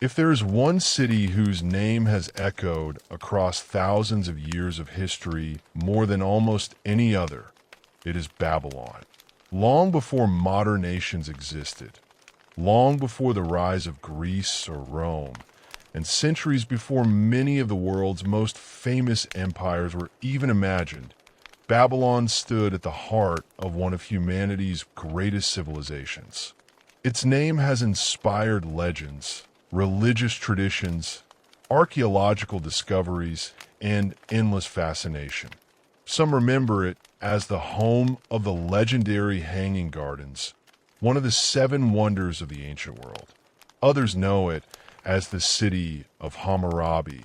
If there is one city whose name has echoed across thousands of years of history more than almost any other, it is Babylon. Long before modern nations existed, long before the rise of Greece or Rome, and centuries before many of the world's most famous empires were even imagined, Babylon stood at the heart of one of humanity's greatest civilizations. Its name has inspired legends, religious traditions, archaeological discoveries, and endless fascination. Some remember it as the home of the legendary Hanging Gardens, one of the seven wonders of the ancient world. Others know it as the city of Hammurabi,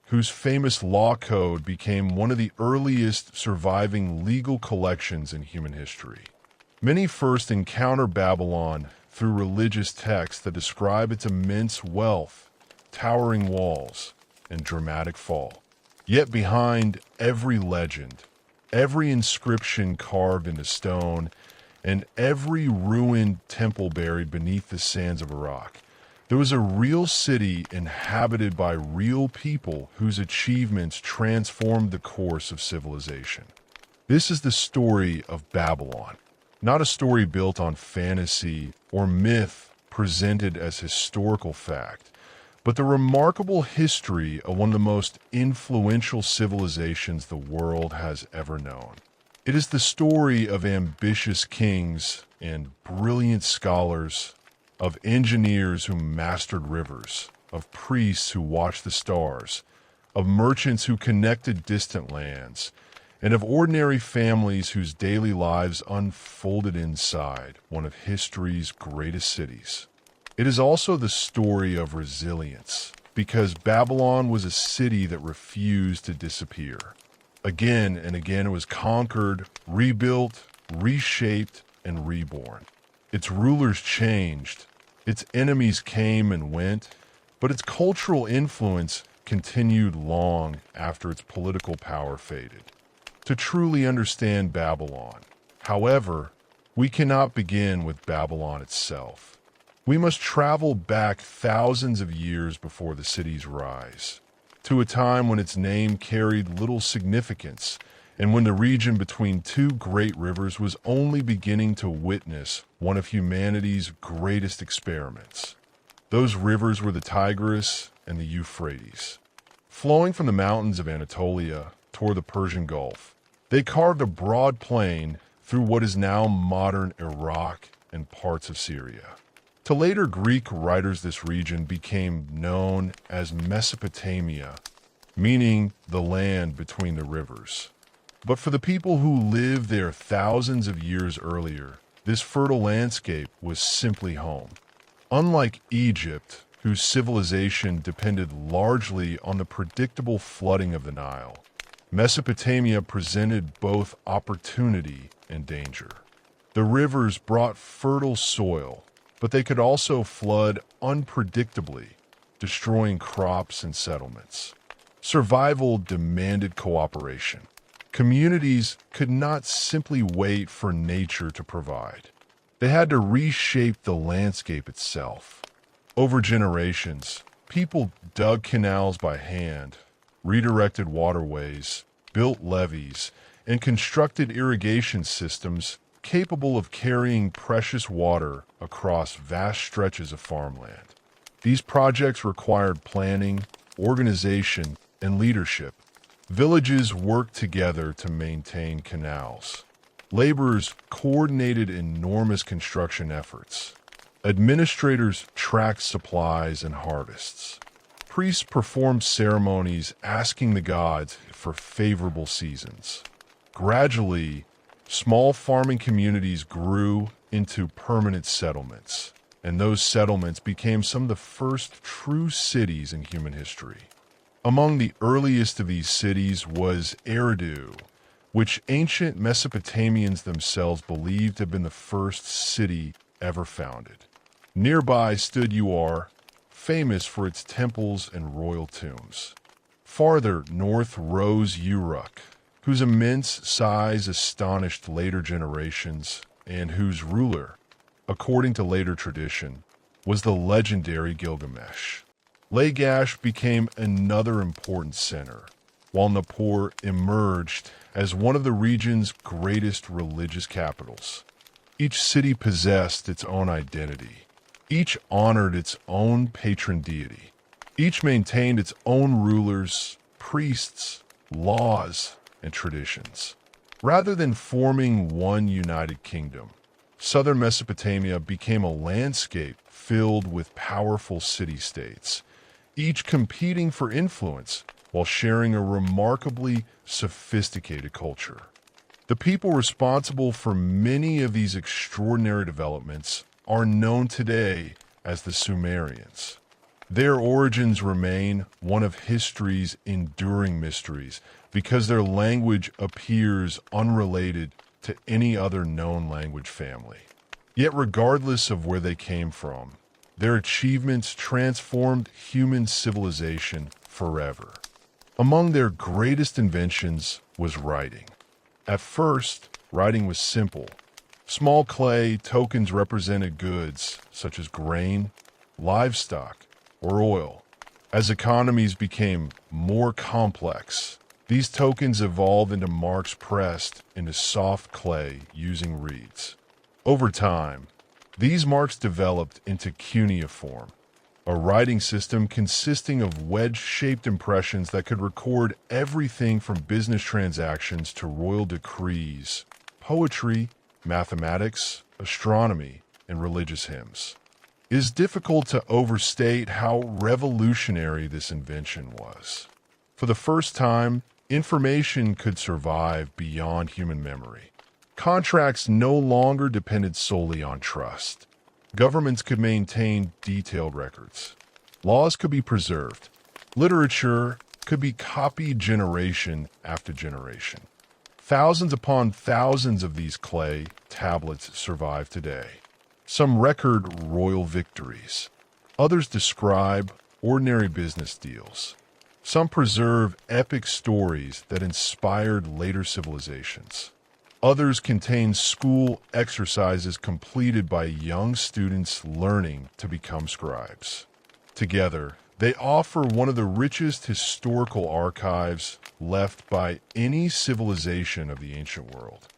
whose famous law code became one of the earliest surviving legal collections in human history. Many first encounter Babylon through religious texts that describe its immense wealth, towering walls, and dramatic fall. Yet behind every legend, every inscription carved into stone, and every ruined temple buried beneath the sands of Iraq, there was a real city inhabited by real people whose achievements transformed the course of civilization. This is the story of Babylon, not a story built on fantasy or myth presented as historical fact, but the remarkable history of one of the most influential civilizations the world has ever known. It is the story of ambitious kings and brilliant scholars, of engineers who mastered rivers, of priests who watched the stars, of merchants who connected distant lands, and of ordinary families whose daily lives unfolded inside one of history's greatest cities. It is also the story of resilience, because Babylon was a city that refused to disappear. Again and again it was conquered, rebuilt, reshaped, and reborn. Its rulers changed, its enemies came and went, but its cultural influence continued long after its political power faded. To truly understand Babylon, however, we cannot begin with Babylon itself. We must travel back thousands of years before the city's rise, to a time when its name carried little significance and when the region between two great rivers was only beginning to witness one of humanity's greatest experiments. Those rivers were the Tigris and the Euphrates. Flowing from the mountains of Anatolia toward the Persian Gulf, they carved a broad plain through what is now modern Iraq and parts of Syria. To later Greek writers, this region became known as Mesopotamia, meaning the land between the rivers. But for the people who lived there thousands of years earlier, this fertile landscape was simply home. Unlike Egypt, whose civilization depended largely on the predictable flooding of the Nile, Mesopotamia presented both opportunity and danger. The rivers brought fertile soil, but they could also flood unpredictably, destroying crops and settlements. Survival demanded cooperation. Communities could not simply wait for nature to provide. They had to reshape the landscape itself. Over generations, people dug canals by hand, redirected waterways, built levees, and constructed irrigation systems capable of carrying precious water across vast stretches of farmland. These projects required planning, organization, and leadership. Villages worked together to maintain canals. Laborers coordinated enormous construction efforts. Administrators tracked supplies and harvests. Priests performed ceremonies asking the gods for favorable seasons. Gradually, small farming communities grew into permanent settlements, and those settlements became some of the first true cities in human history. Among the earliest of these cities was Eridu, which ancient Mesopotamians themselves believed to have been the first city ever founded. Nearby stood Ur, famous for its temples and royal tombs. Farther north rose Uruk, whose immense size astonished later generations and whose ruler, according to later tradition, was the legendary Gilgamesh. Lagash became another important center, while Nippur emerged as one of the region's greatest religious capitals. Each city possessed its own identity. Each honored its own patron deity. Each maintained its own rulers, priests, laws, and traditions. Rather than forming one united kingdom, southern Mesopotamia became a landscape filled with powerful city-states, each competing for influence while sharing a remarkably sophisticated culture. The people responsible for many of these extraordinary developments are known today as the Sumerians. Their origins remain one of history's enduring mysteries because their language appears unrelated to any other known language family. Yet regardless of where they came from, their achievements transformed human civilization forever. Among their greatest inventions was writing. At first, writing was simple. Small clay tokens represented goods such as grain, livestock, or oil. As economies became more complex, these tokens evolved into marks pressed into soft clay using reeds. Over time, these marks developed into cuneiform, a writing system consisting of wedge-shaped impressions that could record everything from business transactions to royal decrees, poetry, mathematics, astronomy, and religious hymns. It is difficult to overstate how revolutionary this invention was. For the first time, information could survive beyond human memory. Contracts no longer depended solely on trust. Governments could maintain detailed records. Laws could be preserved. Literature could be copied generation after generation. Thousands upon thousands of these clay tablets survive today. Some record royal victories. Others describe ordinary business deals. Some preserve epic stories that inspired later civilizations. Others contain school exercises completed by young students learning to become scribes. Together, they offer one of the richest historical archives left by any civilization of the ancient world.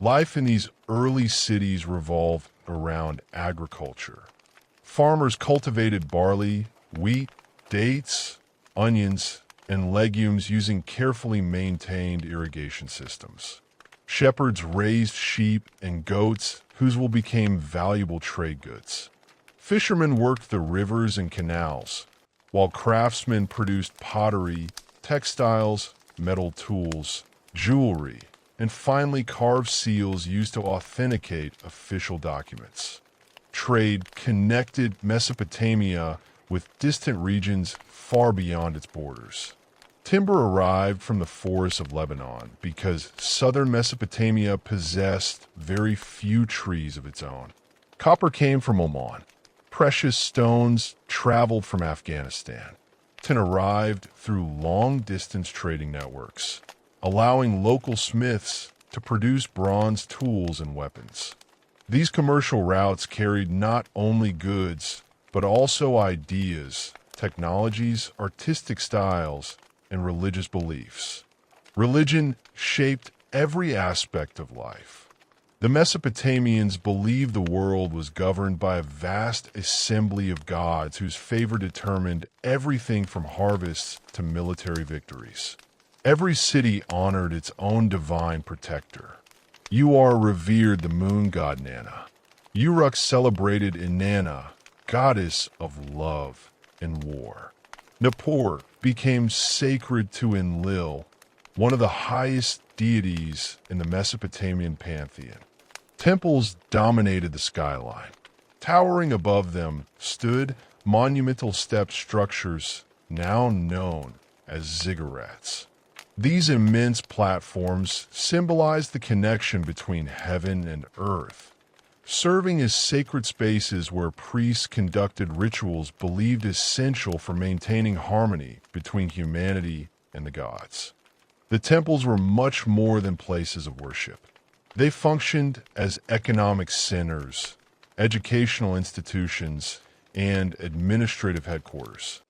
Life in these early cities revolved around agriculture. Farmers cultivated barley, wheat, dates, onions, and legumes using carefully maintained irrigation systems. Shepherds raised sheep and goats, whose wool became valuable trade goods. Fishermen worked the rivers and canals, while craftsmen produced pottery, textiles, metal tools, jewelry, and finally carved seals used to authenticate official documents. Trade connected Mesopotamia with distant regions far beyond its borders. Timber arrived from the forests of Lebanon because southern Mesopotamia possessed very few trees of its own. Copper came from Oman. Precious stones traveled from Afghanistan. Tin arrived through long-distance trading networks, allowing local smiths to produce bronze tools and weapons. These commercial routes carried not only goods, but also ideas, technologies, artistic styles, and religious beliefs. Religion shaped every aspect of life. The Mesopotamians believed the world was governed by a vast assembly of gods whose favor determined everything from harvests to military victories. Every city honored its own divine protector. Uar revered the moon god Nana. Uruk celebrated Inanna, goddess of love and war. Nippur became sacred to Enlil, one of the highest deities in the Mesopotamian pantheon. Temples dominated the skyline. Towering above them stood monumental step structures now known as ziggurats. These immense platforms symbolized the connection between heaven and earth, serving as sacred spaces where priests conducted rituals believed essential for maintaining harmony between humanity and the gods. The temples were much more than places of worship. They functioned as economic centers, educational institutions, and administrative headquarters.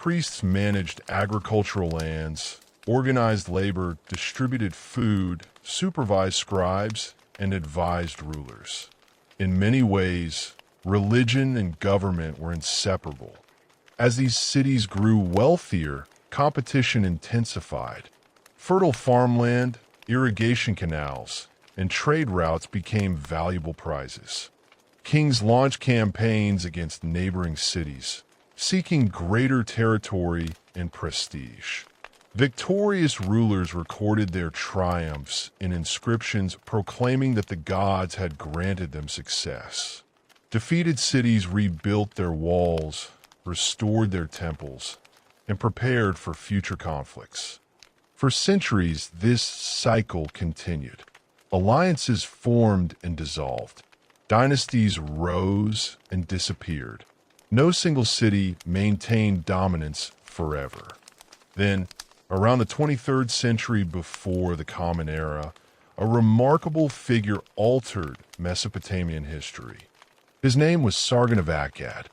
Priests managed agricultural lands, organized labor, distributed food, supervised scribes, and advised rulers. In many ways, religion and government were inseparable. As these cities grew wealthier, competition intensified. Fertile farmland, irrigation canals, and trade routes became valuable prizes. Kings launched campaigns against neighboring cities, seeking greater territory and prestige. Victorious rulers recorded their triumphs in inscriptions proclaiming that the gods had granted them success. Defeated cities rebuilt their walls, restored their temples, and prepared for future conflicts. For centuries, this cycle continued. Alliances formed and dissolved. Dynasties rose and disappeared. No single city maintained dominance forever. Then, around the 23rd century before the Common Era, a remarkable figure altered Mesopotamian history. His name was Sargon of Akkad.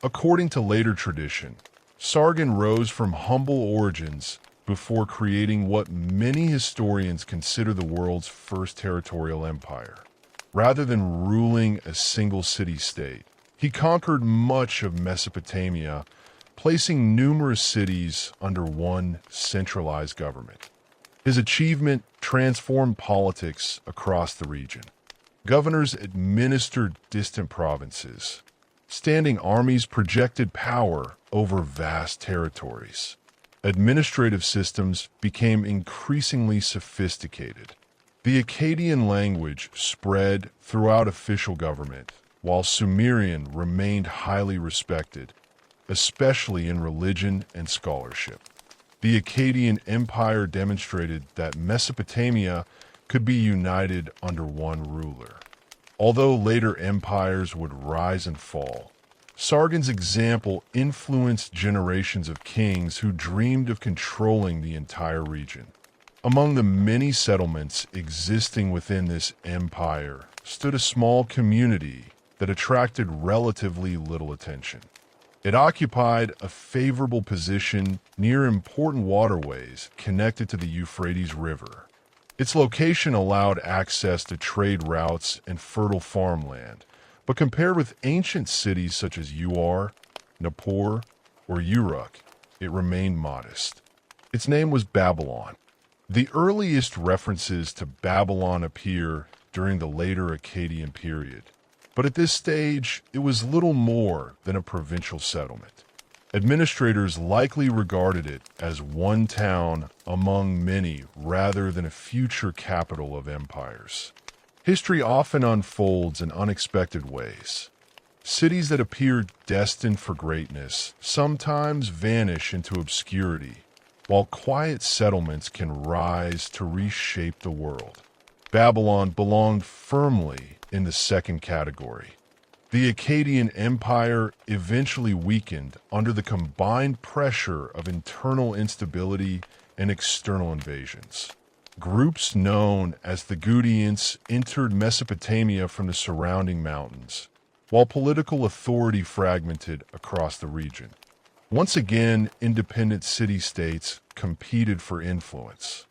According to later tradition, Sargon rose from humble origins before creating what many historians consider the world's first territorial empire. Rather than ruling a single city-state, he conquered much of Mesopotamia, placing numerous cities under one centralized government. His achievement transformed politics across the region. Governors administered distant provinces. Standing armies projected power over vast territories. Administrative systems became increasingly sophisticated. The Akkadian language spread throughout official government, while Sumerian remained highly respected, especially in religion and scholarship. The Akkadian Empire demonstrated that Mesopotamia could be united under one ruler. Although later empires would rise and fall, Sargon's example influenced generations of kings who dreamed of controlling the entire region. Among the many settlements existing within this empire stood a small community that attracted relatively little attention. It occupied a favorable position near important waterways connected to the Euphrates River. Its location allowed access to trade routes and fertile farmland, but compared with ancient cities such as Ur, Nippur, or Uruk, it remained modest. Its name was Babylon. The earliest references to Babylon appear during the later Akkadian period, but at this stage it was little more than a provincial settlement. Administrators likely regarded it as one town among many rather than a future capital of empires. History often unfolds in unexpected ways. Cities that appear destined for greatness sometimes vanish into obscurity, while quiet settlements can rise to reshape the world. Babylon belonged firmly in the second category. The Akkadian Empire eventually weakened under the combined pressure of internal instability and external invasions. Groups known as the Gudians entered Mesopotamia from the surrounding mountains, while political authority fragmented across the region. Once again, independent city-states competed for influence.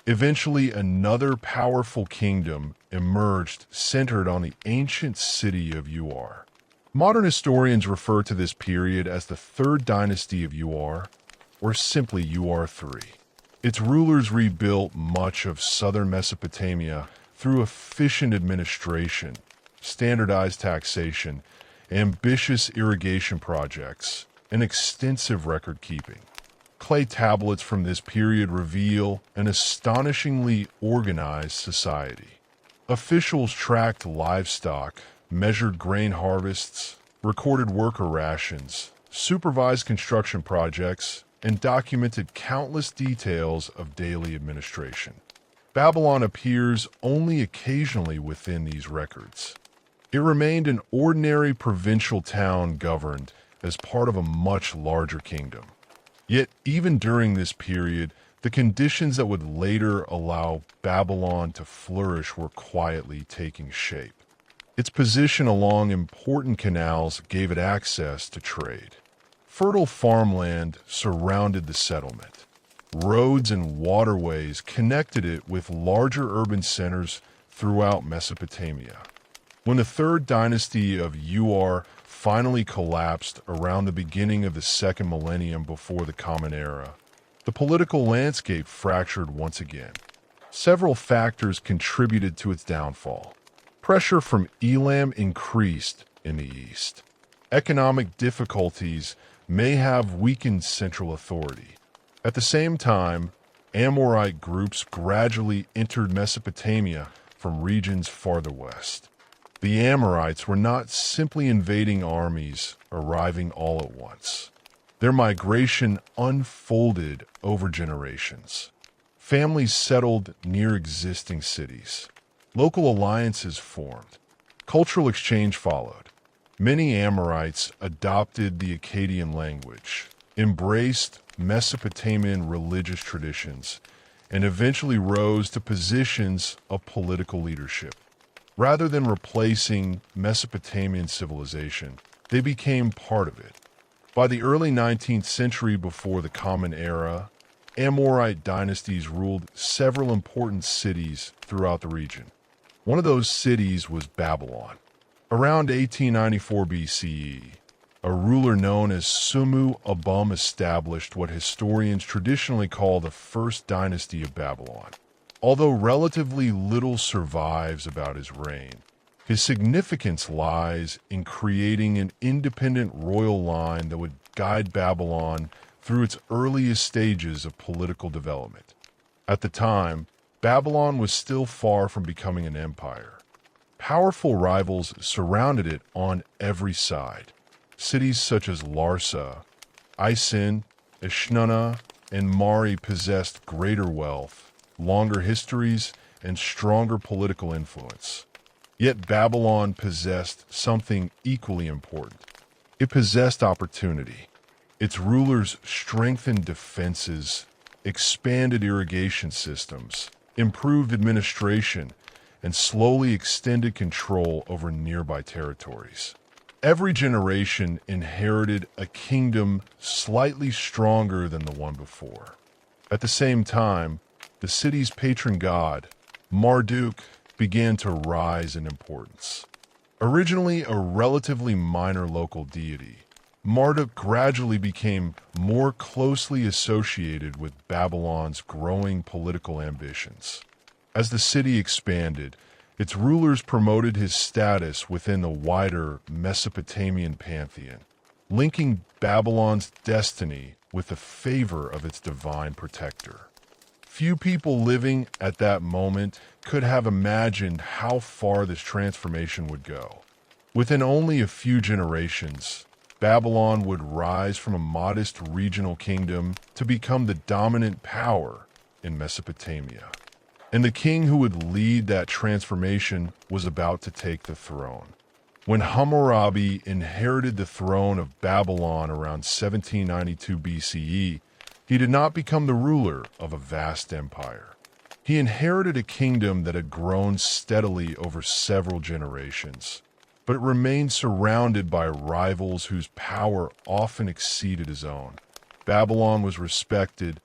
Eventually, another powerful kingdom emerged centered on the ancient city of Ur. Modern historians refer to this period as the Third Dynasty of Ur, or simply Ur-3. Its rulers rebuilt much of southern Mesopotamia through efficient administration, standardized taxation, ambitious irrigation projects, and extensive record-keeping. Clay tablets from this period reveal an astonishingly organized society. Officials tracked livestock, measured grain harvests, recorded worker rations, supervised construction projects, and documented countless details of daily administration. Babylon appears only occasionally within these records. It remained an ordinary provincial town governed as part of a much larger kingdom. Yet, even during this period, the conditions that would later allow Babylon to flourish were quietly taking shape. Its position along important canals gave it access to trade. Fertile farmland surrounded the settlement. Roads and waterways connected it with larger urban centers throughout Mesopotamia. When the third dynasty of Ur finally collapsed around the beginning of the second millennium before the Common Era, the political landscape fractured once again. Several factors contributed to its downfall. Pressure from Elam increased in the east. Economic difficulties may have weakened central authority. At the same time, Amorite groups gradually entered Mesopotamia from regions farther west. The Amorites were not simply invading armies arriving all at once. Their migration unfolded over generations. Families settled near existing cities. Local alliances formed. Cultural exchange followed. Many Amorites adopted the Akkadian language, embraced Mesopotamian religious traditions, and eventually rose to positions of political leadership. Rather than replacing Mesopotamian civilization, they became part of it. By the early 19th century before the Common Era, Amorite dynasties ruled several important cities throughout the region. One of those cities was Babylon. Around 1894 BCE, a ruler known as Sumu-Abum established what historians traditionally call the first dynasty of Babylon. Although relatively little survives about his reign, his significance lies in creating an independent royal line that would guide Babylon through its earliest stages of political development. At the time, Babylon was still far from becoming an empire. Powerful rivals surrounded it on every side. Cities such as Larsa, Isin, Eshnunna, and Mari possessed greater wealth, longer histories, and stronger political influence. Yet Babylon possessed something equally important. It possessed opportunity. Its rulers strengthened defenses, expanded irrigation systems, improved administration, and slowly extended control over nearby territories. Every generation inherited a kingdom slightly stronger than the one before. At the same time, the city's patron god, Marduk, began to rise in importance. Originally a relatively minor local deity, Marduk gradually became more closely associated with Babylon's growing political ambitions. As the city expanded, its rulers promoted his status within the wider Mesopotamian pantheon, linking Babylon's destiny with the favor of its divine protector. Few people living at that moment could have imagined how far this transformation would go. Within only a few generations, Babylon would rise from a modest regional kingdom to become the dominant power in Mesopotamia. And the king who would lead that transformation was about to take the throne. When Hammurabi inherited the throne of Babylon around 1792 BCE, he did not become the ruler of a vast empire. He inherited a kingdom that had grown steadily over several generations, but it remained surrounded by rivals whose power often exceeded his own. Babylon was respected,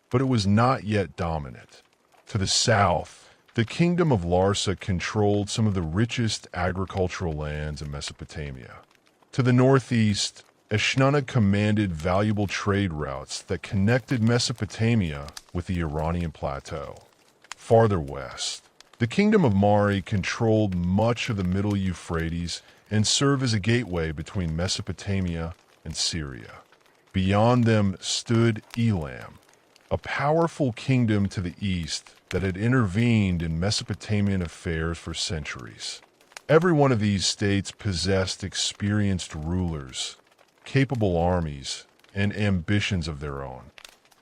but it was not yet dominant. To the south, the kingdom of Larsa controlled some of the richest agricultural lands in Mesopotamia. To the northeast, Eshnunna commanded valuable trade routes that connected Mesopotamia with the Iranian plateau. Farther west, the kingdom of Mari controlled much of the middle Euphrates and served as a gateway between Mesopotamia and Syria. Beyond them stood Elam, a powerful kingdom to the east that had intervened in Mesopotamian affairs for centuries. Every one of these states possessed experienced rulers, capable armies, and ambitions of their own.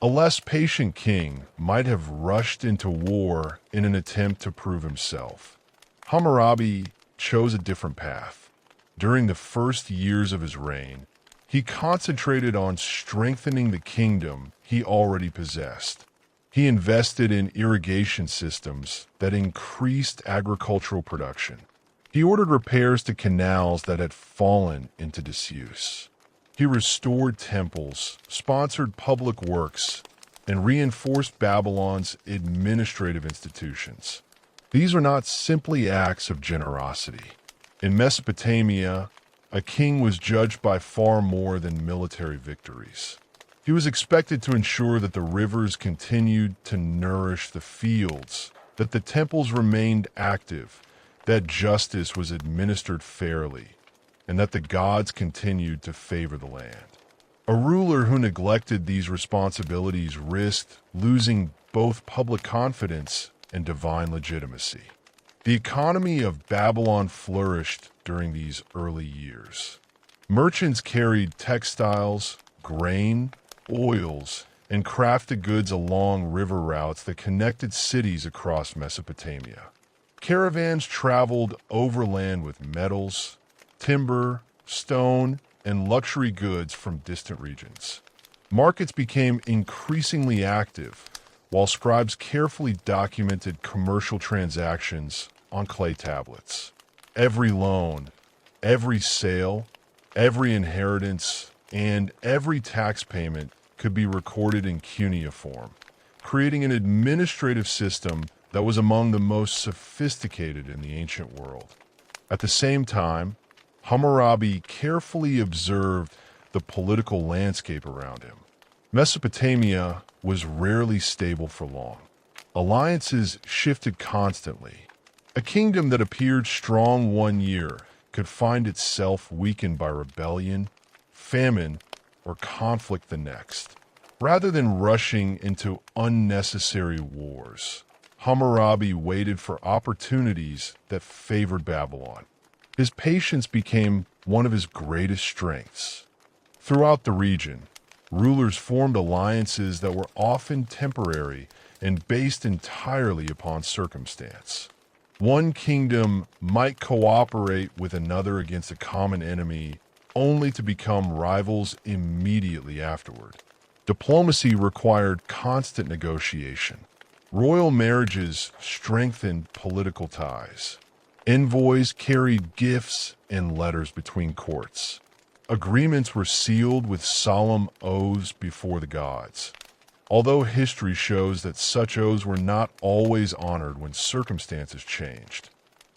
A less patient king might have rushed into war in an attempt to prove himself. Hammurabi chose a different path. During the first years of his reign, he concentrated on strengthening the kingdom he already possessed. He invested in irrigation systems that increased agricultural production. He ordered repairs to canals that had fallen into disuse. He restored temples, sponsored public works, and reinforced Babylon's administrative institutions. These are not simply acts of generosity. In Mesopotamia, a king was judged by far more than military victories. He was expected to ensure that the rivers continued to nourish the fields, that the temples remained active, that justice was administered fairly, and that the gods continued to favor the land. A ruler who neglected these responsibilities risked losing both public confidence and divine legitimacy. The economy of Babylon flourished during these early years. Merchants carried textiles, grain, oils, and crafted goods along river routes that connected cities across Mesopotamia. Caravans traveled overland with metals, timber, stone, and luxury goods from distant regions. Markets became increasingly active, while scribes carefully documented commercial transactions on clay tablets. Every loan, every sale, every inheritance, and every tax payment could be recorded in cuneiform, creating an administrative system that was among the most sophisticated in the ancient world. At the same time, Hammurabi carefully observed the political landscape around him. Mesopotamia was rarely stable for long. Alliances shifted constantly. A kingdom that appeared strong one year could find itself weakened by rebellion, famine, or conflict the next. Rather than rushing into unnecessary wars, Hammurabi waited for opportunities that favored Babylon. His patience became one of his greatest strengths. Throughout the region, rulers formed alliances that were often temporary and based entirely upon circumstance. One kingdom might cooperate with another against a common enemy, only to become rivals immediately afterward. Diplomacy required constant negotiation. Royal marriages strengthened political ties. Envoys carried gifts and letters between courts. Agreements were sealed with solemn oaths before the gods. Although history shows that such oaths were not always honored when circumstances changed.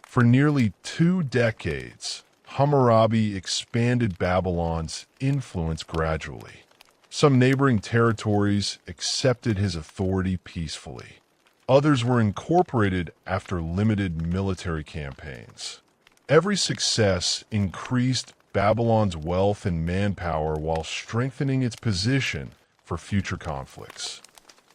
For nearly 2 decades, Hammurabi expanded Babylon's influence gradually. Some neighboring territories accepted his authority peacefully. Others were incorporated after limited military campaigns. Every success increased Babylon's wealth and manpower while strengthening its position for future conflicts.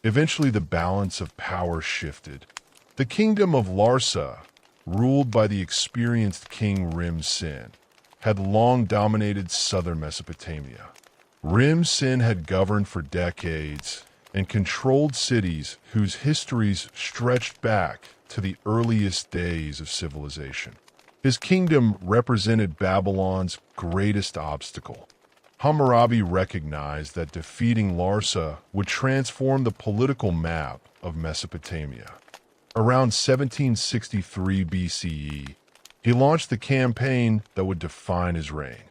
Eventually, the balance of power shifted. The kingdom of Larsa, ruled by the experienced king Rim-Sin, had long dominated southern Mesopotamia. Rim-Sin had governed for decades and controlled cities whose histories stretched back to the earliest days of civilization. His kingdom represented Babylon's greatest obstacle. Hammurabi recognized that defeating Larsa would transform the political map of Mesopotamia. Around 1763 BCE, he launched the campaign that would define his reign.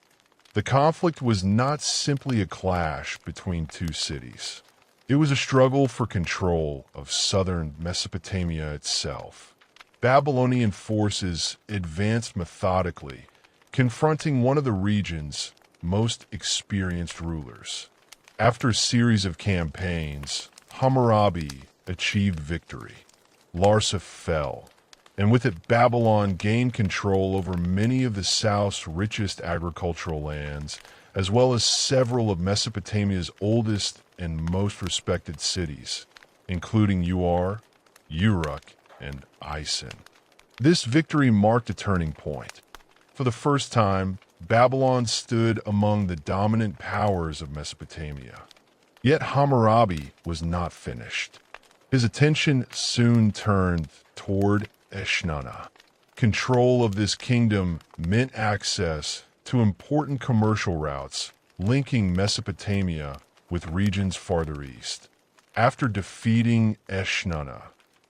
The conflict was not simply a clash between two cities. It was a struggle for control of southern Mesopotamia itself. Babylonian forces advanced methodically, confronting one of the region's most experienced rulers. After a series of campaigns, Hammurabi achieved victory. Larsa fell, and with it Babylon gained control over many of the South's richest agricultural lands, as well as several of Mesopotamia's oldest and most respected cities, including Uruk, and Isin. This victory marked a turning point. For the first time, Babylon stood among the dominant powers of Mesopotamia. Yet Hammurabi was not finished. His attention soon turned toward Eshnunna. Control of this kingdom meant access to important commercial routes linking Mesopotamia with regions farther east. After defeating Eshnunna,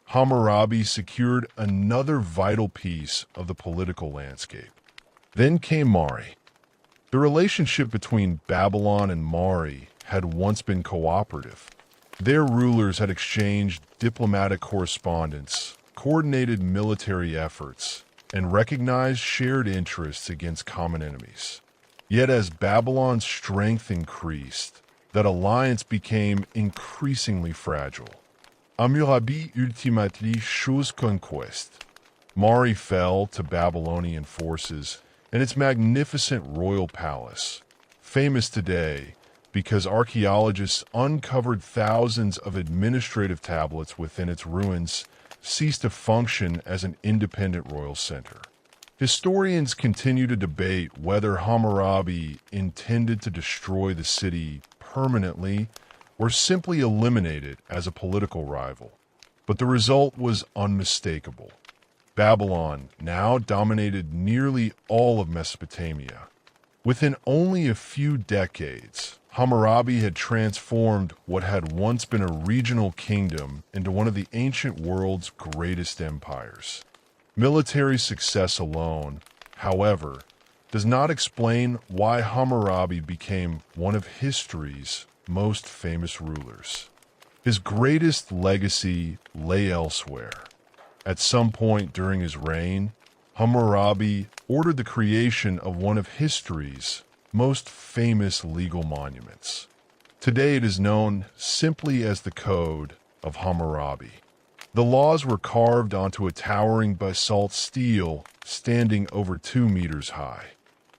Hammurabi secured another vital piece of the political landscape. Then came Mari. The relationship between Babylon and Mari had once been cooperative. Their rulers had exchanged diplomatic correspondence, coordinated military efforts, and recognized shared interests against common enemies. Yet as Babylon's strength increased, that alliance became increasingly fragile. Hammurabi ultimately chose conquest. Mari fell to Babylonian forces, and its magnificent royal palace, famous today because archaeologists uncovered thousands of administrative tablets within its ruins, ceased to function as an independent royal center. Historians continue to debate whether Hammurabi intended to destroy the city permanently or simply eliminate it as a political rival. But the result was unmistakable. Babylon now dominated nearly all of Mesopotamia. Within only a few decades, Hammurabi had transformed what had once been a regional kingdom into one of the ancient world's greatest empires. Military success alone, however, does not explain why Hammurabi became one of history's most famous rulers. His greatest legacy lay elsewhere. At some point during his reign, Hammurabi ordered the creation of one of history's most famous legal monuments. Today it is known simply as the Code of Hammurabi. The laws were carved onto a towering basalt stele standing over 2 meters high.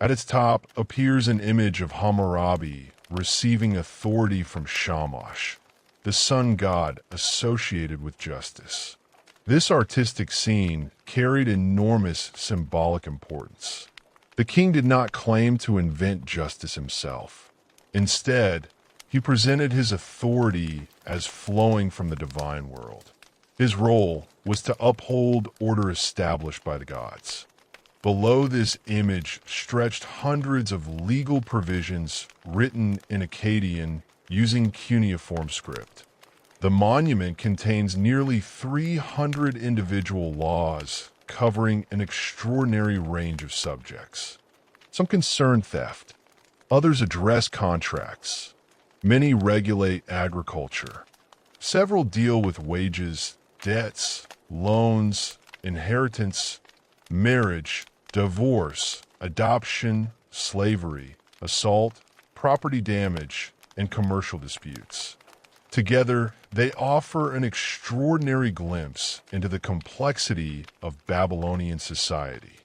At its top appears an image of Hammurabi receiving authority from Shamash, the sun god associated with justice. This artistic scene carried enormous symbolic importance. The king did not claim to invent justice himself. Instead, he presented his authority as flowing from the divine world. His role was to uphold order established by the gods. Below this image stretched hundreds of legal provisions written in Akkadian using cuneiform script. The monument contains nearly 300 individual laws covering an extraordinary range of subjects. Some concern theft, others address contracts, many regulate agriculture, several deal with wages, debts, loans, inheritance, marriage, divorce, adoption, slavery, assault, property damage, and commercial disputes. Together, they offer an extraordinary glimpse into the complexity of Babylonian society.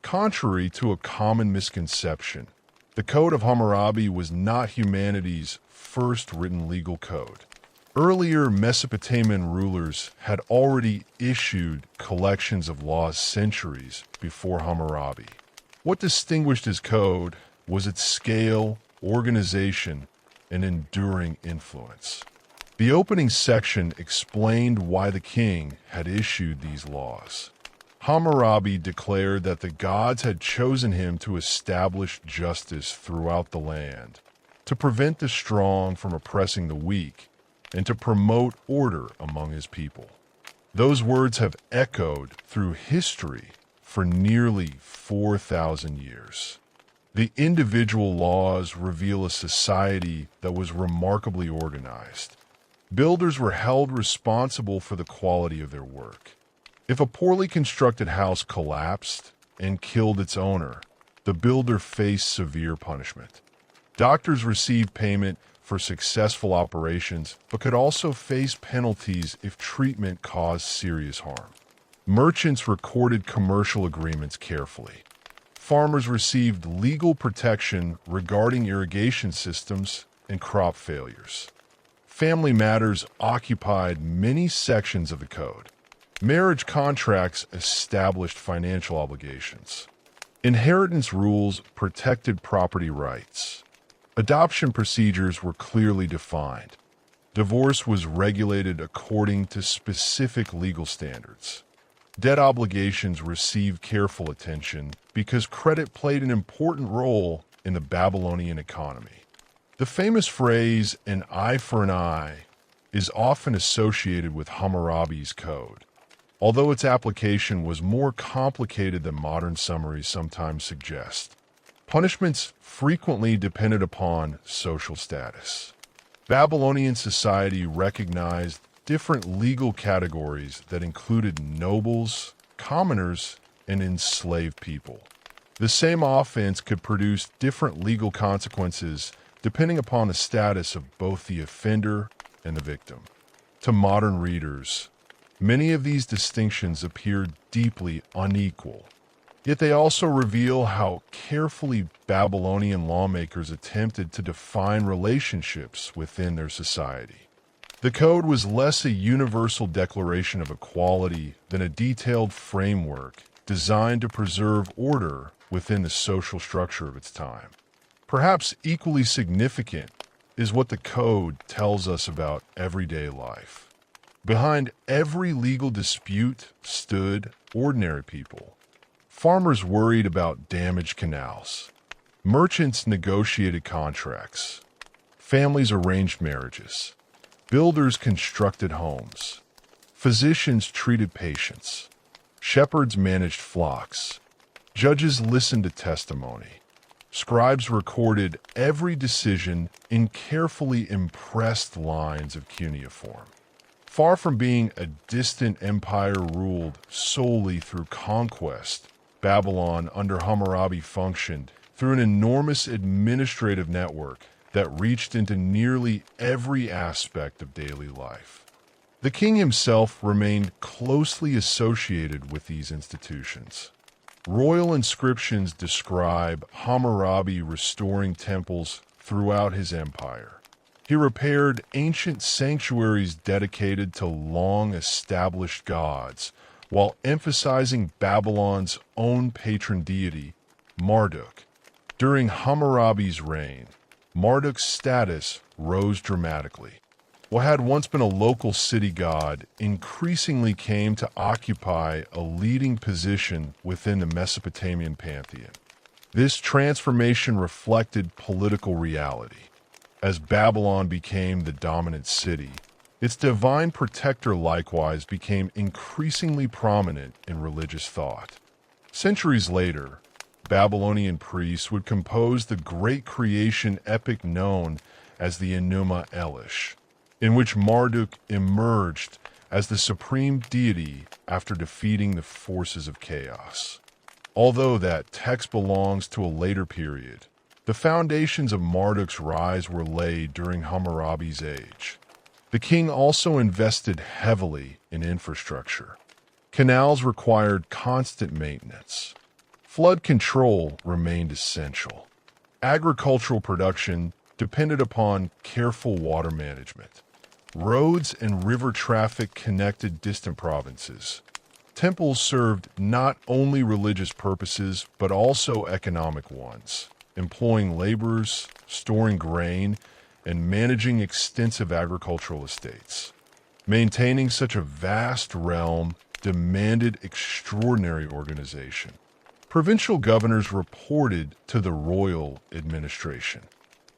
Contrary to a common misconception, the Code of Hammurabi was not humanity's first written legal code. Earlier Mesopotamian rulers had already issued collections of laws centuries before Hammurabi. What distinguished his code was its scale, organization, and enduring influence. The opening section explained why the king had issued these laws. Hammurabi declared that the gods had chosen him to establish justice throughout the land, to prevent the strong from oppressing the weak, and to promote order among his people. Those words have echoed through history for nearly 4,000 years. The individual laws reveal a society that was remarkably organized. Builders were held responsible for the quality of their work. If a poorly constructed house collapsed and killed its owner, the builder faced severe punishment. Doctors received payment for successful operations, but could also face penalties if treatment caused serious harm. Merchants recorded commercial agreements carefully. Farmers received legal protection regarding irrigation systems and crop failures. Family matters occupied many sections of the code. Marriage contracts established financial obligations. Inheritance rules protected property rights. Adoption procedures were clearly defined. Divorce was regulated according to specific legal standards. Debt obligations received careful attention because credit played an important role in the Babylonian economy. The famous phrase, an eye for an eye, is often associated with Hammurabi's code, although its application was more complicated than modern summaries sometimes suggest. Punishments frequently depended upon social status. Babylonian society recognized different legal categories that included nobles, commoners, and enslaved people. The same offense could produce different legal consequences depending upon the status of both the offender and the victim. To modern readers, many of these distinctions appear deeply unequal, yet they also reveal how carefully Babylonian lawmakers attempted to define relationships within their society. The code was less a universal declaration of equality than a detailed framework designed to preserve order within the social structure of its time. Perhaps equally significant is what the code tells us about everyday life. Behind every legal dispute stood ordinary people. Farmers worried about damaged canals. Merchants negotiated contracts. Families arranged marriages. Builders constructed homes. Physicians treated patients. Shepherds managed flocks. Judges listened to testimony. Scribes recorded every decision in carefully impressed lines of cuneiform. Far from being a distant empire ruled solely through conquest, Babylon under Hammurabi functioned through an enormous administrative network that reached into nearly every aspect of daily life. The king himself remained closely associated with these institutions. Royal inscriptions describe Hammurabi restoring temples throughout his empire. He repaired ancient sanctuaries dedicated to long-established gods, while emphasizing Babylon's own patron deity, Marduk. During Hammurabi's reign, Marduk's status rose dramatically. What had once been a local city god increasingly came to occupy a leading position within the Mesopotamian pantheon. This transformation reflected political reality. As Babylon became the dominant city, its divine protector likewise became increasingly prominent in religious thought. Centuries later, Babylonian priests would compose the great creation epic known as the Enuma Elish, in which Marduk emerged as the supreme deity after defeating the forces of chaos. Although that text belongs to a later period, the foundations of Marduk's rise were laid during Hammurabi's age. The king also invested heavily in infrastructure. Canals required constant maintenance. Flood control remained essential. Agricultural production depended upon careful water management. Roads and river traffic connected distant provinces. Temples served not only religious purposes, but also economic ones, employing laborers, storing grain, and managing extensive agricultural estates. Maintaining such a vast realm demanded extraordinary organization. Provincial governors reported to the royal administration.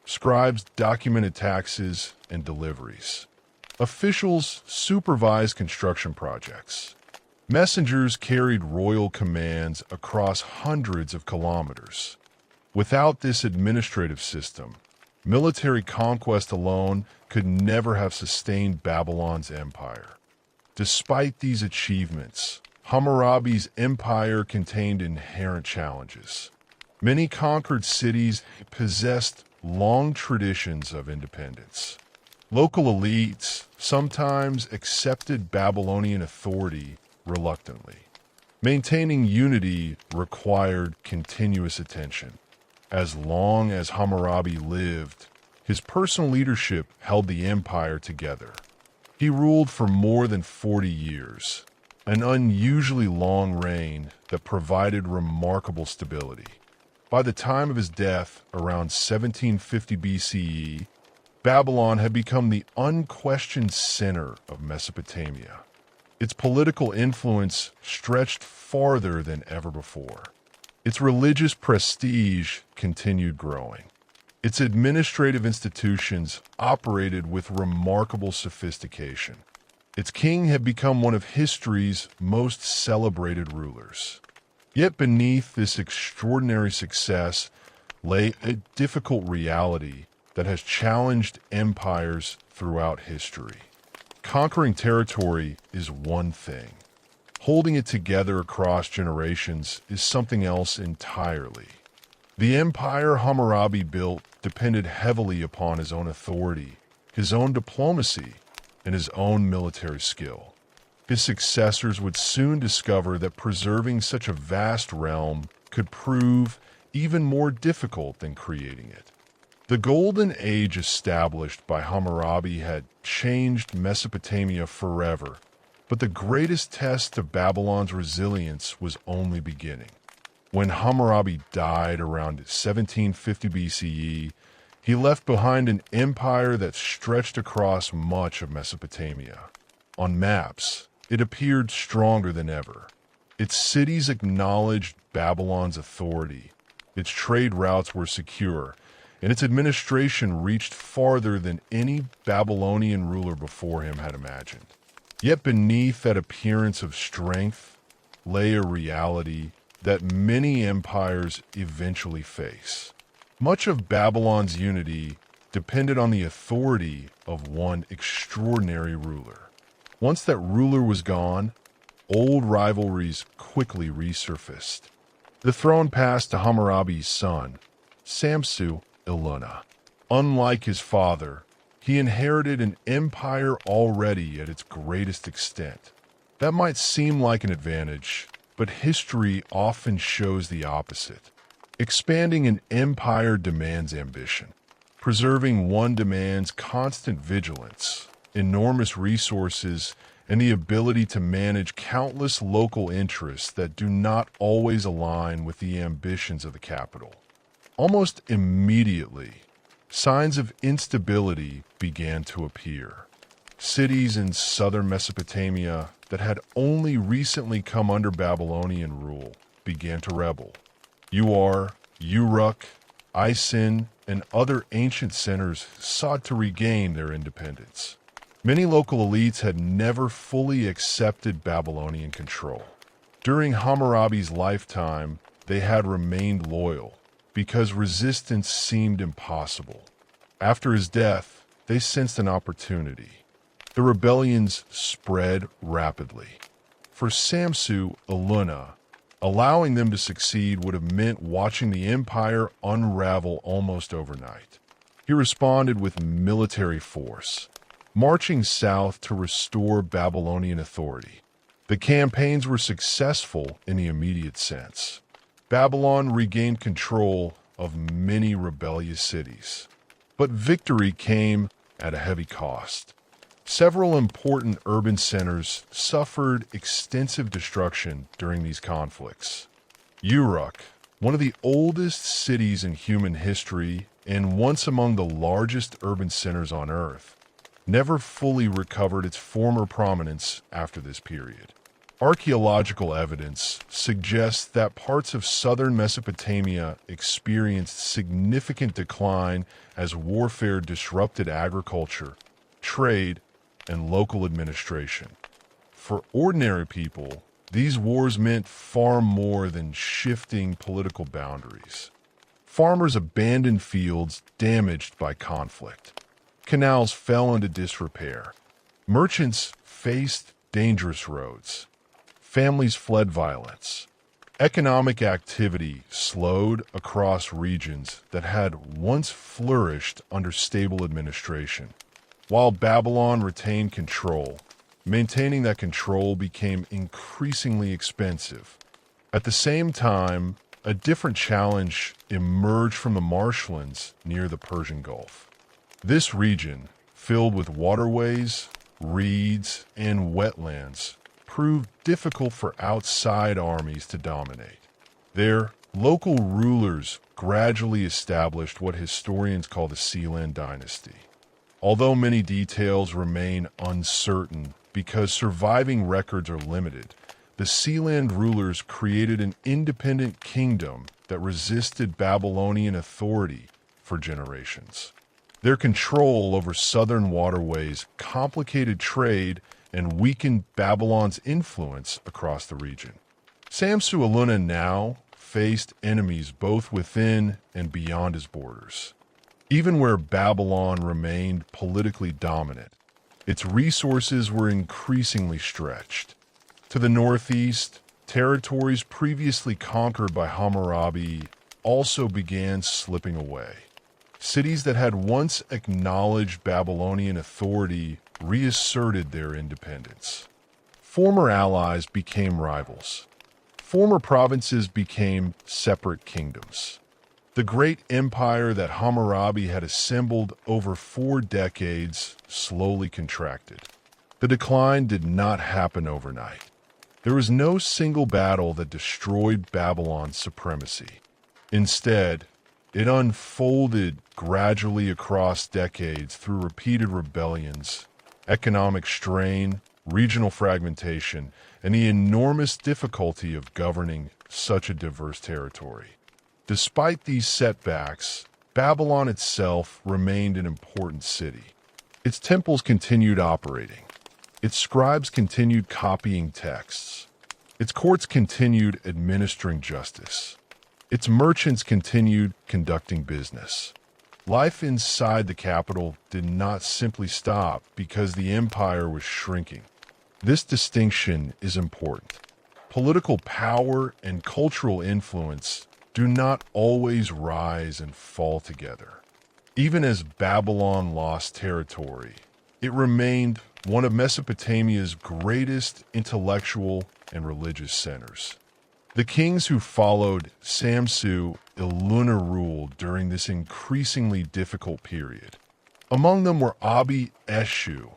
Scribes documented taxes and deliveries. Officials supervised construction projects. Messengers carried royal commands across hundreds of kilometers. Without this administrative system, military conquest alone could never have sustained Babylon's empire. Despite these achievements, Hammurabi's empire contained inherent challenges. Many conquered cities possessed long traditions of independence. Local elites sometimes accepted Babylonian authority reluctantly. Maintaining unity required continuous attention. As long as Hammurabi lived, his personal leadership held the empire together. He ruled for more than 40 years, an unusually long reign that provided remarkable stability. By the time of his death, around 1750 BCE, Babylon had become the unquestioned center of Mesopotamia. Its political influence stretched farther than ever before. Its religious prestige continued growing. Its administrative institutions operated with remarkable sophistication. Its king had become one of history's most celebrated rulers. Yet beneath this extraordinary success lay a difficult reality that has challenged empires throughout history. Conquering territory is one thing. Holding it together across generations is something else entirely. The empire Hammurabi built depended heavily upon his own authority, his own diplomacy, and his own military skill. His successors would soon discover that preserving such a vast realm could prove even more difficult than creating it. The golden age established by Hammurabi had changed Mesopotamia forever, but the greatest test of Babylon's resilience was only beginning. When Hammurabi died around 1750 BCE, he left behind an empire that stretched across much of Mesopotamia. On maps, it appeared stronger than ever. Its cities acknowledged Babylon's authority, its trade routes were secure, and its administration reached farther than any Babylonian ruler before him had imagined. Yet beneath that appearance of strength lay a reality that many empires eventually face. Much of Babylon's unity depended on the authority of one extraordinary ruler. Once that ruler was gone, old rivalries quickly resurfaced. The throne passed to Hammurabi's son, Samsu-Iluna. Unlike his father, he inherited an empire already at its greatest extent. That might seem like an advantage, but history often shows the opposite. Expanding an empire demands ambition. Preserving one demands constant vigilance, enormous resources, and the ability to manage countless local interests that do not always align with the ambitions of the capital. Almost immediately, signs of instability began to appear. Cities in southern Mesopotamia that had only recently come under Babylonian rule began to rebel. Uruk, Isin, and other ancient centers sought to regain their independence. Many local elites had never fully accepted Babylonian control. During Hammurabi's lifetime, they had remained loyal because resistance seemed impossible. After his death, they sensed an opportunity. The rebellions spread rapidly. For Samsu-Iluna, allowing them to succeed would have meant watching the empire unravel almost overnight. He responded with military force, marching south to restore Babylonian authority. The campaigns were successful in the immediate sense. Babylon regained control of many rebellious cities. But victory came at a heavy cost. Several important urban centers suffered extensive destruction during these conflicts. Uruk, one of the oldest cities in human history and once among the largest urban centers on Earth, never fully recovered its former prominence after this period. Archaeological evidence suggests that parts of southern Mesopotamia experienced significant decline as warfare disrupted agriculture, trade, and local administration. For ordinary people, these wars meant far more than shifting political boundaries. Farmers abandoned fields damaged by conflict. Canals fell into disrepair. Merchants faced dangerous roads. Families fled violence. Economic activity slowed across regions that had once flourished under stable administration. While Babylon retained control, maintaining that control became increasingly expensive. At the same time, a different challenge emerged from the marshlands near the Persian Gulf. This region, filled with waterways, reeds, and wetlands, proved difficult for outside armies to dominate. There, local rulers gradually established what historians call the Sealand dynasty. Although many details remain uncertain because surviving records are limited, the Sealand rulers created an independent kingdom that resisted Babylonian authority for generations. Their control over southern waterways complicated trade and weakened Babylon's influence across the region. Samsu-Iluna now faced enemies both within and beyond his borders. Even where Babylon remained politically dominant, its resources were increasingly stretched. To the northeast, territories previously conquered by Hammurabi also began slipping away. Cities that had once acknowledged Babylonian authority reasserted their independence. Former allies became rivals. Former provinces became separate kingdoms. The great empire that Hammurabi had assembled over 4 decades slowly contracted. The decline did not happen overnight. There was no single battle that destroyed Babylon's supremacy. Instead, it unfolded gradually across decades through repeated rebellions, economic strain, regional fragmentation, and the enormous difficulty of governing such a diverse territory. Despite these setbacks, Babylon itself remained an important city. Its temples continued operating. Its scribes continued copying texts. Its courts continued administering justice. Its merchants continued conducting business. Life inside the capital did not simply stop because the empire was shrinking. This distinction is important. Political power and cultural influence do not always rise and fall together. Even as Babylon lost territory, it remained one of Mesopotamia's greatest intellectual and religious centers. The kings who followed Samsu-Iluna ruled during this increasingly difficult period. Among them were Abi-Eshu,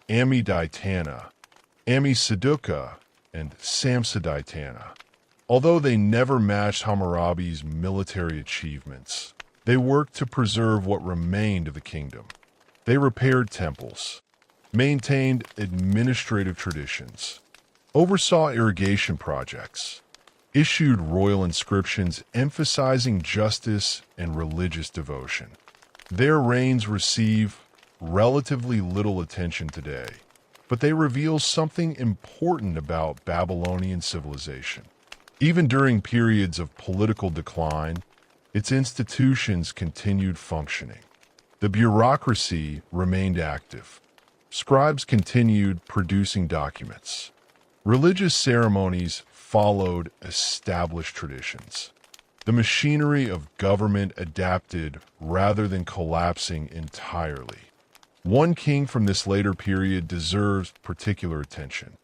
Ammi-Ditana, Ammi-Saduqa, and Samsa-Ditana. Although they never matched Hammurabi's military achievements, they worked to preserve what remained of the kingdom. They repaired temples, maintained administrative traditions, oversaw irrigation projects, issued royal inscriptions emphasizing justice and religious devotion. Their reigns receive relatively little attention today, but they reveal something important about Babylonian civilization. Even during periods of political decline, its institutions continued functioning. The bureaucracy remained active. Scribes continued producing documents. Religious ceremonies followed established traditions. The machinery of government adapted rather than collapsing entirely. One king from this later period deserves particular attention.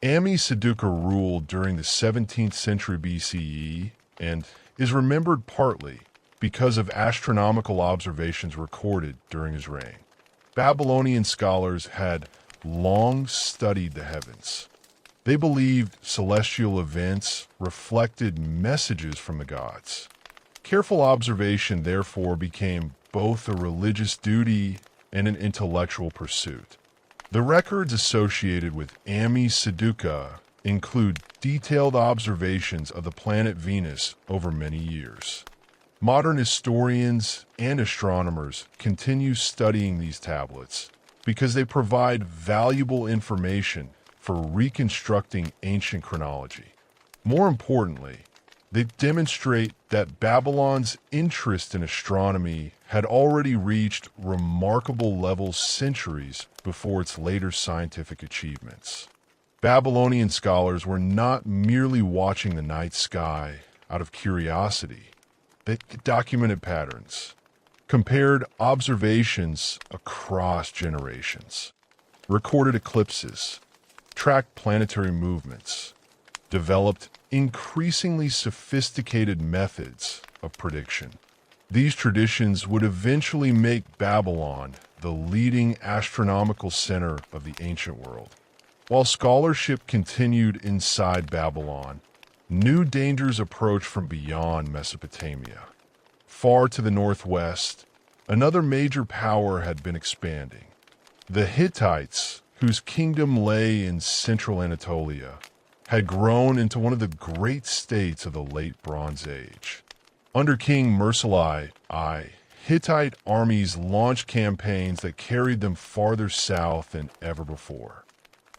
Ammi-Saduqa ruled during the 17th century BCE and is remembered partly because of astronomical observations recorded during his reign. Babylonian scholars had long studied the heavens. They believed celestial events reflected messages from the gods. Careful observation, therefore, became both a religious duty and an intellectual pursuit. The records associated with Ammi-Saduqa include detailed observations of the planet Venus over many years. Modern historians and astronomers continue studying these tablets because they provide valuable information for reconstructing ancient chronology. More importantly, they demonstrate that Babylon's interest in astronomy had already reached remarkable levels centuries before its later scientific achievements. Babylonian scholars were not merely watching the night sky out of curiosity. They documented patterns, compared observations across generations, recorded eclipses, tracked planetary movements, developed increasingly sophisticated methods of prediction. These traditions would eventually make Babylon the leading astronomical center of the ancient world. While scholarship continued inside Babylon, new dangers approached from beyond Mesopotamia. Far to the northwest, another major power had been expanding. The Hittites, whose kingdom lay in central Anatolia, had grown into one of the great states of the late Bronze Age. Under King Mursilai I, Hittite armies launched campaigns that carried them farther south than ever before.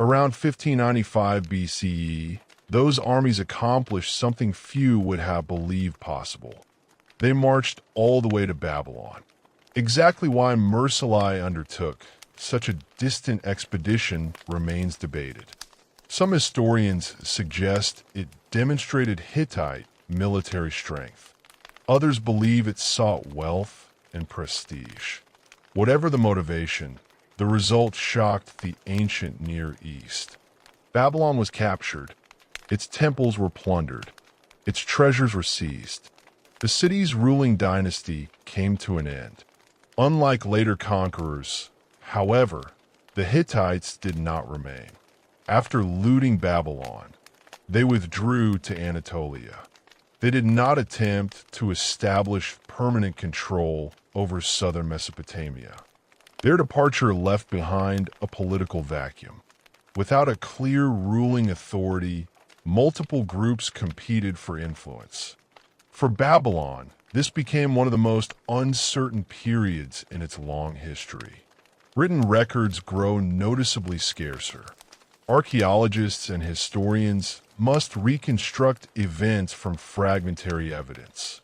Around 1595 BCE, Those armies accomplished something few would have believed possible. They marched all the way to Babylon. Exactly why Mursalai undertook such a distant expedition remains debated. Some historians suggest it demonstrated Hittite military strength. Others believe it sought wealth and prestige. Whatever the motivation, the result shocked the ancient Near East. Babylon was captured. Its temples were plundered. Its treasures were seized. The city's ruling dynasty came to an end. Unlike later conquerors, however, the Hittites did not remain. After looting Babylon, they withdrew to Anatolia. They did not attempt to establish permanent control over southern Mesopotamia. Their departure left behind a political vacuum. Without a clear ruling authority, multiple groups competed for influence. For Babylon, this became one of the most uncertain periods in its long history. Written records grow noticeably scarcer. Archaeologists and historians must reconstruct events from fragmentary evidence.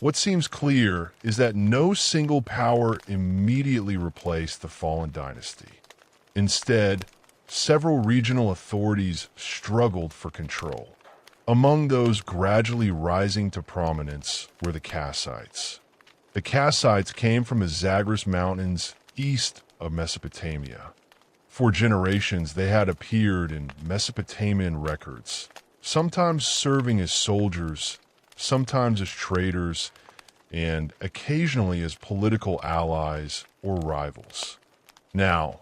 What seems clear is that no single power immediately replaced the fallen dynasty. Instead, several regional authorities struggled for control. Among those gradually rising to prominence were the Kassites. The Kassites came from the Zagros Mountains east of Mesopotamia. For generations, they had appeared in Mesopotamian records, sometimes serving as soldiers, sometimes as traders, and occasionally as political allies or rivals. Now,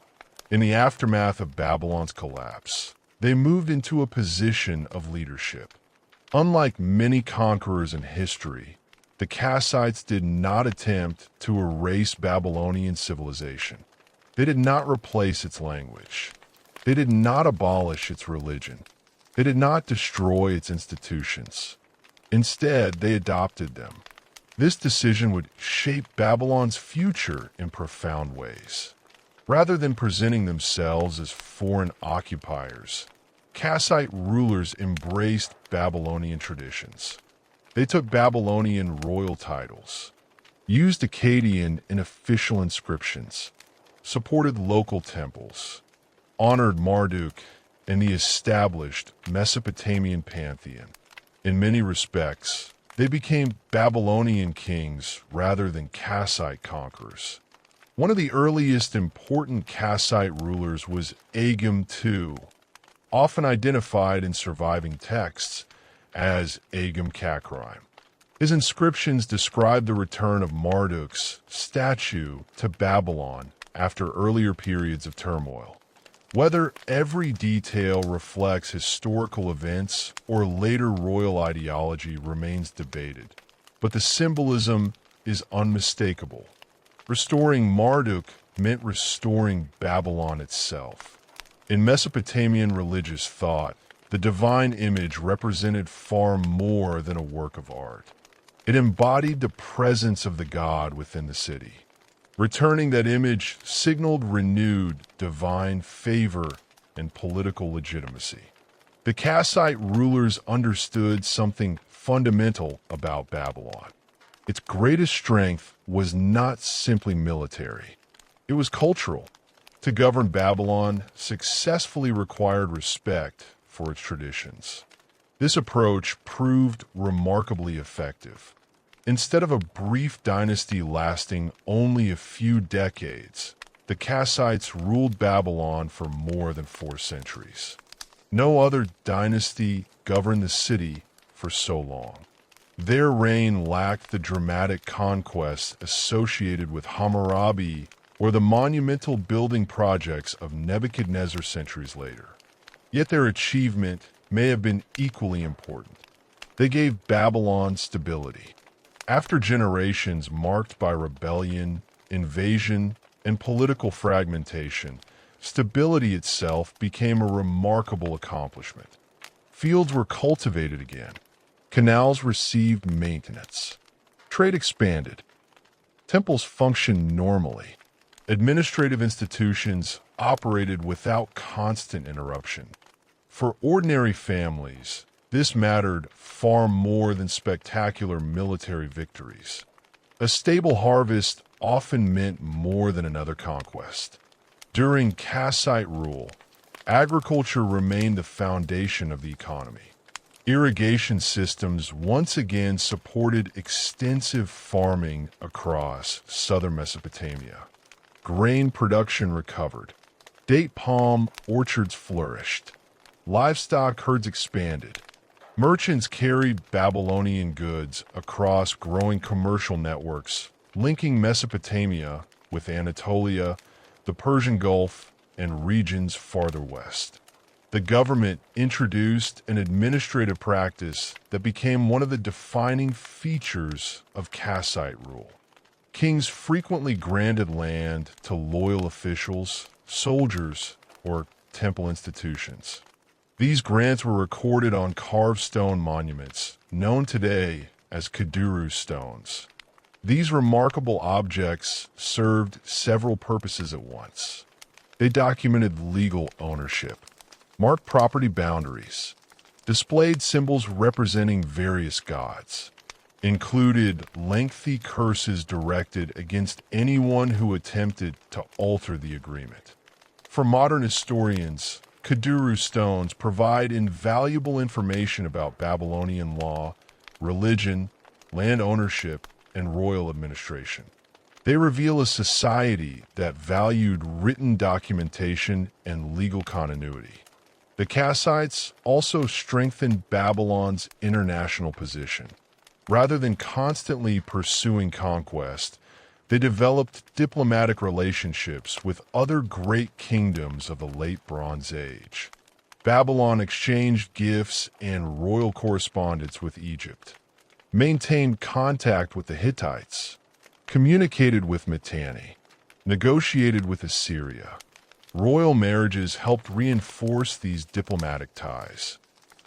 in the aftermath of Babylon's collapse, they moved into a position of leadership. Unlike many conquerors in history, the Kassites did not attempt to erase Babylonian civilization. They did not replace its language. They did not abolish its religion. They did not destroy its institutions. Instead, they adopted them. This decision would shape Babylon's future in profound ways. Rather than presenting themselves as foreign occupiers, Kassite rulers embraced Babylonian traditions. They took Babylonian royal titles, used Akkadian in official inscriptions, supported local temples, honored Marduk and the established Mesopotamian pantheon. In many respects, they became Babylonian kings rather than Kassite conquerors. One of the earliest important Kassite rulers was Agum II, often identified in surviving texts as Agum Kakrime. His inscriptions describe the return of Marduk's statue to Babylon after earlier periods of turmoil. Whether every detail reflects historical events or later royal ideology remains debated, but the symbolism is unmistakable. Restoring Marduk meant restoring Babylon itself. In Mesopotamian religious thought, the divine image represented far more than a work of art. It embodied the presence of the god within the city. Returning that image signaled renewed divine favor and political legitimacy. The Kassite rulers understood something fundamental about Babylon. Its greatest strength was not simply military. It was cultural. To govern Babylon successfully required respect for its traditions. This approach proved remarkably effective. Instead of a brief dynasty lasting only a few decades, the Kassites ruled Babylon for more than 4 centuries. No other dynasty governed the city for so long. Their reign lacked the dramatic conquests associated with Hammurabi or the monumental building projects of Nebuchadnezzar centuries later. Yet their achievement may have been equally important. They gave Babylon stability. After generations marked by rebellion, invasion, and political fragmentation, stability itself became a remarkable accomplishment. Fields were cultivated again. Canals received maintenance. Trade expanded. Temples functioned normally. Administrative institutions operated without constant interruption. For ordinary families, this mattered far more than spectacular military victories. A stable harvest often meant more than another conquest. During Kassite rule, agriculture remained the foundation of the economy. Irrigation systems once again supported extensive farming across southern Mesopotamia. Grain production recovered. Date palm orchards flourished. Livestock herds expanded. Merchants carried Babylonian goods across growing commercial networks, linking Mesopotamia with Anatolia, the Persian Gulf, and regions farther west. The government introduced an administrative practice that became one of the defining features of Kassite rule. Kings frequently granted land to loyal officials, soldiers, or temple institutions. These grants were recorded on carved stone monuments, known today as Kuduru stones. These remarkable objects served several purposes at once. They documented legal ownership, marked property boundaries, displayed symbols representing various gods, included lengthy curses directed against anyone who attempted to alter the agreement. For modern historians, Kuduru stones provide invaluable information about Babylonian law, religion, land ownership, and royal administration. They reveal a society that valued written documentation and legal continuity. The Kassites also strengthened Babylon's international position. Rather than constantly pursuing conquest, they developed diplomatic relationships with other great kingdoms of the Late Bronze Age. Babylon exchanged gifts and royal correspondence with Egypt, maintained contact with the Hittites, communicated with Mitanni, negotiated with Assyria. Royal marriages helped reinforce these diplomatic ties.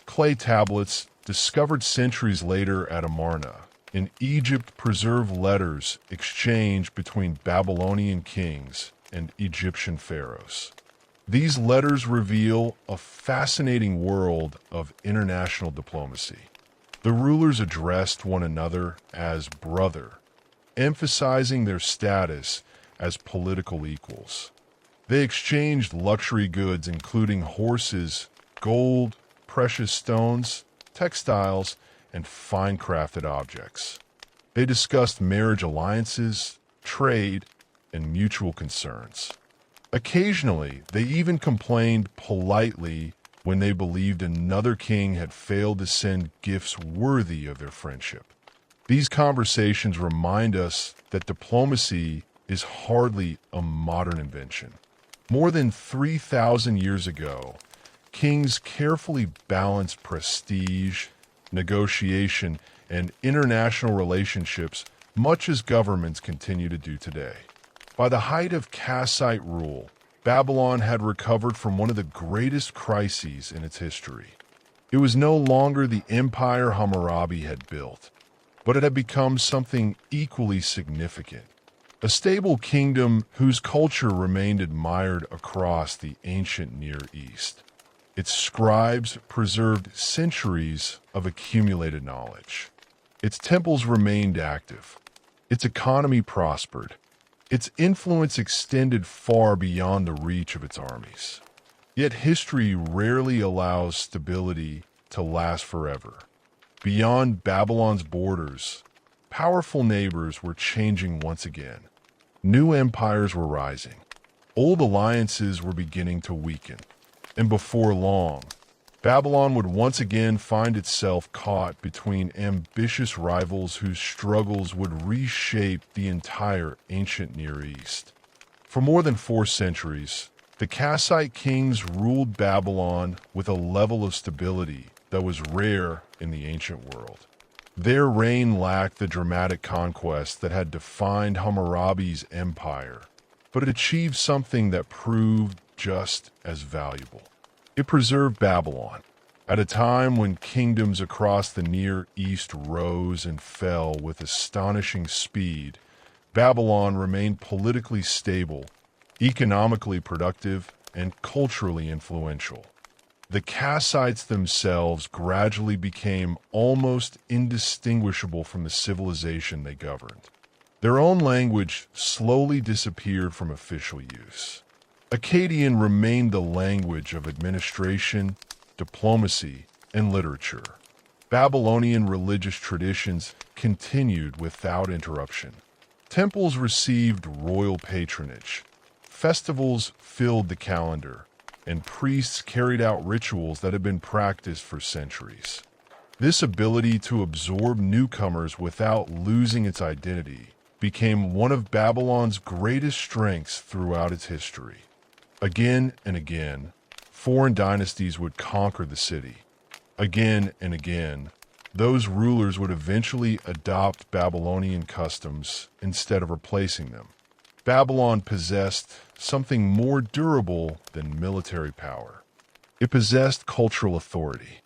Clay tablets, discovered centuries later at Amarna, in Egypt, preserve letters exchanged between Babylonian kings and Egyptian pharaohs. These letters reveal a fascinating world of international diplomacy. The rulers addressed one another as brother, emphasizing their status as political equals. They exchanged luxury goods including horses, gold, precious stones, textiles, and fine-crafted objects. They discussed marriage alliances, trade, and mutual concerns. Occasionally, they even complained politely when they believed another king had failed to send gifts worthy of their friendship. These conversations remind us that diplomacy is hardly a modern invention. More than 3,000 years ago, kings carefully balanced prestige, negotiation, and international relationships, much as governments continue to do today. By the height of Kassite rule, Babylon had recovered from one of the greatest crises in its history. It was no longer the empire Hammurabi had built, but it had become something equally significant. A stable kingdom whose culture remained admired across the ancient Near East. Its scribes preserved centuries of accumulated knowledge. Its temples remained active. Its economy prospered. Its influence extended far beyond the reach of its armies. Yet history rarely allows stability to last forever. Beyond Babylon's borders, powerful neighbors were changing once again. New empires were rising. Old alliances were beginning to weaken. And before long, Babylon would once again find itself caught between ambitious rivals whose struggles would reshape the entire ancient Near East. For more than 4 centuries, the Kassite kings ruled Babylon with a level of stability that was rare in the ancient world. Their reign lacked the dramatic conquest that had defined Hammurabi's empire, but it achieved something that proved just as valuable. It preserved Babylon. At a time when kingdoms across the Near East rose and fell with astonishing speed, Babylon remained politically stable, economically productive, and culturally influential. The Kassites themselves gradually became almost indistinguishable from the civilization they governed. Their own language slowly disappeared from official use. Akkadian remained the language of administration, diplomacy, and literature. Babylonian religious traditions continued without interruption. Temples received royal patronage. Festivals filled the calendar, and priests carried out rituals that had been practiced for centuries. This ability to absorb newcomers without losing its identity became one of Babylon's greatest strengths throughout its history. Again and again, foreign dynasties would conquer the city. Again and again, those rulers would eventually adopt Babylonian customs instead of replacing them. Babylon possessed something more durable than military power. It possessed cultural authority.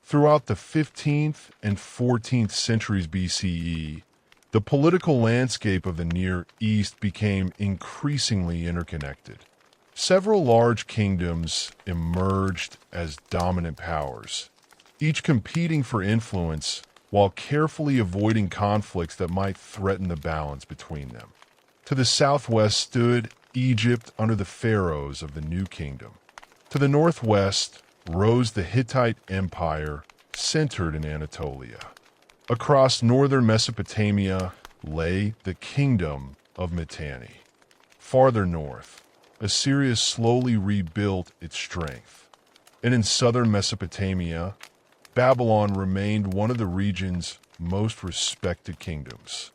Throughout the 15th and 14th centuries BCE, the political landscape of the Near East became increasingly interconnected. Several large kingdoms emerged as dominant powers, each competing for influence while carefully avoiding conflicts that might threaten the balance between them. To the southwest stood Egypt under the pharaohs of the New Kingdom. To the northwest rose the Hittite Empire, centered in Anatolia. Across northern Mesopotamia lay the Kingdom of Mitanni. Farther north, Assyria slowly rebuilt its strength. And in southern Mesopotamia, Babylon remained one of the region's most respected kingdoms.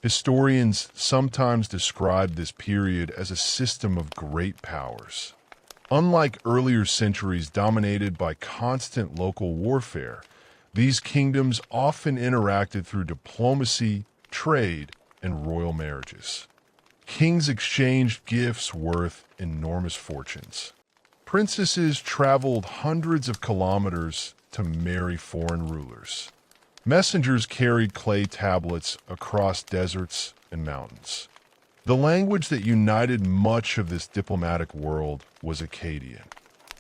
Historians sometimes describe this period as a system of great powers. Unlike earlier centuries dominated by constant local warfare, these kingdoms often interacted through diplomacy, trade, and royal marriages. Kings exchanged gifts worth enormous fortunes. Princesses traveled hundreds of kilometers to marry foreign rulers. Messengers carried clay tablets across deserts and mountains. The language that united much of this diplomatic world was Akkadian.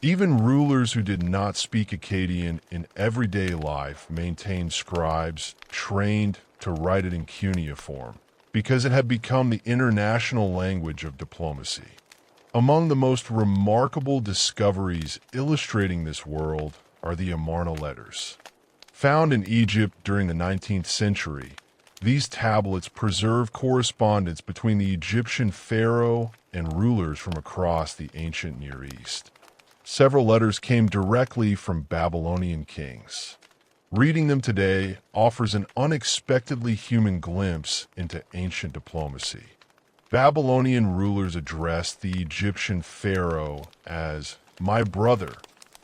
Even rulers who did not speak Akkadian in everyday life maintained scribes trained to write it in cuneiform, because it had become the international language of diplomacy. Among the most remarkable discoveries illustrating this world are the Amarna letters. Found in Egypt during the 19th century, these tablets preserve correspondence between the Egyptian pharaoh and rulers from across the ancient Near East. Several letters came directly from Babylonian kings. Reading them today offers an unexpectedly human glimpse into ancient diplomacy. Babylonian rulers addressed the Egyptian pharaoh as "my brother,"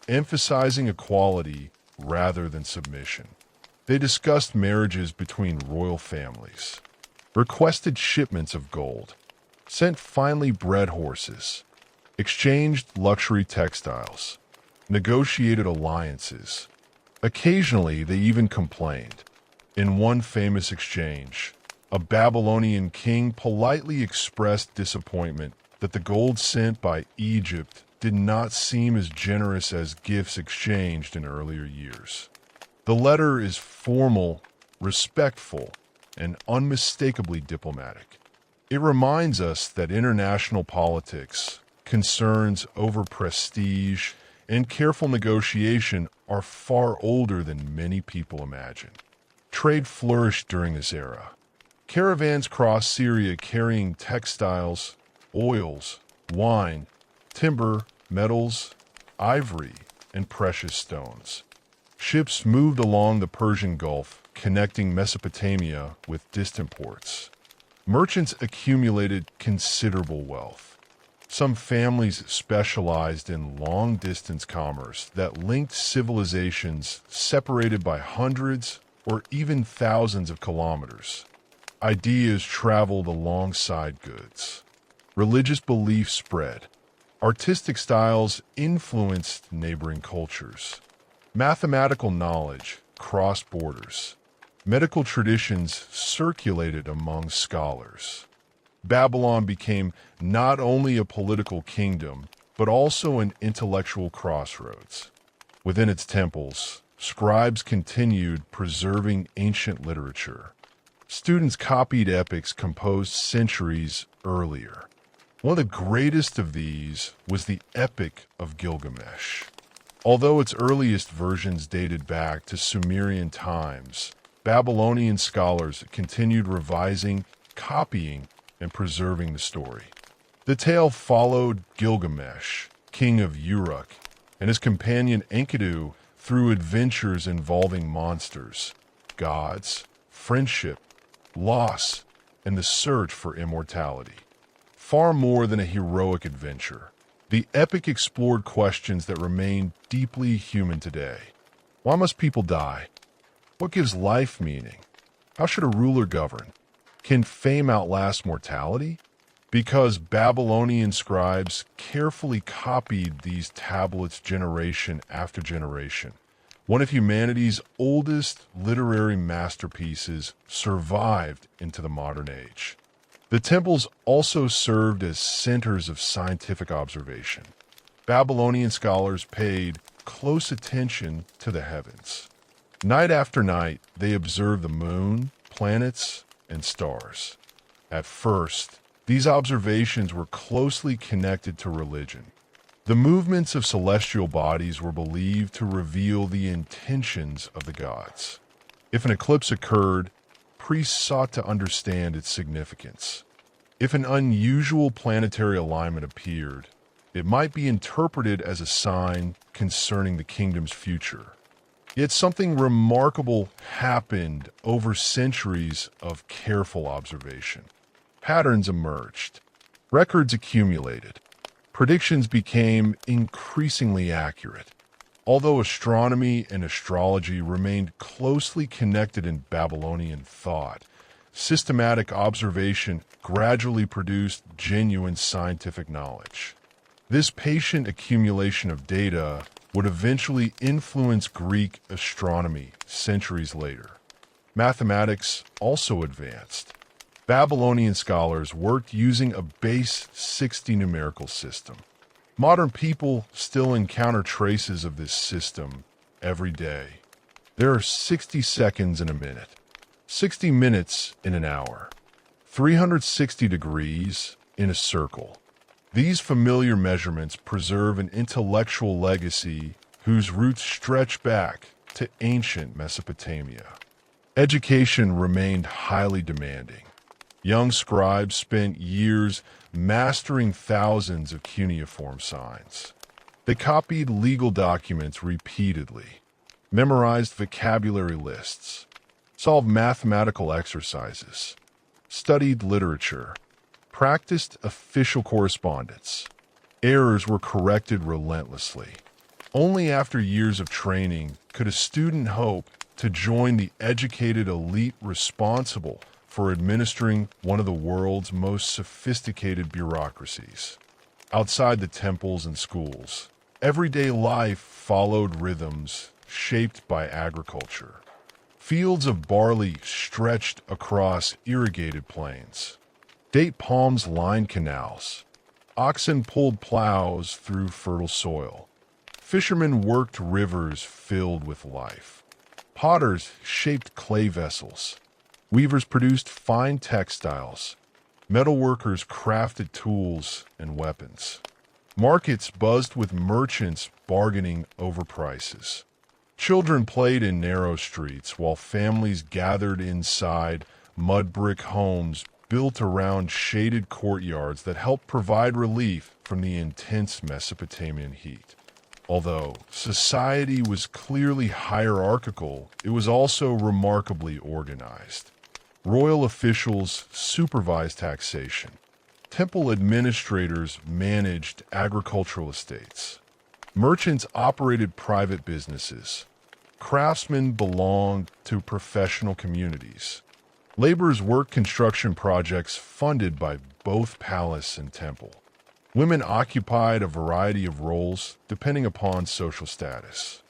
emphasizing equality rather than submission. They discussed marriages between royal families, requested shipments of gold, sent finely bred horses, exchanged luxury textiles, negotiated alliances. Occasionally, they even complained. In one famous exchange, a Babylonian king politely expressed disappointment that the gold sent by Egypt did not seem as generous as gifts exchanged in earlier years. The letter is formal, respectful, and unmistakably diplomatic. It reminds us that international politics, concerns over prestige, and careful negotiation are far older than many people imagine. Trade flourished during this era. Caravans crossed Syria carrying textiles, oils, wine, timber, metals, ivory, and precious stones. Ships moved along the Persian Gulf, connecting Mesopotamia with distant ports. Merchants accumulated considerable wealth. Some families specialized in long-distance commerce that linked civilizations separated by hundreds or even thousands of kilometers. Ideas traveled alongside goods. Religious beliefs spread. Artistic styles influenced neighboring cultures. Mathematical knowledge crossed borders. Medical traditions circulated among scholars. Babylon became not only a political kingdom, but also an intellectual crossroads. Within its temples, scribes continued preserving ancient literature. Students copied epics composed centuries earlier. One of the greatest of these was the Epic of Gilgamesh. Although its earliest versions dated back to Sumerian times, Babylonian scholars continued revising, copying, and preserving the story. The tale followed Gilgamesh, king of Uruk, and his companion Enkidu through adventures involving monsters, gods, friendship, loss, and the search for immortality. Far more than a heroic adventure, the epic explored questions that remain deeply human today. Why must people die? What gives life meaning? How should a ruler govern? Can fame outlast mortality? Because Babylonian scribes carefully copied these tablets generation after generation, one of humanity's oldest literary masterpieces survived into the modern age. The temples also served as centers of scientific observation. Babylonian scholars paid close attention to the heavens. Night after night, they observed the moon, planets, and stars. At first, these observations were closely connected to religion. The movements of celestial bodies were believed to reveal the intentions of the gods. If an eclipse occurred, priests sought to understand its significance. If an unusual planetary alignment appeared, it might be interpreted as a sign concerning the kingdom's future. Yet something remarkable happened over centuries of careful observation. Patterns emerged. Records accumulated. Predictions became increasingly accurate. Although astronomy and astrology remained closely connected in Babylonian thought, systematic observation gradually produced genuine scientific knowledge. This patient accumulation of data would eventually influence Greek astronomy centuries later. Mathematics also advanced. Babylonian scholars worked using a base 60 numerical system. Modern people still encounter traces of this system every day. There are 60 seconds in a minute, 60 minutes in an hour, 360 degrees in a circle. These familiar measurements preserve an intellectual legacy whose roots stretch back to ancient Mesopotamia. Education remained highly demanding. Young scribes spent years mastering thousands of cuneiform signs. They copied legal documents repeatedly, memorized vocabulary lists, solved mathematical exercises, studied literature, practiced official correspondence. Errors were corrected relentlessly. Only after years of training could a student hope to join the educated elite responsible for administering one of the world's most sophisticated bureaucracies. Outside the temples and schools, everyday life followed rhythms shaped by agriculture. Fields of barley stretched across irrigated plains. Date palms lined canals. Oxen pulled plows through fertile soil. Fishermen worked rivers filled with life. Potters shaped clay vessels. Weavers produced fine textiles. Metalworkers crafted tools and weapons. Markets buzzed with merchants bargaining over prices. Children played in narrow streets while families gathered inside mud brick homes built around shaded courtyards that helped provide relief from the intense Mesopotamian heat. Although society was clearly hierarchical, it was also remarkably organized. Royal officials supervised taxation. Temple administrators managed agricultural estates. Merchants operated private businesses. Craftsmen belonged to professional communities. Laborers worked construction projects funded by both palace and temple. Women occupied a variety of roles depending upon social status.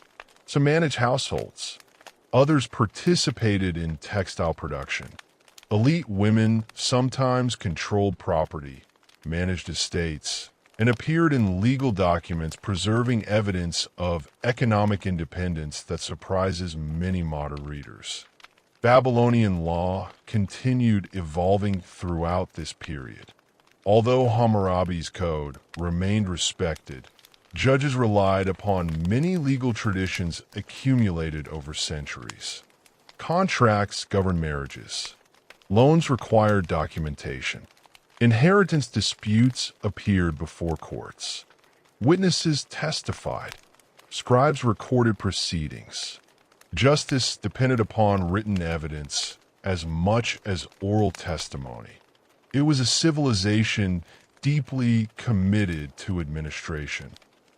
Some managed households. Others participated in textile production. Elite women sometimes controlled property, managed estates, and appeared in legal documents preserving evidence of economic independence that surprises many modern readers. Babylonian law continued evolving throughout this period. Although Hammurabi's code remained respected, judges relied upon many legal traditions accumulated over centuries. Contracts governed marriages. Loans required documentation. Inheritance disputes appeared before courts. Witnesses testified. Scribes recorded proceedings. Justice depended upon written evidence as much as oral testimony. It was a civilization deeply committed to administration.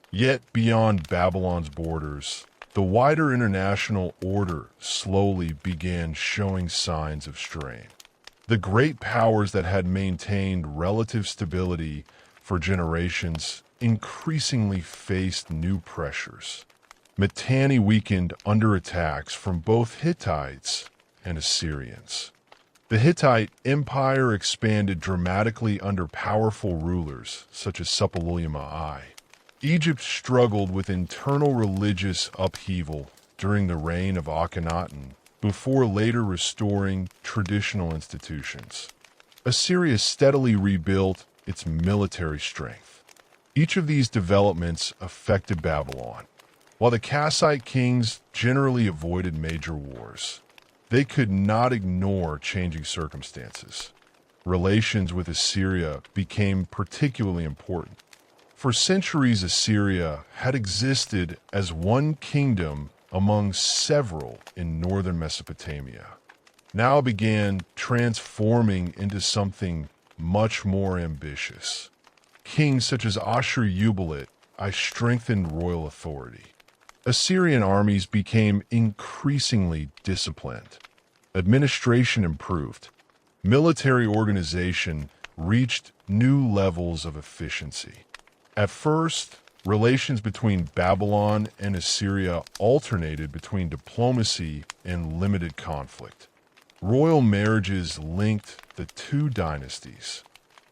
Yet beyond Babylon's borders, the wider international order slowly began showing signs of strain. The great powers that had maintained relative stability for generations increasingly faced new pressures. Mitanni weakened under attacks from both Hittites and Assyrians. The Hittite Empire expanded dramatically under powerful rulers such as Suppililiuma I. Egypt struggled with internal religious upheaval during the reign of Akhenaten, before later restoring traditional institutions. Assyria steadily rebuilt its military strength. Each of these developments affected Babylon. While the Kassite kings generally avoided major wars, they could not ignore changing circumstances. Relations with Assyria became particularly important. For centuries, Assyria had existed as one kingdom among several in northern Mesopotamia, now began transforming into something much more ambitious. Kings such as Ashur-uballit I strengthened royal authority. Assyrian armies became increasingly disciplined. Administration improved. Military organization reached new levels of efficiency. At first, relations between Babylon and Assyria alternated between diplomacy and limited conflict. Royal marriages linked the two dynasties.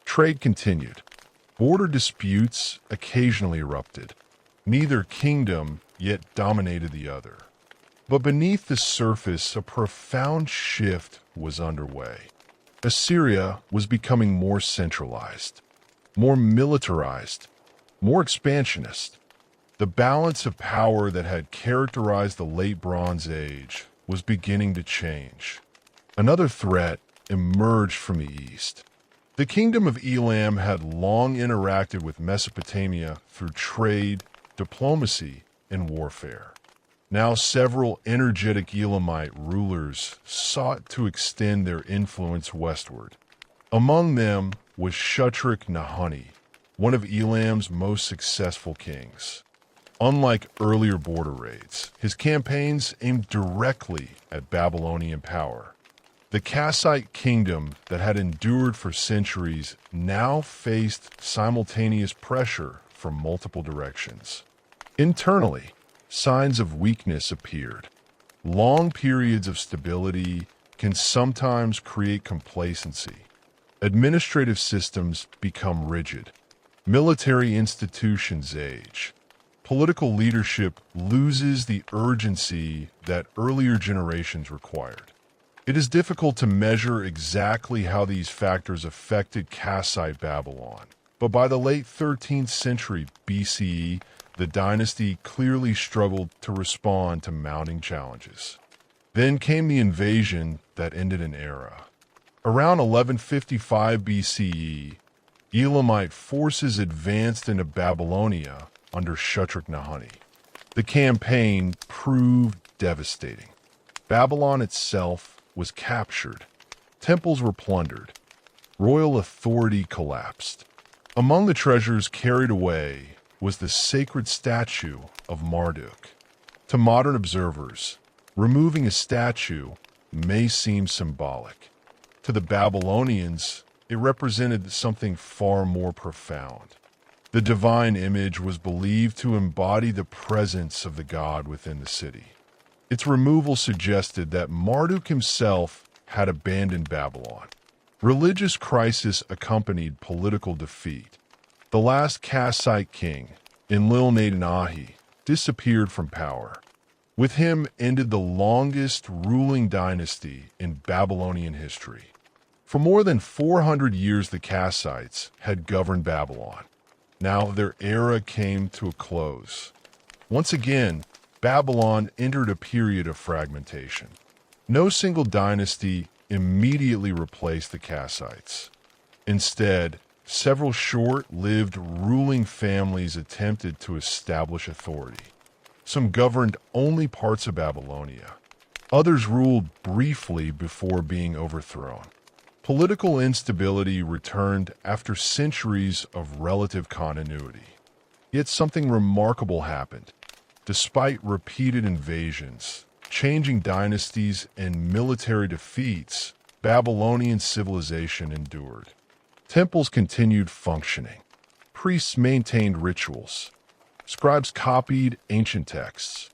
Trade continued. Border disputes occasionally erupted. Neither kingdom yet dominated the other. But beneath the surface, a profound shift was underway. Assyria was becoming more centralized, more militarized, more expansionist. The balance of power that had characterized the late Bronze Age was beginning to change. Another threat emerged from the east. The kingdom of Elam had long interacted with Mesopotamia through trade, diplomacy, and warfare. Now several energetic Elamite rulers sought to extend their influence westward. Among them was Shutruk-Nahani, one of Elam's most successful kings. Unlike earlier border raids, his campaigns aimed directly at Babylonian power. The Kassite kingdom that had endured for centuries now faced simultaneous pressure from multiple directions. Internally, signs of weakness appeared. Long periods of stability can sometimes create complacency. Administrative systems become rigid. Military institutions age. Political leadership loses the urgency that earlier generations required. It is difficult to measure exactly how these factors affected Kassite Babylon, but by the late 13th century BCE, the dynasty clearly struggled to respond to mounting challenges. Then came the invasion that ended an era. Around 1155 BCE, Elamite forces advanced into Babylonia under Shutruk-Nahani. The campaign proved devastating. Babylon itself was captured. Temples were plundered. Royal authority collapsed. Among the treasures carried away was the sacred statue of Marduk. To modern observers, removing a statue may seem symbolic. To the Babylonians, it represented something far more profound. The divine image was believed to embody the presence of the god within the city. Its removal suggested that Marduk himself had abandoned Babylon. Religious crisis accompanied political defeat. The last Kassite king, Enlil-nadin-ahi, disappeared from power. With him ended the longest ruling dynasty in Babylonian history. For more than 400 years, the Kassites had governed Babylon. Now their era came to a close. Once again, Babylon entered a period of fragmentation. No single dynasty immediately replaced the Kassites. Instead, several short-lived ruling families attempted to establish authority. Some governed only parts of Babylonia. Others ruled briefly before being overthrown. Political instability returned after centuries of relative continuity. Yet something remarkable happened. Despite repeated invasions, changing dynasties, and military defeats, Babylonian civilization endured. Temples continued functioning. Priests maintained rituals. Scribes copied ancient texts.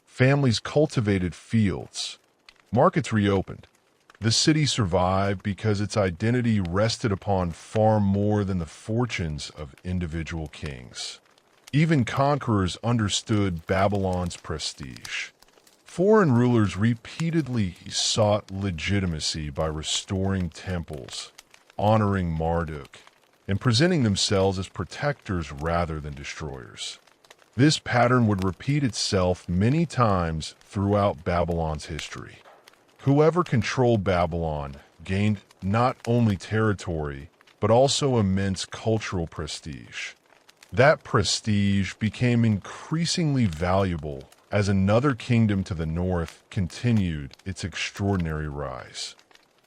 Families cultivated fields. Markets reopened. The city survived because its identity rested upon far more than the fortunes of individual kings. Even conquerors understood Babylon's prestige. Foreign rulers repeatedly sought legitimacy by restoring temples, honoring Marduk, and presenting themselves as protectors rather than destroyers. This pattern would repeat itself many times throughout Babylon's history. Whoever controlled Babylon gained not only territory, but also immense cultural prestige. That prestige became increasingly valuable as another kingdom to the north continued its extraordinary rise.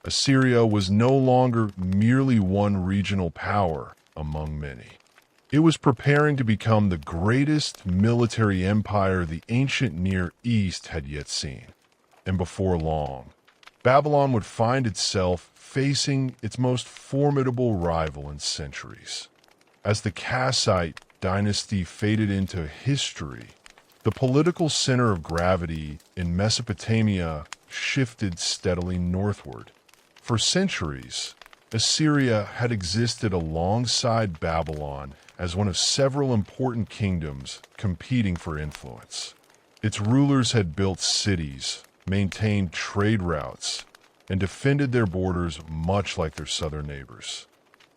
Assyria was no longer merely one regional power among many. It was preparing to become the greatest military empire the ancient Near East had yet seen. And before long, Babylon would find itself facing its most formidable rival in centuries. As the Kassite dynasty faded into history, the political center of gravity in Mesopotamia shifted steadily northward. For centuries, Assyria had existed alongside Babylon as one of several important kingdoms competing for influence. Its rulers had built cities, maintained trade routes, and defended their borders much like their southern neighbors.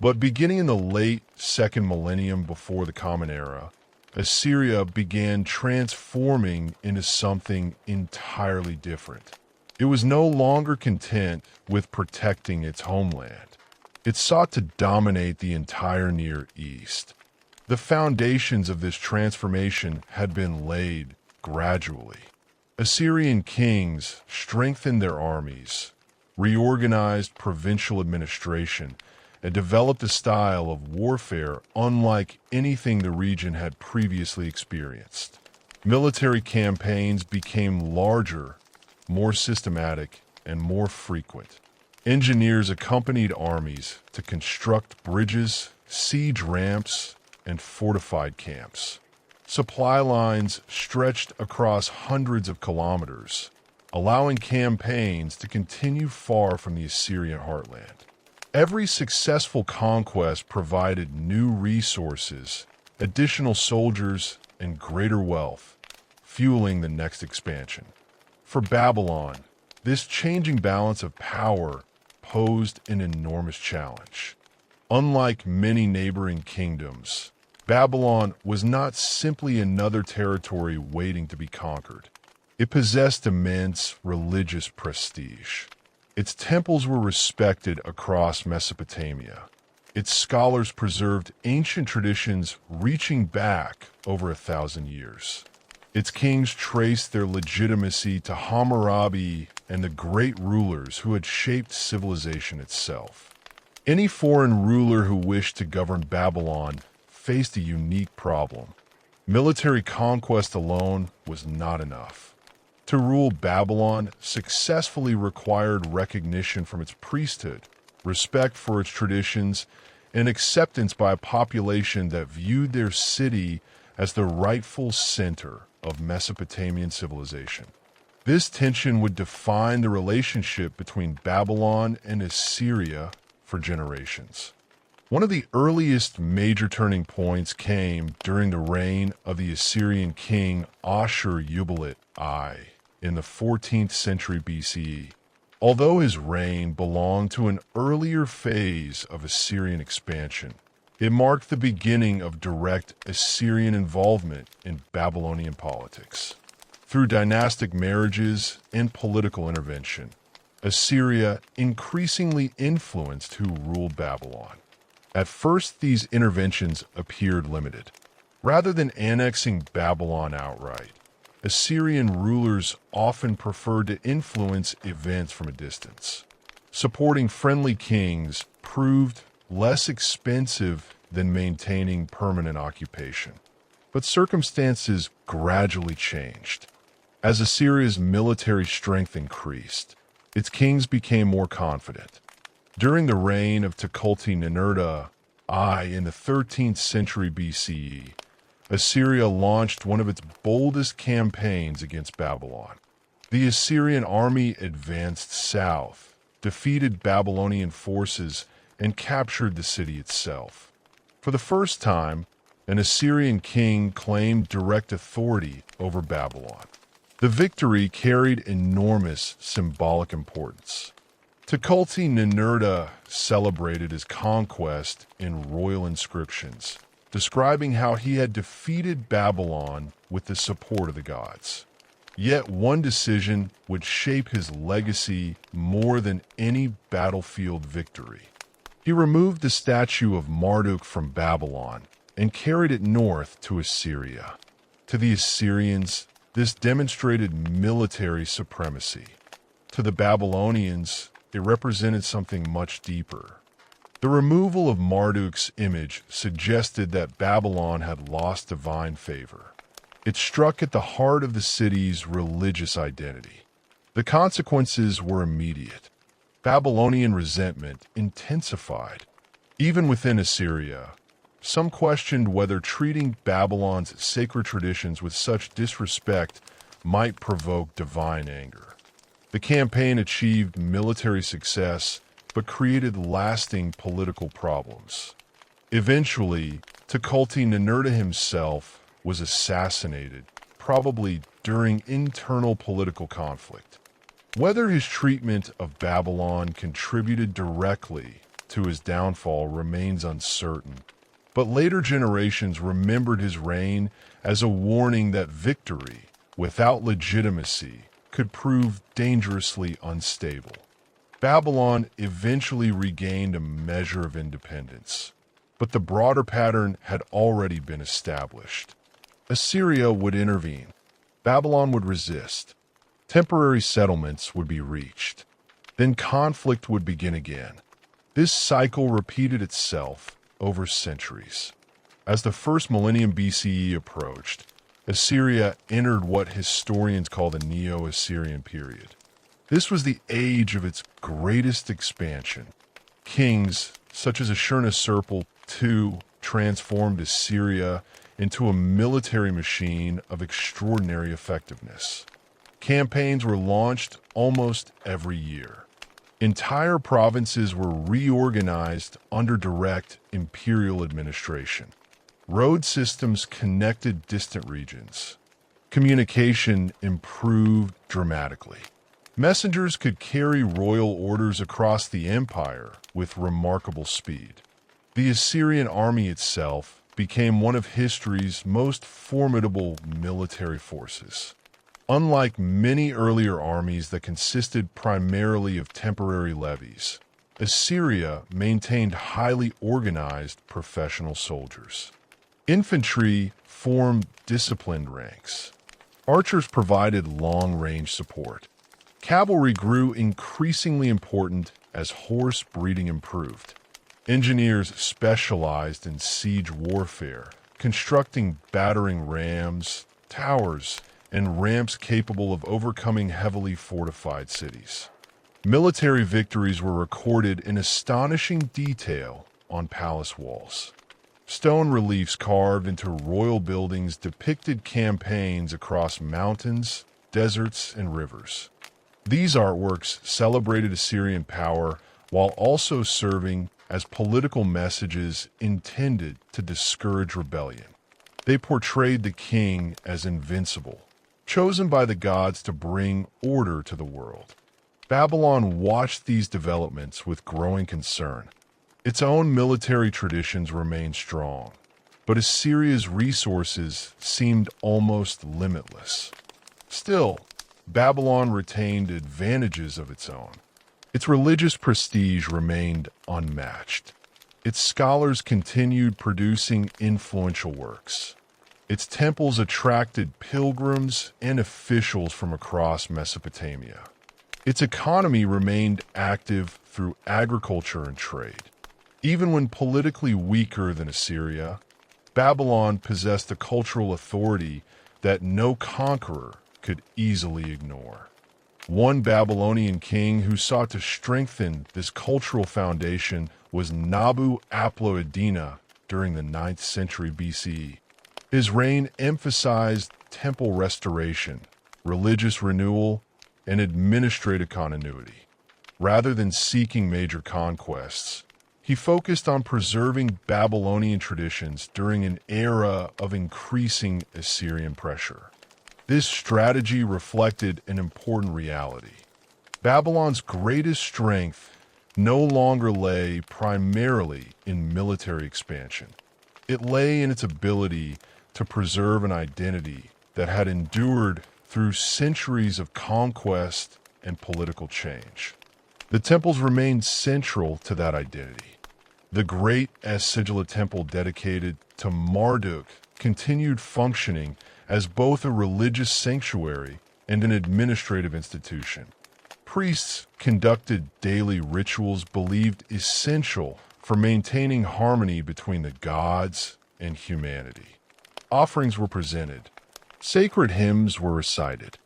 But beginning in the late second millennium before the Common Era, Assyria began transforming into something entirely different. It was no longer content with protecting its homeland. It sought to dominate the entire Near East. The foundations of this transformation had been laid gradually. Assyrian kings strengthened their armies, reorganized provincial administration, and developed a style of warfare unlike anything the region had previously experienced. Military campaigns became larger, more systematic, and more frequent. Engineers accompanied armies to construct bridges, siege ramps, and fortified camps. Supply lines stretched across hundreds of kilometers, allowing campaigns to continue far from the Assyrian heartland. Every successful conquest provided new resources, additional soldiers, and greater wealth, fueling the next expansion. For Babylon, this changing balance of power posed an enormous challenge. Unlike many neighboring kingdoms, Babylon was not simply another territory waiting to be conquered. It possessed immense religious prestige. Its temples were respected across Mesopotamia. Its scholars preserved ancient traditions reaching back over 1,000 years. Its kings traced their legitimacy to Hammurabi and the great rulers who had shaped civilization itself. Any foreign ruler who wished to govern Babylon faced a unique problem. Military conquest alone was not enough. To rule Babylon successfully required recognition from its priesthood, respect for its traditions, and acceptance by a population that viewed their city as the rightful center of Mesopotamian civilization. This tension would define the relationship between Babylon and Assyria for generations. One of the earliest major turning points came during the reign of the Assyrian king Ashur-uballit I in the 14th century BCE. Although his reign belonged to an earlier phase of Assyrian expansion, it marked the beginning of direct Assyrian involvement in Babylonian politics. Through dynastic marriages and political intervention, Assyria increasingly influenced who ruled Babylon. At first, these interventions appeared limited. Rather than annexing Babylon outright, Assyrian rulers often preferred to influence events from a distance. Supporting friendly kings proved less expensive than maintaining permanent occupation. But circumstances gradually changed. As Assyria's military strength increased, its kings became more confident. During the reign of Tukulti-Ninurta I in the 13th century BCE, Assyria launched one of its boldest campaigns against Babylon. The Assyrian army advanced south, defeated Babylonian forces, and captured the city itself. For the first time, an Assyrian king claimed direct authority over Babylon. The victory carried enormous symbolic importance. Tukulti-Ninurta celebrated his conquest in royal inscriptions, describing how he had defeated Babylon with the support of the gods. Yet one decision would shape his legacy more than any battlefield victory. He removed the statue of Marduk from Babylon and carried it north to Assyria. To the Assyrians, this demonstrated military supremacy. To the Babylonians, it represented something much deeper. The removal of Marduk's image suggested that Babylon had lost divine favor. It struck at the heart of the city's religious identity. The consequences were immediate. Babylonian resentment intensified. Even within Assyria, some questioned whether treating Babylon's sacred traditions with such disrespect might provoke divine anger. The campaign achieved military success, but created lasting political problems. Eventually, Tukulti-Ninurta himself was assassinated, probably during internal political conflict. Whether his treatment of Babylon contributed directly to his downfall remains uncertain, but later generations remembered his reign as a warning that victory, without legitimacy, could prove dangerously unstable. Babylon eventually regained a measure of independence, but the broader pattern had already been established. Assyria would intervene. Babylon would resist. Temporary settlements would be reached. Then conflict would begin again. This cycle repeated itself over centuries. As the first millennium BCE approached, Assyria entered what historians call the Neo-Assyrian period. This was the age of its greatest expansion. Kings such as Ashurnasirpal II transformed Assyria into a military machine of extraordinary effectiveness. Campaigns were launched almost every year. Entire provinces were reorganized under direct imperial administration. Road systems connected distant regions. Communication improved dramatically. Messengers could carry royal orders across the empire with remarkable speed. The Assyrian army itself became one of history's most formidable military forces. Unlike many earlier armies that consisted primarily of temporary levies, Assyria maintained highly organized professional soldiers. Infantry formed disciplined ranks. Archers provided long-range support. Cavalry grew increasingly important as horse breeding improved. Engineers specialized in siege warfare, constructing battering rams, towers, and ramps capable of overcoming heavily fortified cities. Military victories were recorded in astonishing detail on palace walls. Stone reliefs carved into royal buildings depicted campaigns across mountains, deserts, and rivers. These artworks celebrated Assyrian power while also serving as political messages intended to discourage rebellion. They portrayed the king as invincible, chosen by the gods to bring order to the world. Babylon watched these developments with growing concern. Its own military traditions remained strong, but Assyria's resources seemed almost limitless. Still, Babylon retained advantages of its own. Its religious prestige remained unmatched. Its scholars continued producing influential works. Its temples attracted pilgrims and officials from across Mesopotamia. Its economy remained active through agriculture and trade. Even when politically weaker than Assyria, Babylon possessed a cultural authority that no conqueror could easily ignore. One Babylonian king who sought to strengthen this cultural foundation was Nabu-aplo-iddina during the 9th century BCE. His reign emphasized temple restoration, religious renewal, and administrative continuity. Rather than seeking major conquests, he focused on preserving Babylonian traditions during an era of increasing Assyrian pressure. This strategy reflected an important reality. Babylon's greatest strength no longer lay primarily in military expansion. It lay in its ability to preserve an identity that had endured through centuries of conquest and political change. The temples remained central to that identity. The great As-Sigillah temple dedicated to Marduk continued functioning as both a religious sanctuary and an administrative institution. Priests conducted daily rituals believed essential for maintaining harmony between the gods and humanity. Offerings were presented. Sacred hymns were recited.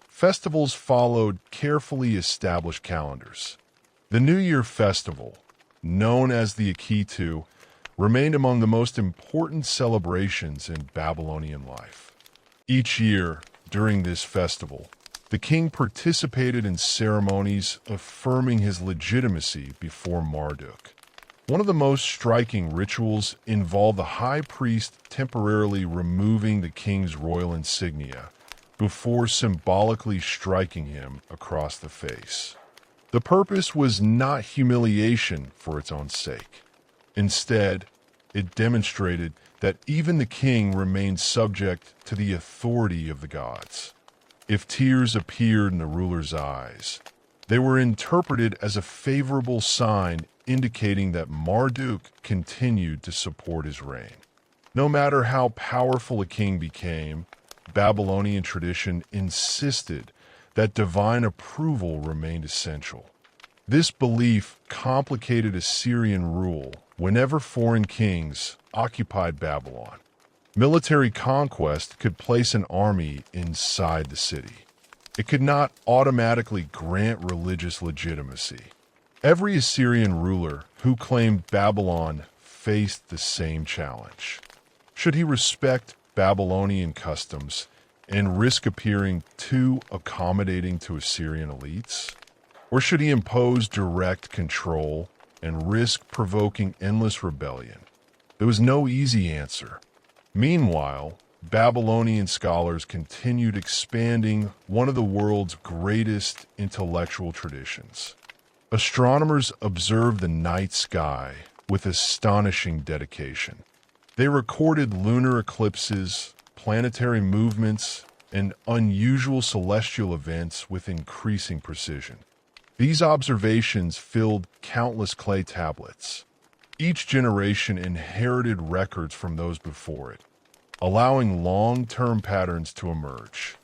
Festivals followed carefully established calendars. The New Year festival, known as the Akitu, remained among the most important celebrations in Babylonian life. Each year, during this festival, the king participated in ceremonies affirming his legitimacy before Marduk. One of the most striking rituals involved the high priest temporarily removing the king's royal insignia before symbolically striking him across the face. The purpose was not humiliation for its own sake. Instead, it demonstrated that even the king remained subject to the authority of the gods. If tears appeared in the ruler's eyes, they were interpreted as a favorable sign indicating that Marduk continued to support his reign. No matter how powerful a king became, Babylonian tradition insisted that divine approval remained essential. This belief complicated Assyrian rule whenever foreign kings occupied Babylon. Military conquest could place an army inside the city. It could not automatically grant religious legitimacy. Every Assyrian ruler who claimed Babylon faced the same challenge. Should he respect Babylonian customs and risk appearing too accommodating to Assyrian elites? Or should he impose direct control and risk provoking endless rebellion? There was no easy answer. Meanwhile, Babylonian scholars continued expanding one of the world's greatest intellectual traditions. Astronomers observed the night sky with astonishing dedication. They recorded lunar eclipses, planetary movements, and unusual celestial events with increasing precision. These observations filled countless clay tablets. Each generation inherited records from those before it, allowing long-term patterns to emerge.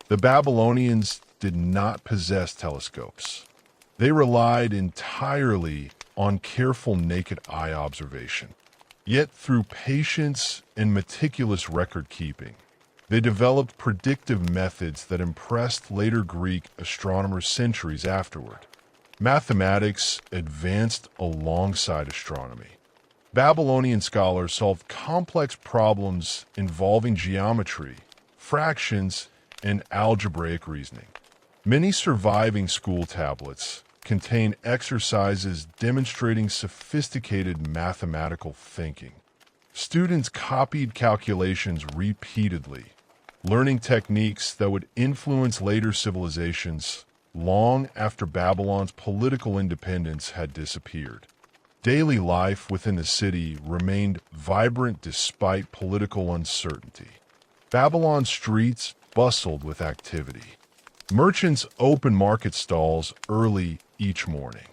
The Babylonians did not possess telescopes. They relied entirely on careful naked eye observation. Yet through patience and meticulous record-keeping, they developed predictive methods that impressed later Greek astronomers centuries afterward. Mathematics advanced alongside astronomy. Babylonian scholars solved complex problems involving geometry, fractions, and algebraic reasoning. Many surviving school tablets contain exercises demonstrating sophisticated mathematical thinking. Students copied calculations repeatedly, learning techniques that would influence later civilizations long after Babylon's political independence had disappeared. Daily life within the city remained vibrant despite political uncertainty. Babylon's streets bustled with activity. Merchants opened market stalls early each morning.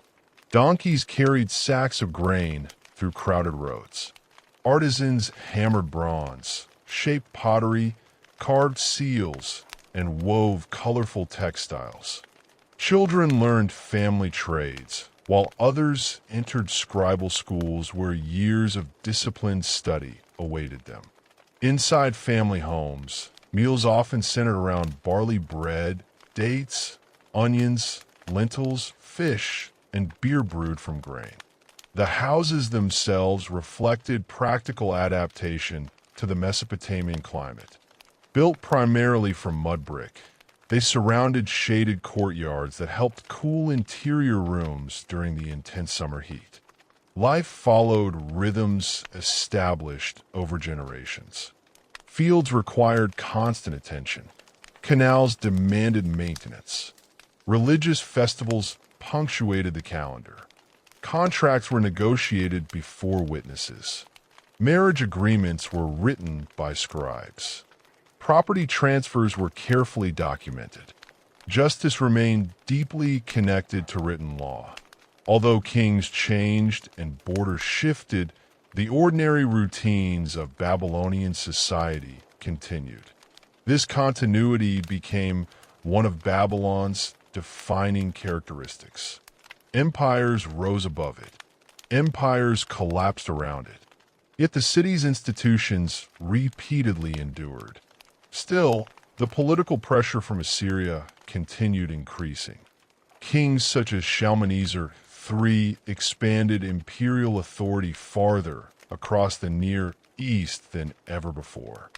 Donkeys carried sacks of grain through crowded roads. Artisans hammered bronze, shaped pottery, carved seals, and wove colorful textiles. Children learned family trades, while others entered scribal schools where years of disciplined study awaited them. Inside family homes, meals often centered around barley bread, dates, onions, lentils, fish, and beer brewed from grain. The houses themselves reflected practical adaptation to the Mesopotamian climate. Built primarily from mud brick, they surrounded shaded courtyards that helped cool interior rooms during the intense summer heat. Life followed rhythms established over generations. Fields required constant attention. Canals demanded maintenance. Religious festivals punctuated the calendar. Contracts were negotiated before witnesses. Marriage agreements were written by scribes. Property transfers were carefully documented. Justice remained deeply connected to written law. Although kings changed and borders shifted, the ordinary routines of Babylonian society continued. This continuity became one of Babylon's defining characteristics. Empires rose above it. Empires collapsed around it. Yet the city's institutions repeatedly endured. Still, the political pressure from Assyria continued increasing. Kings such as Shalmaneser III expanded imperial authority farther across the Near East than ever before.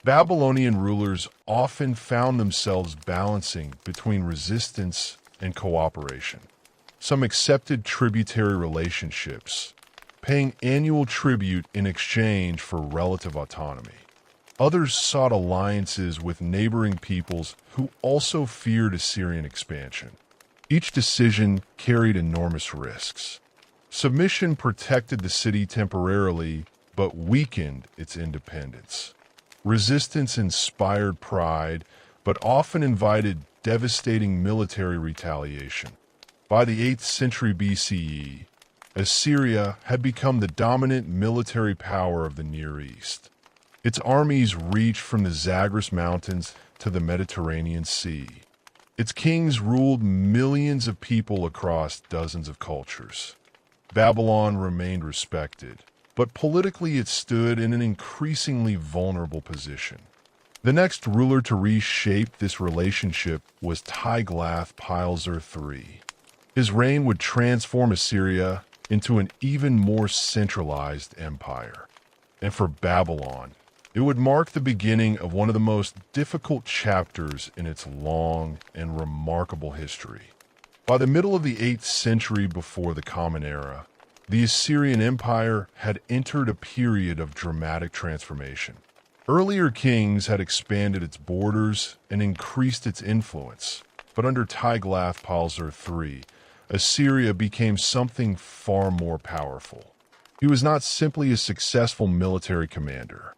Babylonian rulers often found themselves balancing between resistance and cooperation. Some accepted tributary relationships, paying annual tribute in exchange for relative autonomy. Others sought alliances with neighboring peoples who also feared Assyrian expansion. Each decision carried enormous risks. Submission protected the city temporarily, but weakened its independence. Resistance inspired pride, but often invited devastating military retaliation. By the 8th century BCE, Assyria had become the dominant military power of the Near East. Its armies reached from the Zagros Mountains to the Mediterranean Sea. Its kings ruled millions of people across dozens of cultures. Babylon remained respected, but politically it stood in an increasingly vulnerable position. The next ruler to reshape this relationship was Tiglath-Pileser III. His reign would transform Assyria into an even more centralized empire. And for Babylon, it would mark the beginning of one of the most difficult chapters in its long and remarkable history. By the middle of the 8th century before the Common Era, the Assyrian Empire had entered a period of dramatic transformation. Earlier kings had expanded its borders and increased its influence, but under Tiglath-Pileser III, Assyria became something far more powerful. He was not simply a successful military commander.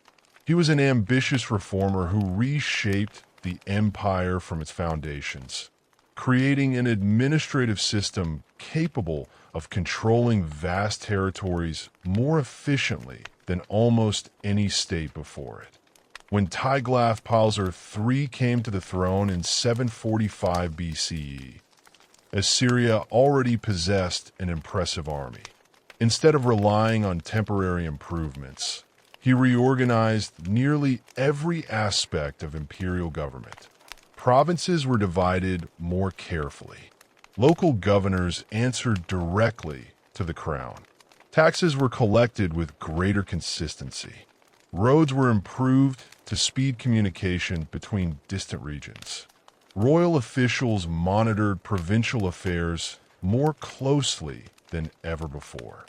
He was an ambitious reformer who reshaped the empire from its foundations, creating an administrative system capable of controlling vast territories more efficiently than almost any state before it. When Tiglath-Pileser III came to the throne in 745 BCE, Assyria already possessed an impressive army. Instead of relying on temporary improvements, he reorganized nearly every aspect of imperial government. Provinces were divided more carefully. Local governors answered directly to the crown. Taxes were collected with greater consistency. Roads were improved to speed communication between distant regions. Royal officials monitored provincial affairs more closely than ever before.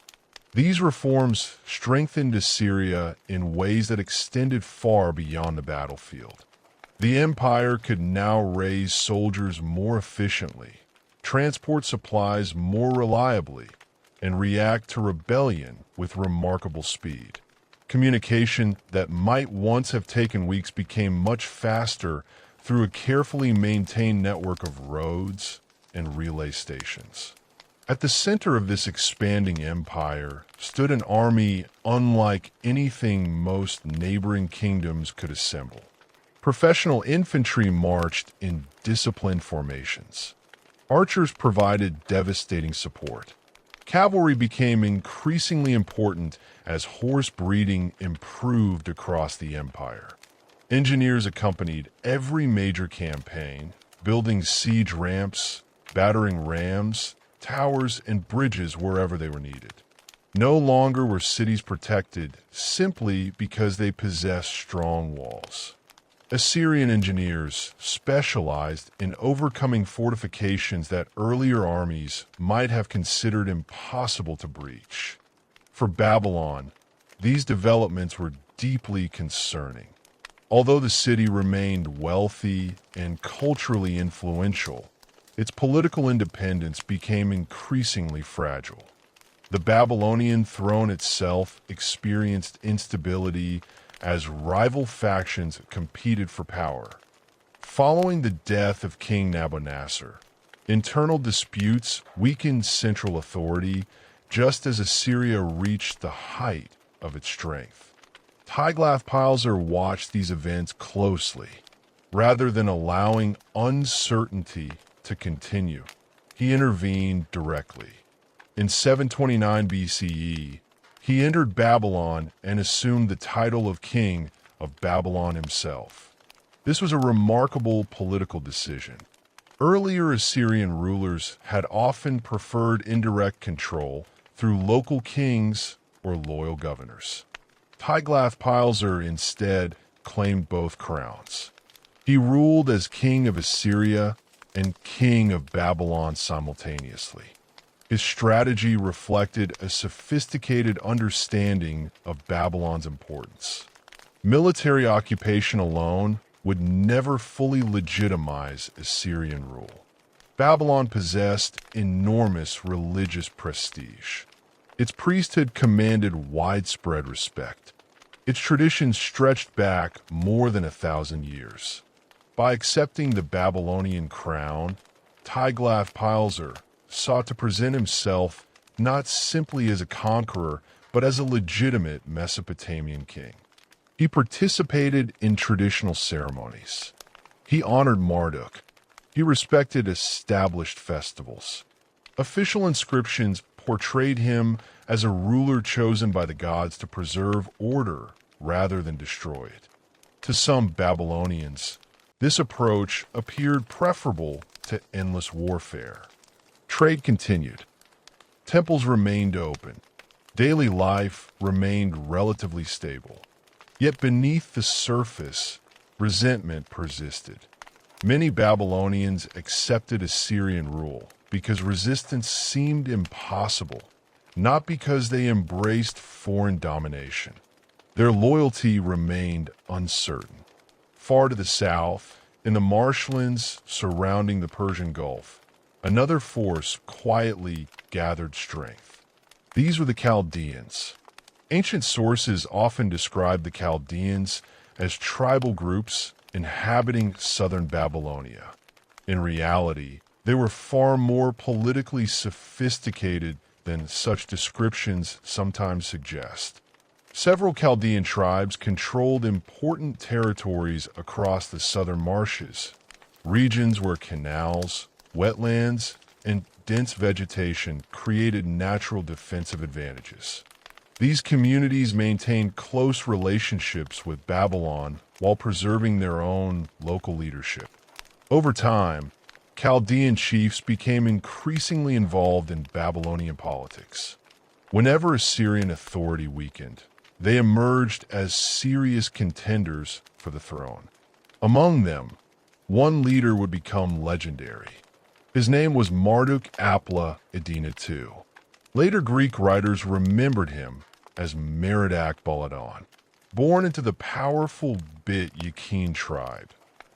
These reforms strengthened Assyria in ways that extended far beyond the battlefield. The empire could now raise soldiers more efficiently, transport supplies more reliably, and react to rebellion with remarkable speed. Communication that might once have taken weeks became much faster through a carefully maintained network of roads and relay stations. At the center of this expanding empire stood an army unlike anything most neighboring kingdoms could assemble. Professional infantry marched in disciplined formations. Archers provided devastating support. Cavalry became increasingly important as horse breeding improved across the empire. Engineers accompanied every major campaign, building siege ramps, battering rams, towers, and bridges wherever they were needed. No longer were cities protected simply because they possessed strong walls. Assyrian engineers specialized in overcoming fortifications that earlier armies might have considered impossible to breach. For Babylon, these developments were deeply concerning. Although the city remained wealthy and culturally influential, its political independence became increasingly fragile. The Babylonian throne itself experienced instability as rival factions competed for power. Following the death of King Nebuchadnezzar, internal disputes weakened central authority just as Assyria reached the height of its strength. Tiglath-Pileser watched these events closely. Rather than allowing uncertainty to continue, he intervened directly. In 729 BCE, he entered Babylon and assumed the title of king of Babylon himself. This was a remarkable political decision. Earlier Assyrian rulers had often preferred indirect control through local kings or loyal governors. Tiglath-Pileser instead claimed both crowns. He ruled as king of Assyria and king of Babylon simultaneously. His strategy reflected a sophisticated understanding of Babylon's importance. Military occupation alone would never fully legitimize Assyrian rule. Babylon possessed enormous religious prestige. Its priesthood commanded widespread respect. Its traditions stretched back more than 1,000 years. By accepting the Babylonian crown, Tiglath-Pileser sought to present himself not simply as a conqueror, but as a legitimate Mesopotamian king. He participated in traditional ceremonies. He honored Marduk. He respected established festivals. Official inscriptions portrayed him as a ruler chosen by the gods to preserve order rather than destroy it. To some Babylonians, this approach appeared preferable to endless warfare. Trade continued. Temples remained open. Daily life remained relatively stable. Yet beneath the surface, resentment persisted. Many Babylonians accepted Assyrian rule because resistance seemed impossible, not because they embraced foreign domination. Their loyalty remained uncertain. Far to the south, in the marshlands surrounding the Persian Gulf, another force quietly gathered strength. These were the Chaldeans. Ancient sources often describe the Chaldeans as tribal groups inhabiting southern Babylonia. In reality, they were far more politically sophisticated than such descriptions sometimes suggest. Several Chaldean tribes controlled important territories across the southern marshes, regions where canals, wetlands, and dense vegetation created natural defensive advantages. These communities maintained close relationships with Babylon while preserving their own local leadership. Over time, Chaldean chiefs became increasingly involved in Babylonian politics. Whenever Assyrian authority weakened, they emerged as serious contenders for the throne. Among them, one leader would become legendary. His name was Marduk-Apla-Iddina II. Later Greek writers remembered him as Merodach-Baladan. Born into the powerful Bit Yakin tribe,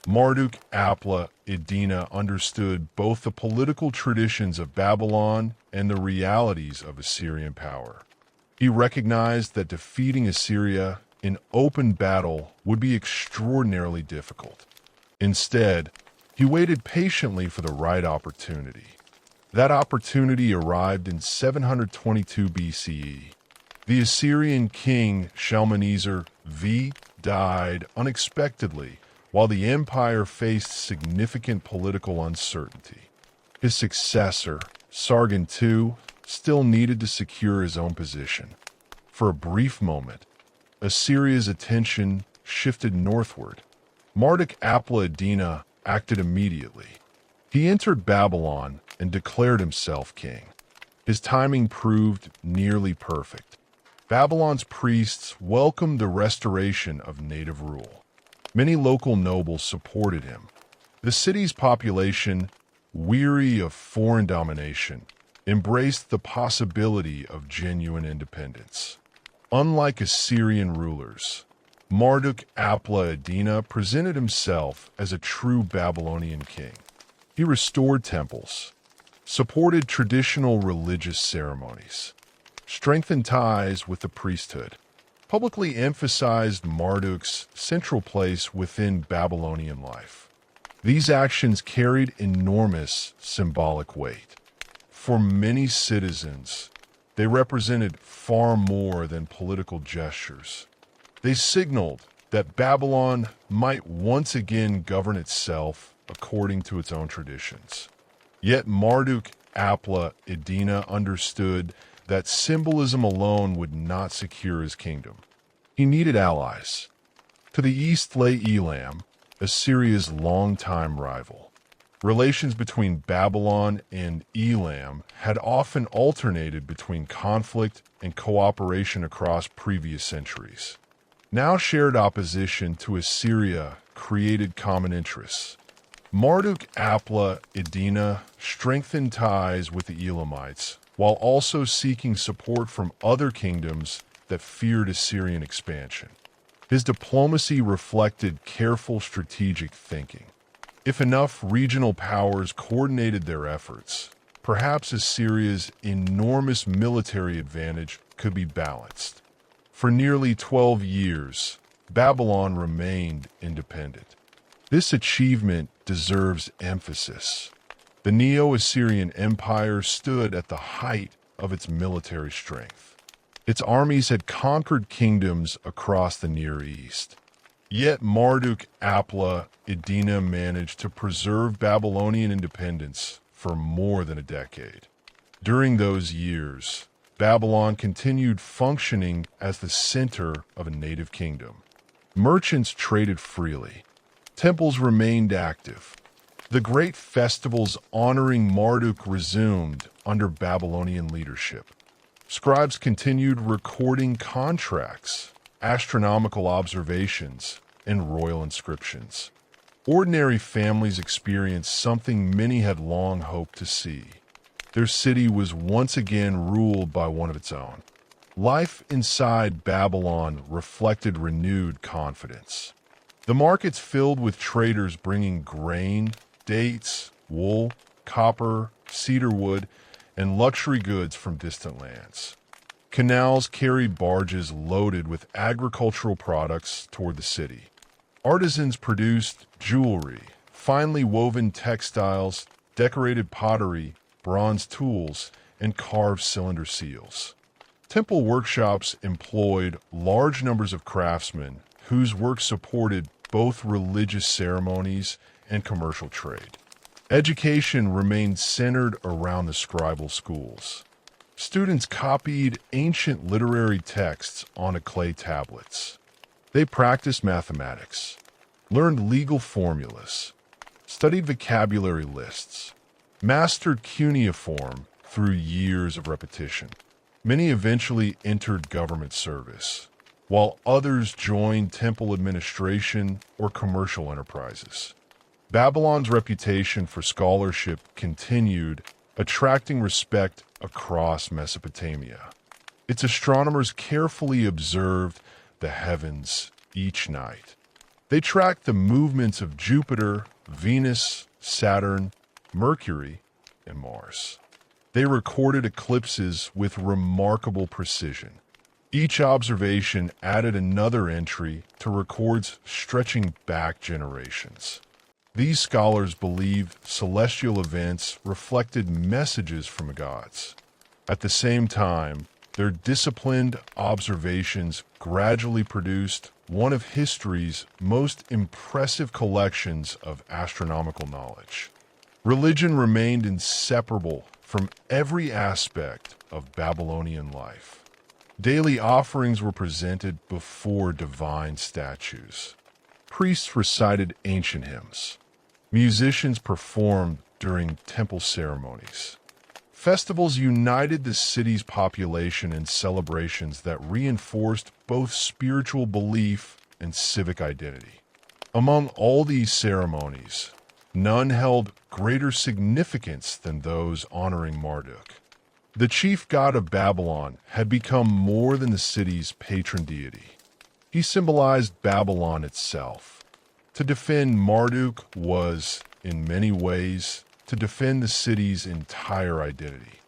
Marduk-Apla-Iddina understood both the political traditions of Babylon and the realities of Assyrian power. He recognized that defeating Assyria in open battle would be extraordinarily difficult. Instead, he waited patiently for the right opportunity. That opportunity arrived in 722 BCE. The Assyrian king Shalmaneser V died unexpectedly while the empire faced significant political uncertainty. His successor, Sargon II, still needed to secure his own position. For a brief moment, Assyria's attention shifted northward. Marduk-Apla-Iddina acted immediately. He entered Babylon and declared himself king. His timing proved nearly perfect. Babylon's priests welcomed the restoration of native rule. Many local nobles supported him. The city's population, weary of foreign domination, embraced the possibility of genuine independence. Unlike Assyrian rulers, Marduk-Apla-Iddina presented himself as a true Babylonian king. He restored temples, supported traditional religious ceremonies, strengthened ties with the priesthood, publicly emphasized Marduk's central place within Babylonian life. These actions carried enormous symbolic weight. For many citizens, they represented far more than political gestures. They signaled that Babylon might once again govern itself according to its own traditions. Yet Marduk-Apla-Iddina understood that symbolism alone would not secure his kingdom. He needed allies. To the east lay Elam, Assyria's longtime rival. Relations between Babylon and Elam had often alternated between conflict and cooperation across previous centuries. Now shared opposition to Assyria created common interests. Marduk-Apla-Iddina strengthened ties with the Elamites, while also seeking support from other kingdoms that feared Assyrian expansion. His diplomacy reflected careful strategic thinking. If enough regional powers coordinated their efforts, perhaps Assyria's enormous military advantage could be balanced. For nearly 12 years, Babylon remained independent. This achievement deserves emphasis. The Neo-Assyrian Empire stood at the height of its military strength. Its armies had conquered kingdoms across the Near East. Yet Marduk-Apla-Iddina managed to preserve Babylonian independence for more than a decade. During those years, Babylon continued functioning as the center of a native kingdom. Merchants traded freely. Temples remained active. The great festivals honoring Marduk resumed under Babylonian leadership. Scribes continued recording contracts, astronomical observations, and royal inscriptions. Ordinary families experienced something many had long hoped to see. Their city was once again ruled by one of its own. Life inside Babylon reflected renewed confidence. The markets filled with traders bringing grain, dates, wool, copper, cedar wood, and luxury goods from distant lands. Canals carried barges loaded with agricultural products toward the city. Artisans produced jewelry, finely woven textiles, decorated pottery, bronze tools, and carved cylinder seals. Temple workshops employed large numbers of craftsmen whose work supported both religious ceremonies and commercial trade. Education remained centered around the scribal schools. Students copied ancient literary texts onto clay tablets. They practiced mathematics, learned legal formulas, studied vocabulary lists, mastered cuneiform through years of repetition. Many eventually entered government service, while others joined temple administration or commercial enterprises. Babylon's reputation for scholarship continued, attracting respect across Mesopotamia. Its astronomers carefully observed the heavens each night. They tracked the movements of Jupiter, Venus, Saturn, Mercury, and Mars. They recorded eclipses with remarkable precision. Each observation added another entry to records stretching back generations. These scholars believed celestial events reflected messages from the gods. At the same time, their disciplined observations gradually produced one of history's most impressive collections of astronomical knowledge. Religion remained inseparable from every aspect of Babylonian life. Daily offerings were presented before divine statues. Priests recited ancient hymns. Musicians performed during temple ceremonies. Festivals united the city's population in celebrations that reinforced both spiritual belief and civic identity. Among all these ceremonies, none held greater significance than those honoring Marduk. The chief god of Babylon had become more than the city's patron deity. He symbolized Babylon itself. To defend Marduk was, in many ways, to defend the city's entire identity.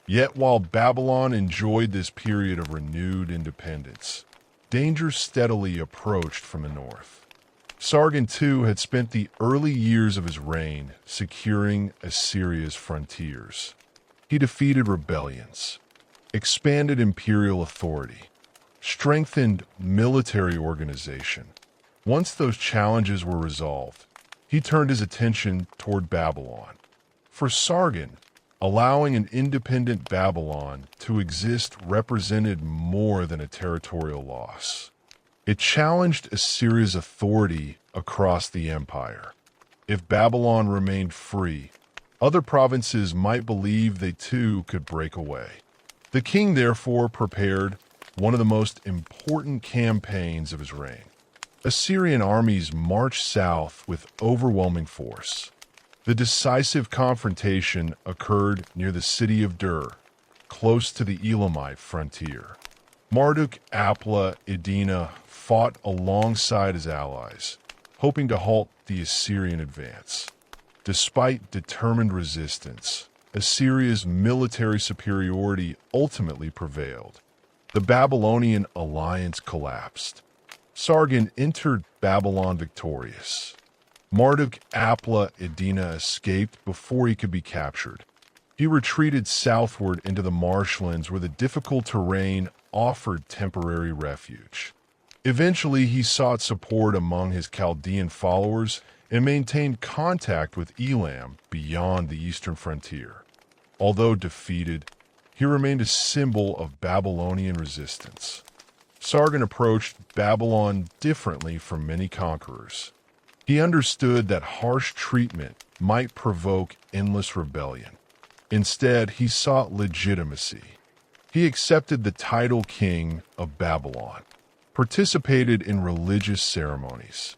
Yet while Babylon enjoyed this period of renewed independence, danger steadily approached from the north. Sargon II had spent the early years of his reign securing Assyria's frontiers. He defeated rebellions, expanded imperial authority, strengthened military organization. Once those challenges were resolved, he turned his attention toward Babylon. For Sargon, allowing an independent Babylon to exist represented more than a territorial loss. It challenged Assyria's authority across the empire. If Babylon remained free, other provinces might believe they too could break away. The king therefore prepared one of the most important campaigns of his reign. Assyrian armies marched south with overwhelming force. The decisive confrontation occurred near the city of Dur, close to the Elamite frontier. Marduk Apla Edina fought alongside his allies, hoping to halt the Assyrian advance. Despite determined resistance, Assyria's military superiority ultimately prevailed. The Babylonian alliance collapsed. Sargon entered Babylon victorious. Marduk Apla Edina escaped before he could be captured. He retreated southward into the marshlands where the difficult terrain offered temporary refuge. Eventually, he sought support among his Chaldean followers and maintained contact with Elam beyond the eastern frontier. Although defeated, he remained a symbol of Babylonian resistance. Sargon approached Babylon differently from many conquerors. He understood that harsh treatment might provoke endless rebellion. Instead, he sought legitimacy. He accepted the title king of Babylon, participated in religious ceremonies,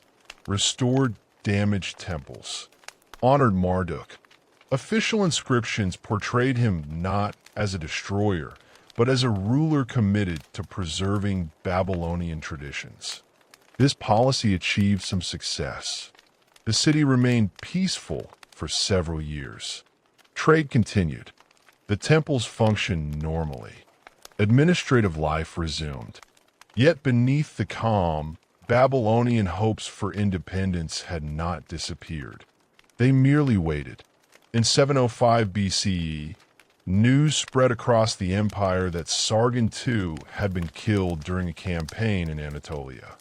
restored damaged temples, honored Marduk. Official inscriptions portrayed him not as a destroyer, but as a ruler committed to preserving Babylonian traditions. This policy achieved some success. The city remained peaceful for several years. Trade continued. The temples functioned normally. Administrative life resumed. Yet beneath the calm, Babylonian hopes for independence had not disappeared. They merely waited. In 705 BCE, news spread across the empire that Sargon II had been killed during a campaign in Anatolia.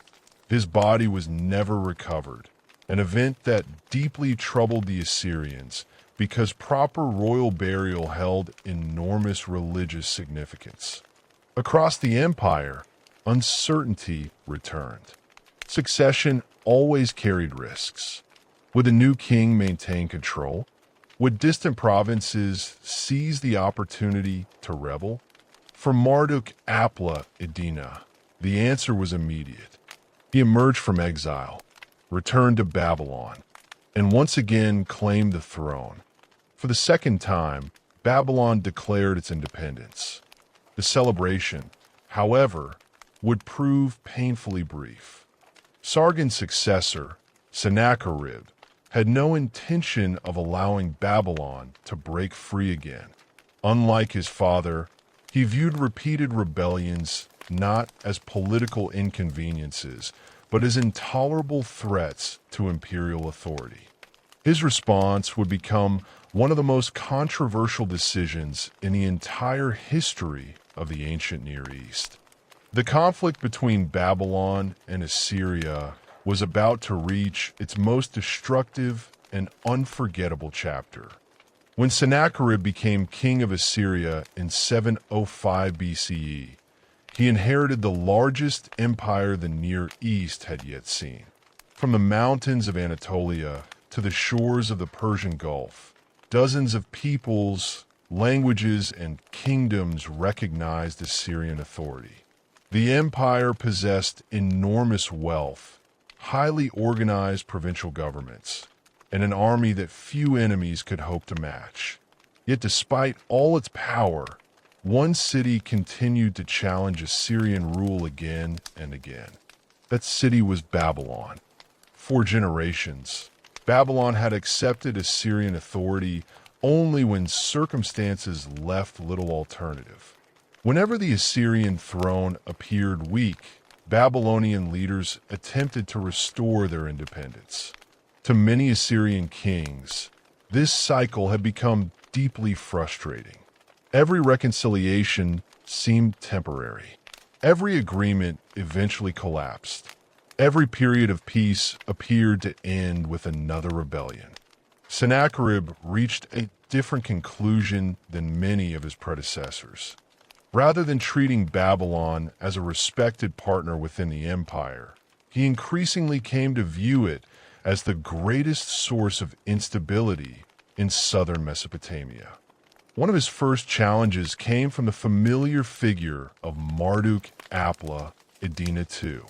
His body was never recovered, an event that deeply troubled the Assyrians because proper royal burial held enormous religious significance. Across the empire, uncertainty returned. Succession always carried risks. Would the new king maintain control? Would distant provinces seize the opportunity to rebel? For Marduk Apla Edina, the answer was immediate. He emerged from exile, returned to Babylon, and once again claimed the throne. For the second time, Babylon declared its independence. The celebration, however, would prove painfully brief. Sargon's successor, Sennacherib, had no intention of allowing Babylon to break free again. Unlike his father, he viewed repeated rebellions not as political inconveniences, but as intolerable threats to imperial authority. His response would become one of the most controversial decisions in the entire history of the ancient Near East. The conflict between Babylon and Assyria was about to reach its most destructive and unforgettable chapter. When Sennacherib became king of Assyria in 705 BCE, he inherited the largest empire the Near East had yet seen. From the mountains of Anatolia to the shores of the Persian Gulf, dozens of peoples, languages, and kingdoms recognized Assyrian authority. The empire possessed enormous wealth, highly organized provincial governments, and an army that few enemies could hope to match. Yet despite all its power, one city continued to challenge Assyrian rule again and again. That city was Babylon. For generations, Babylon had accepted Assyrian authority only when circumstances left little alternative. Whenever the Assyrian throne appeared weak, Babylonian leaders attempted to restore their independence. To many Assyrian kings, this cycle had become deeply frustrating. Every reconciliation seemed temporary. Every agreement eventually collapsed. Every period of peace appeared to end with another rebellion. Sennacherib reached a different conclusion than many of his predecessors. Rather than treating Babylon as a respected partner within the empire, he increasingly came to view it as the greatest source of instability in southern Mesopotamia. One of his first challenges came from the familiar figure of Marduk-Apla-Iddina II.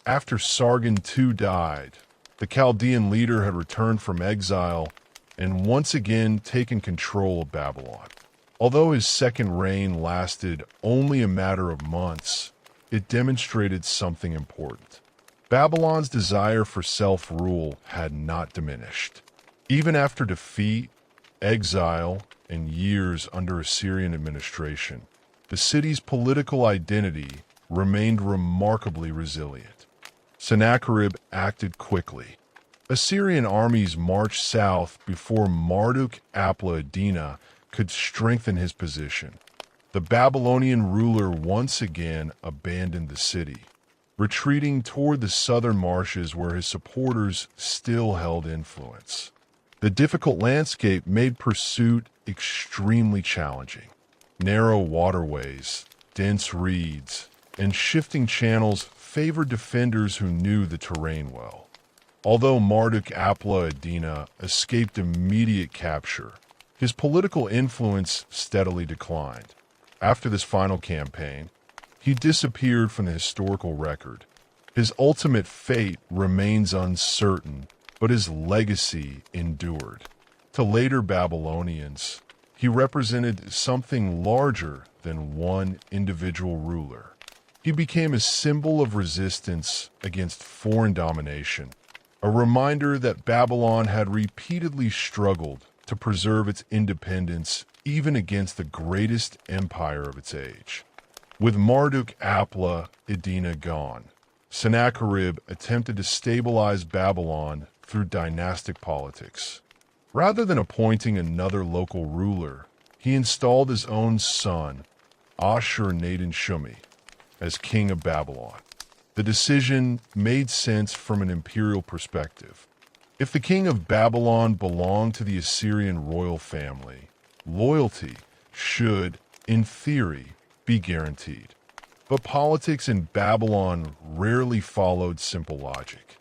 After Sargon II died, the Chaldean leader had returned from exile and once again taken control of Babylon. Although his second reign lasted only a matter of months, it demonstrated something important. Babylon's desire for self-rule had not diminished. Even after defeat, exile, and years under Assyrian administration, the city's political identity remained remarkably resilient. Sennacherib acted quickly. Assyrian armies marched south before Marduk-Apla-Iddina could strengthen his position. The Babylonian ruler once again abandoned the city, retreating toward the southern marshes where his supporters still held influence. The difficult landscape made pursuit extremely challenging. Narrow waterways, dense reeds, and shifting channels favored defenders who knew the terrain well. Although Marduk-Apla-Iddina escaped immediate capture, his political influence steadily declined. After this final campaign, he disappeared from the historical record. His ultimate fate remains uncertain, but his legacy endured. To later Babylonians, he represented something larger than one individual ruler. He became a symbol of resistance against foreign domination, a reminder that Babylon had repeatedly struggled to preserve its independence even against the greatest empire of its age. With Marduk-Apla-Iddina gone, Sennacherib attempted to stabilize Babylon through dynastic politics. Rather than appointing another local ruler, he installed his own son, Ashur-nadin-shumi, as king of Babylon. The decision made sense from an imperial perspective. If the king of Babylon belonged to the Assyrian royal family, loyalty should, in theory, be guaranteed. But politics in Babylon rarely followed simple logic.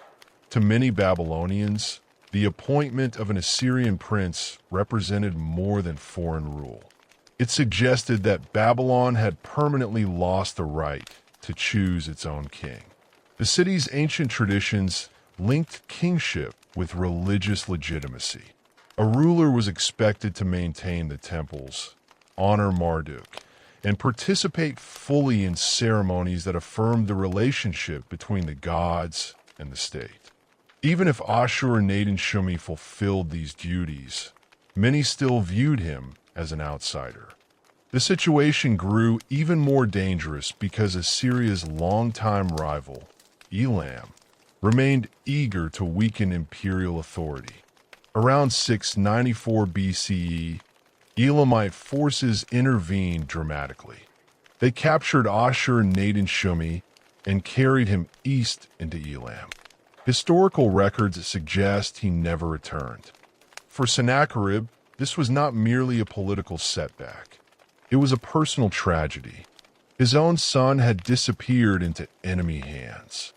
To many Babylonians, the appointment of an Assyrian prince represented more than foreign rule. It suggested that Babylon had permanently lost the right to choose its own king. The city's ancient traditions linked kingship with religious legitimacy. A ruler was expected to maintain the temples, honor Marduk, and participate fully in ceremonies that affirmed the relationship between the gods and the state. Even if Ashur-nadin-Shumi fulfilled these duties, many still viewed him as an outsider. The situation grew even more dangerous because Assyria's longtime rival, Elam, remained eager to weaken imperial authority. Around 694 BCE, Elamite forces intervened dramatically. They captured Ashur-nadin-Shumi and carried him east into Elam. Historical records suggest he never returned. For Sennacherib, this was not merely a political setback. It was a personal tragedy. His own son had disappeared into enemy hands.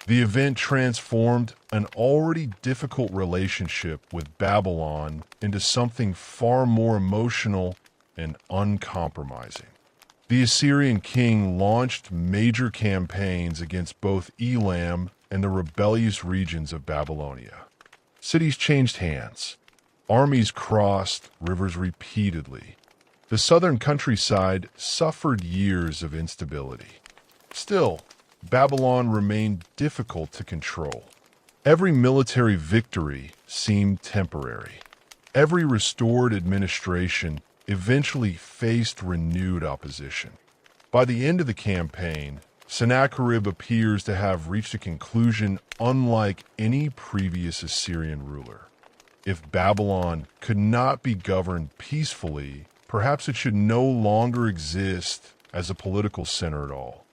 The event transformed an already difficult relationship with Babylon into something far more emotional and uncompromising. The Assyrian king launched major campaigns against both Elam and the rebellious regions of Babylonia. Cities changed hands. Armies crossed rivers repeatedly. The southern countryside suffered years of instability. Still, Babylon remained difficult to control. Every military victory seemed temporary. Every restored administration eventually faced renewed opposition. By the end of the campaign, Sennacherib appears to have reached a conclusion unlike any previous Assyrian ruler. If Babylon could not be governed peacefully, perhaps it should no longer exist as a political center at all.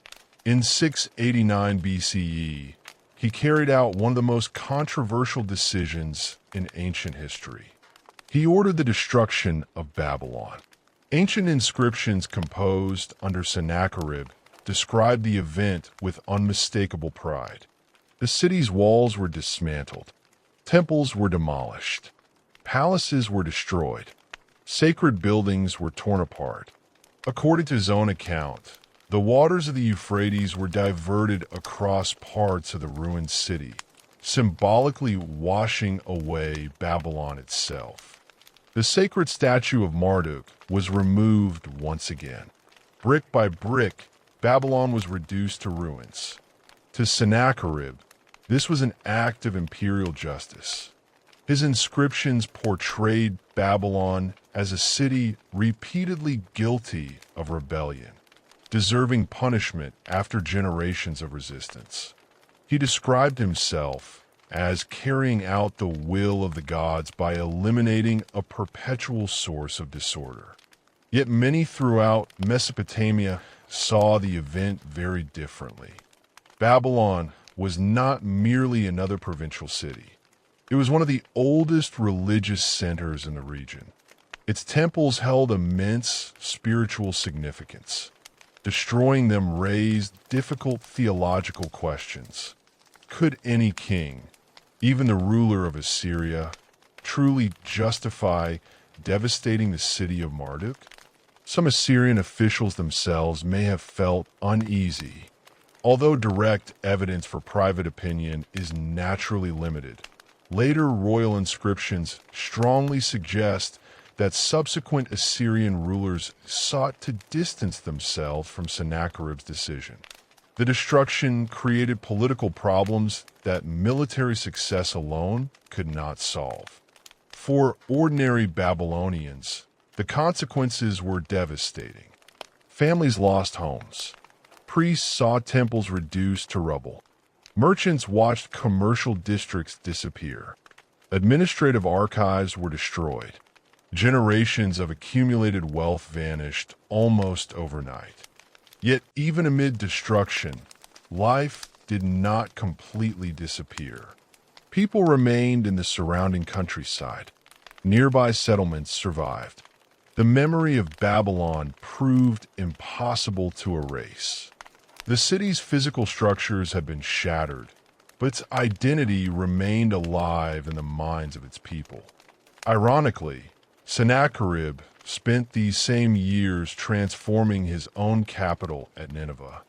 In 689 BCE, he carried out one of the most controversial decisions in ancient history. He ordered the destruction of Babylon. Ancient inscriptions composed under Sennacherib describe the event with unmistakable pride. The city's walls were dismantled. Temples were demolished. Palaces were destroyed. Sacred buildings were torn apart. According to his own account, the waters of the Euphrates were diverted across parts of the ruined city, symbolically washing away Babylon itself. The sacred statue of Marduk was removed once again. Brick by brick, Babylon was reduced to ruins. To Sennacherib, this was an act of imperial justice. His inscriptions portrayed Babylon as a city repeatedly guilty of rebellion, deserving punishment after generations of resistance. He described himself as carrying out the will of the gods by eliminating a perpetual source of disorder. Yet many throughout Mesopotamia saw the event very differently. Babylon was not merely another provincial city. It was one of the oldest religious centers in the region. Its temples held immense spiritual significance. Destroying them raised difficult theological questions. Could any king, even the ruler of Assyria, truly justify devastating the city of Marduk? Some Assyrian officials themselves may have felt uneasy, although direct evidence for private opinion is naturally limited. Later royal inscriptions strongly suggest that subsequent Assyrian rulers sought to distance themselves from Sennacherib's decision. The destruction created political problems that military success alone could not solve. For ordinary Babylonians, the consequences were devastating. Families lost homes. Priests saw temples reduced to rubble. Merchants watched commercial districts disappear. Administrative archives were destroyed. Generations of accumulated wealth vanished almost overnight. Yet even amid destruction, life did not completely disappear. People remained in the surrounding countryside. Nearby settlements survived. The memory of Babylon proved impossible to erase. The city's physical structures had been shattered, but its identity remained alive in the minds of its people. Ironically, Sennacherib spent these same years transforming his own capital at Nineveh.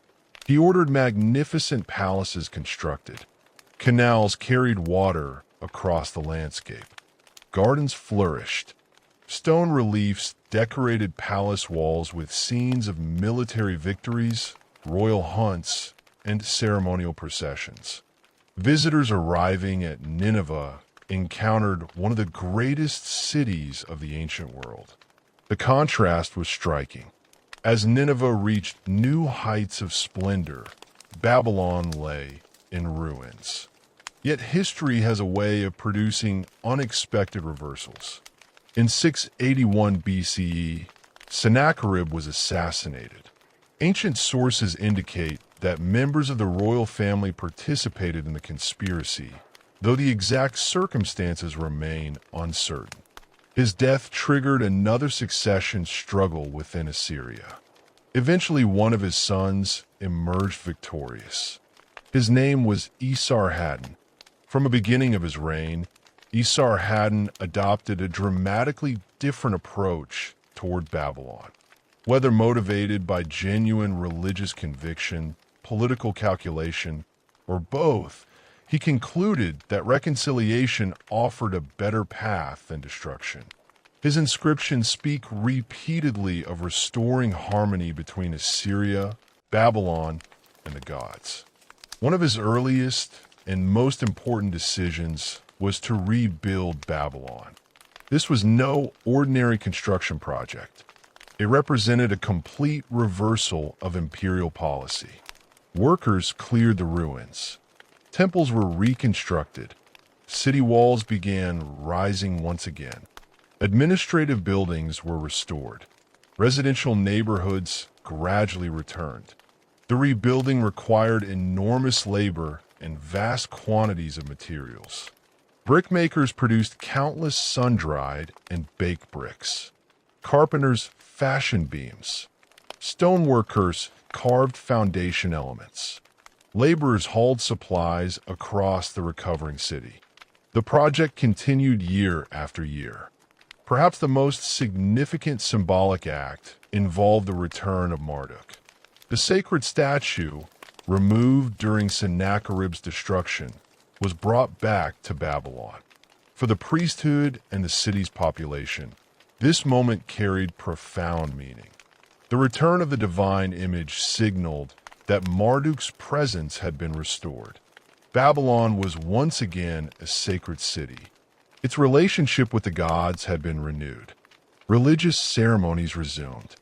He ordered magnificent palaces constructed. Canals carried water across the landscape. Gardens flourished. Stone reliefs decorated palace walls with scenes of military victories, royal hunts, and ceremonial processions. Visitors arriving at Nineveh encountered one of the greatest cities of the ancient world. The contrast was striking. As Nineveh reached new heights of splendor, Babylon lay in ruins. Yet history has a way of producing unexpected reversals. In 681 BCE, Sennacherib was assassinated. Ancient sources indicate that members of the royal family participated in the conspiracy, though the exact circumstances remain uncertain. His death triggered another succession struggle within Assyria. Eventually, one of his sons emerged victorious. His name was Esarhaddon. From the beginning of his reign, Esarhaddon adopted a dramatically different approach toward Babylon. Whether motivated by genuine religious conviction, political calculation, or both, he concluded that reconciliation offered a better path than destruction. His inscriptions speak repeatedly of restoring harmony between Assyria, Babylon, and the gods. One of his earliest and most important decisions was to rebuild Babylon. This was no ordinary construction project. It represented a complete reversal of imperial policy. Workers cleared the ruins. Temples were reconstructed. City walls began rising once again. Administrative buildings were restored. Residential neighborhoods gradually returned. The rebuilding required enormous labor and vast quantities of materials. Brickmakers produced countless sun-dried and baked bricks. Carpenters fashioned beams. Stoneworkers carved foundation elements. Laborers hauled supplies across the recovering city. The project continued year after year. Perhaps the most significant symbolic act involved the return of Marduk. The sacred statue, removed during Sennacherib's destruction, was brought back to Babylon. For the priesthood and the city's population, this moment carried profound meaning. The return of the divine image signaled that Marduk's presence had been restored. Babylon was once again a sacred city. Its relationship with the gods had been renewed. Religious ceremonies resumed.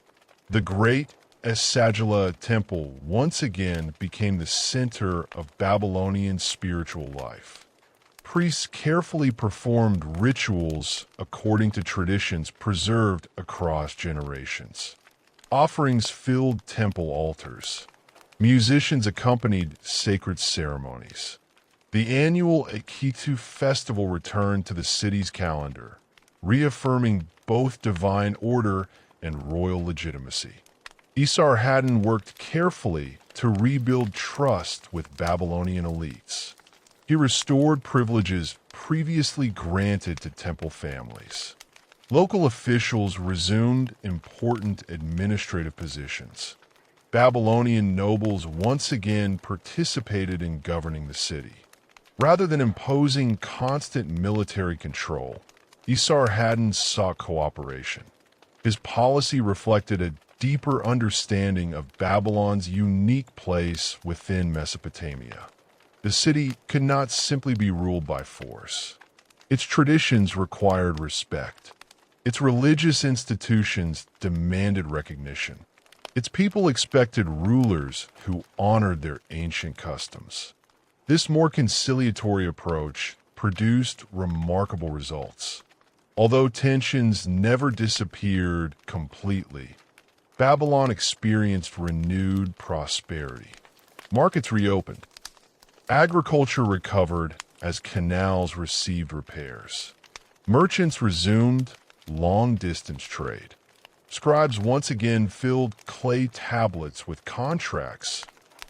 The great Esagila temple once again became the center of Babylonian spiritual life. Priests carefully performed rituals according to traditions preserved across generations. Offerings filled temple altars. Musicians accompanied sacred ceremonies. The annual Akitu festival returned to the city's calendar, reaffirming both divine order and royal legitimacy. Esarhaddon worked carefully to rebuild trust with Babylonian elites. He restored privileges previously granted to temple families. Local officials resumed important administrative positions. Babylonian nobles once again participated in governing the city. Rather than imposing constant military control, Esarhaddon sought cooperation. His policy reflected a deeper understanding of Babylon's unique place within Mesopotamia. The city could not simply be ruled by force. Its traditions required respect. Its religious institutions demanded recognition. Its people expected rulers who honored their ancient customs. This more conciliatory approach produced remarkable results. Although tensions never disappeared completely, Babylon experienced renewed prosperity. Markets reopened. Agriculture recovered as canals received repairs. Merchants resumed long-distance trade. Scribes once again filled clay tablets with contracts,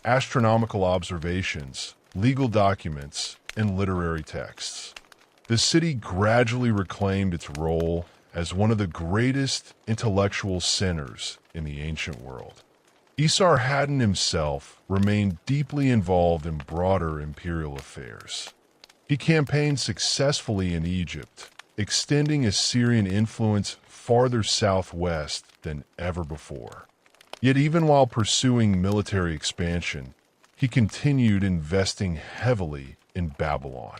astronomical observations, legal documents, and literary texts. The city gradually reclaimed its role as one of the greatest intellectual centers in the ancient world. Esarhaddon himself remained deeply involved in broader imperial affairs. He campaigned successfully in Egypt, extending Assyrian influence farther southwest than ever before. Yet even while pursuing military expansion, he continued investing heavily in Babylon.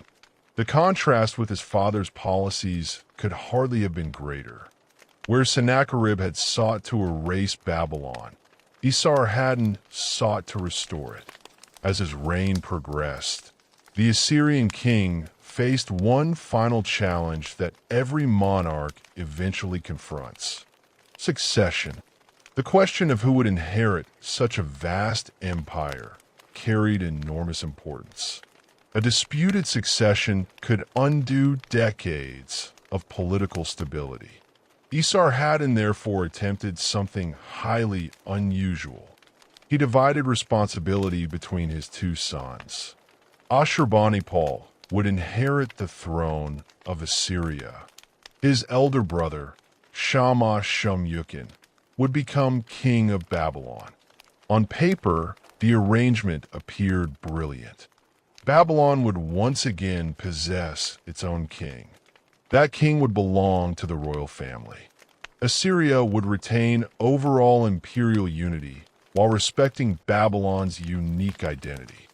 The contrast with his father's policies could hardly have been greater. Where Sennacherib had sought to erase Babylon, Esarhaddon sought to restore it. As his reign progressed, the Assyrian king faced one final challenge that every monarch eventually confronts: succession. The question of who would inherit such a vast empire carried enormous importance. A disputed succession could undo decades of political stability. Esarhaddon therefore attempted something highly unusual. He divided responsibility between his two sons. Ashurbanipal would inherit the throne of Assyria. His elder brother, Shamash-shum-yukin, would become king of Babylon. On paper, the arrangement appeared brilliant. Babylon would once again possess its own king. That king would belong to the royal family. Assyria would retain overall imperial unity while respecting Babylon's unique identity.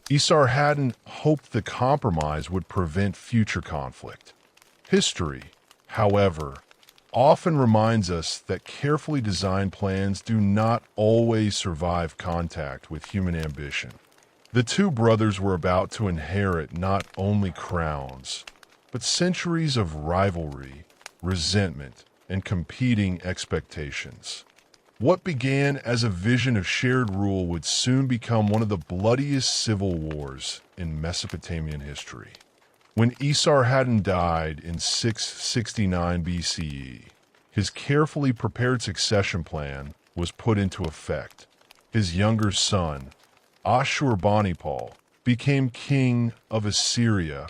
Esarhaddon hoped the compromise would prevent future conflict. History, however, often reminds us that carefully designed plans do not always survive contact with human ambition. The two brothers were about to inherit not only crowns, but centuries of rivalry, resentment, and competing expectations. What began as a vision of shared rule would soon become one of the bloodiest civil wars in Mesopotamian history. When Esarhaddon died in 669 BCE, his carefully prepared succession plan was put into effect. His younger son, Ashurbanipal, became king of Assyria,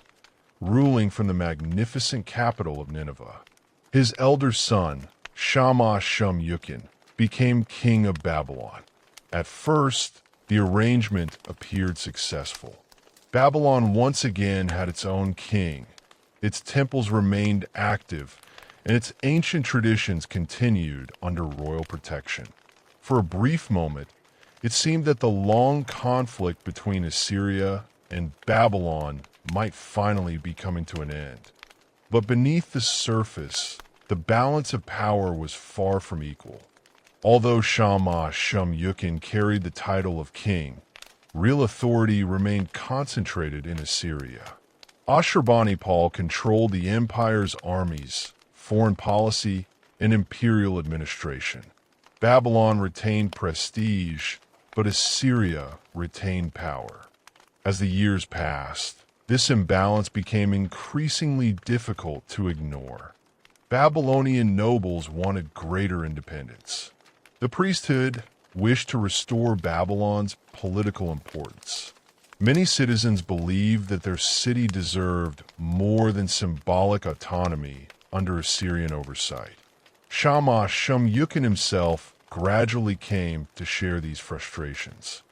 ruling from the magnificent capital of Nineveh. His elder son, Shamash-shum-yukin, became king of Babylon. At first, the arrangement appeared successful. Babylon once again had its own king. Its temples remained active, and its ancient traditions continued under royal protection. For a brief moment, it seemed that the long conflict between Assyria and Babylon might finally be coming to an end. But beneath the surface, the balance of power was far from equal. Although Shamash-shum-yukin carried the title of king, real authority remained concentrated in Assyria. Ashurbanipal controlled the empire's armies, foreign policy, and imperial administration. Babylon retained prestige, but Assyria retained power. As the years passed, this imbalance became increasingly difficult to ignore. Babylonian nobles wanted greater independence. The priesthood wished to restore Babylon's political importance. Many citizens believed that their city deserved more than symbolic autonomy under Assyrian oversight. Shamash-shum-yukin himself gradually came to share these frustrations.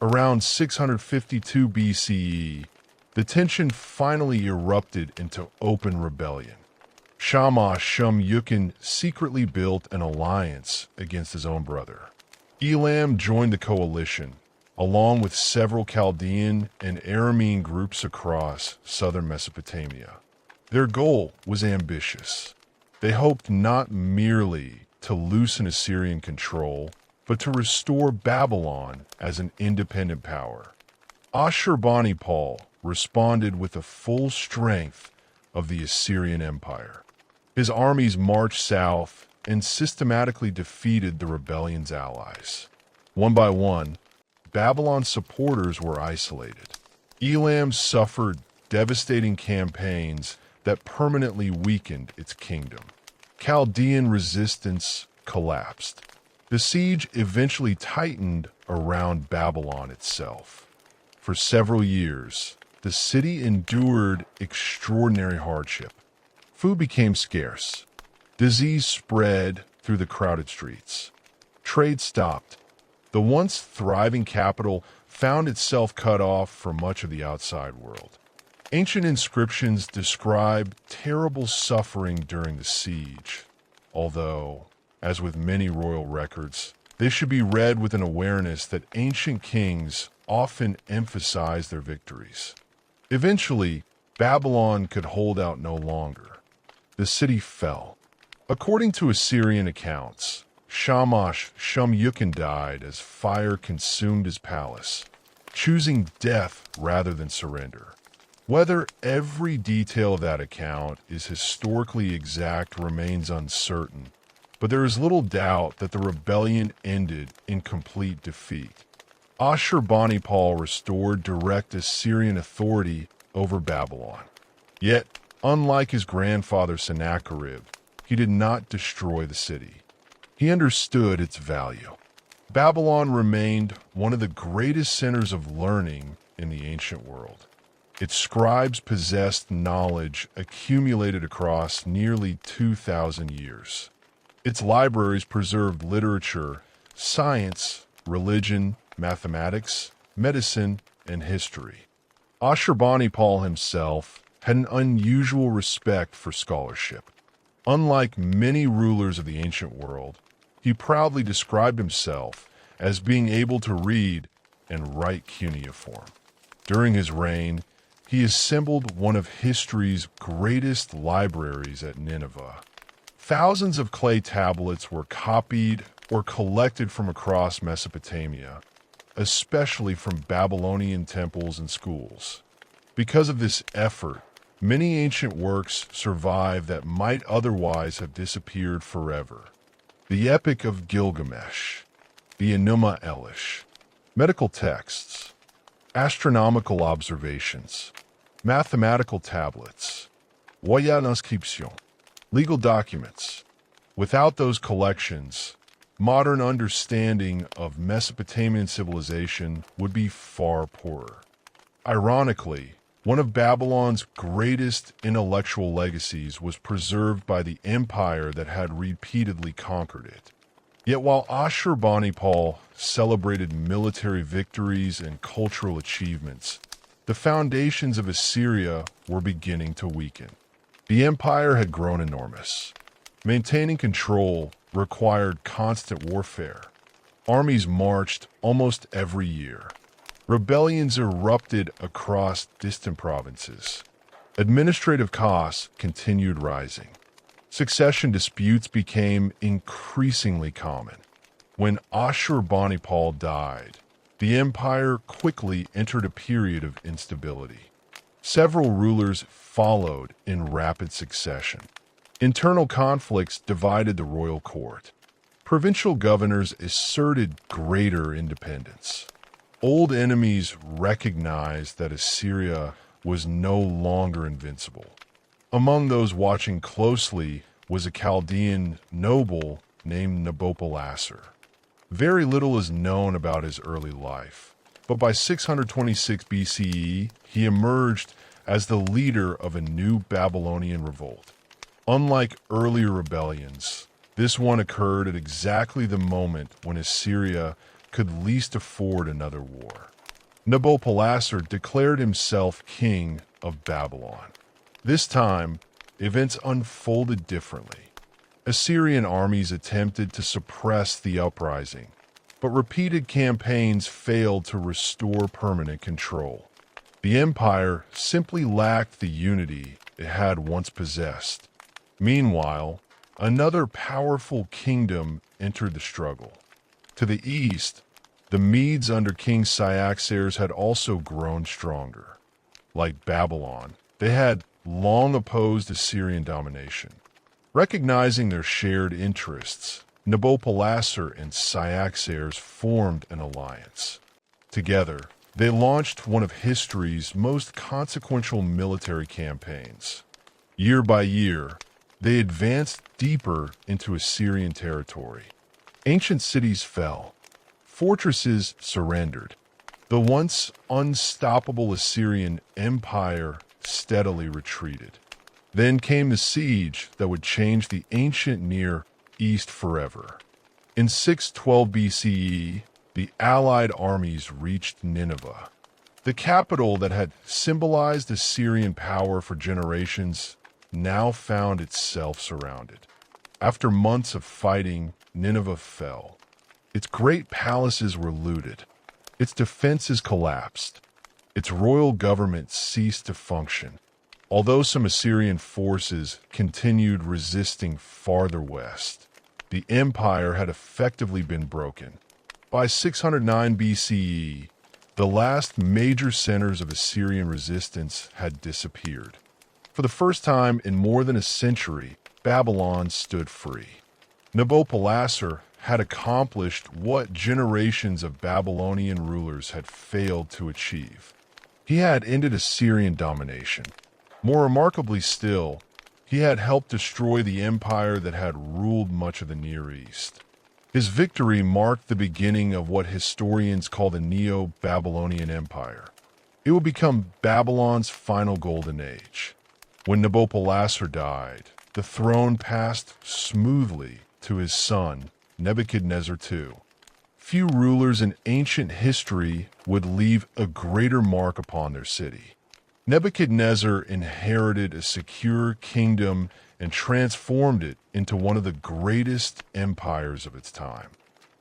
Around 652 BCE, the tension finally erupted into open rebellion. Shamash-shum-yukin secretly built an alliance against his own brother. Elam joined the coalition, along with several Chaldean and Aramean groups across southern Mesopotamia. Their goal was ambitious. They hoped not merely to loosen Assyrian control, but to restore Babylon as an independent power. Ashurbanipal responded with the full strength of the Assyrian Empire. His armies marched south and systematically defeated the rebellion's allies. One by one, Babylon's supporters were isolated. Elam suffered devastating campaigns that permanently weakened its kingdom. Chaldean resistance collapsed. The siege eventually tightened around Babylon itself. For several years, the city endured extraordinary hardship. Food became scarce. Disease spread through the crowded streets. Trade stopped. The once thriving capital found itself cut off from much of the outside world. Ancient inscriptions describe terrible suffering during the siege, although, as with many royal records, they should be read with an awareness that ancient kings often emphasize their victories. Eventually, Babylon could hold out no longer. The city fell. According to Assyrian accounts, Shamash Shumyukin died as fire consumed his palace, choosing death rather than surrender. Whether every detail of that account is historically exact remains uncertain, but there is little doubt that the rebellion ended in complete defeat. Ashurbanipal restored direct Assyrian authority over Babylon. Yet, unlike his grandfather Sennacherib, he did not destroy the city. He understood its value. Babylon remained one of the greatest centers of learning in the ancient world. Its scribes possessed knowledge accumulated across nearly 2,000 years. Its libraries preserved literature, science, religion, mathematics, medicine, and history. Ashurbanipal himself had an unusual respect for scholarship. Unlike many rulers of the ancient world, he proudly described himself as being able to read and write cuneiform. During his reign, he assembled one of history's greatest libraries at Nineveh. Thousands of clay tablets were copied or collected from across Mesopotamia, especially from Babylonian temples and schools. Because of this effort, many ancient works survive that might otherwise have disappeared forever. The Epic of Gilgamesh, the Enuma Elish, medical texts, astronomical observations, mathematical tablets, voyelles d'inscription, legal documents. Without those collections, modern understanding of Mesopotamian civilization would be far poorer. Ironically, one of Babylon's greatest intellectual legacies was preserved by the empire that had repeatedly conquered it. Yet while Ashurbanipal celebrated military victories and cultural achievements, the foundations of Assyria were beginning to weaken. The empire had grown enormous. Maintaining control required constant warfare. Armies marched almost every year. Rebellions erupted across distant provinces. Administrative costs continued rising. Succession disputes became increasingly common. When Ashurbanipal died, the empire quickly entered a period of instability. Several rulers followed in rapid succession. Internal conflicts divided the royal court. Provincial governors asserted greater independence. Old enemies recognized that Assyria was no longer invincible. Among those watching closely was a Chaldean noble named Nabopolassar. Very little is known about his early life, but by 626 BCE, he emerged as the leader of a new Babylonian revolt. Unlike earlier rebellions, this one occurred at exactly the moment when Assyria could least afford another war. Nabopolassar declared himself king of Babylon. This time, events unfolded differently. Assyrian armies attempted to suppress the uprising, but repeated campaigns failed to restore permanent control. The empire simply lacked the unity it had once possessed. Meanwhile, another powerful kingdom entered the struggle. To the east, the Medes under King Cyaxares had also grown stronger. Like Babylon, they had long opposed Assyrian domination. Recognizing their shared interests, Nabopolassar and Cyaxares formed an alliance. Together, they launched one of history's most consequential military campaigns. Year by year, they advanced deeper into Assyrian territory. Ancient cities fell. Fortresses surrendered. The once unstoppable Assyrian empire steadily retreated. Then came the siege that would change the ancient Near East forever. In 612 BCE, the allied armies reached Nineveh. The capital that had symbolized Assyrian power for generations now found itself surrounded. After months of fighting, Nineveh fell. Its great palaces were looted. Its defenses collapsed. Its royal government ceased to function, although some Assyrian forces continued resisting farther west. The empire had effectively been broken. By 609 BCE, the last major centers of Assyrian resistance had disappeared. For the first time in more than a century, Babylon stood free. Nabopolassar had accomplished what generations of Babylonian rulers had failed to achieve. He had ended Assyrian domination. More remarkably still, he had helped destroy the empire that had ruled much of the Near East. His victory marked the beginning of what historians call the Neo-Babylonian Empire. It would become Babylon's final golden age. When Nabopolassar died, the throne passed smoothly to his son, Nebuchadnezzar II. Few rulers in ancient history would leave a greater mark upon their city. Nebuchadnezzar inherited a secure kingdom and transformed it into one of the greatest empires of its time.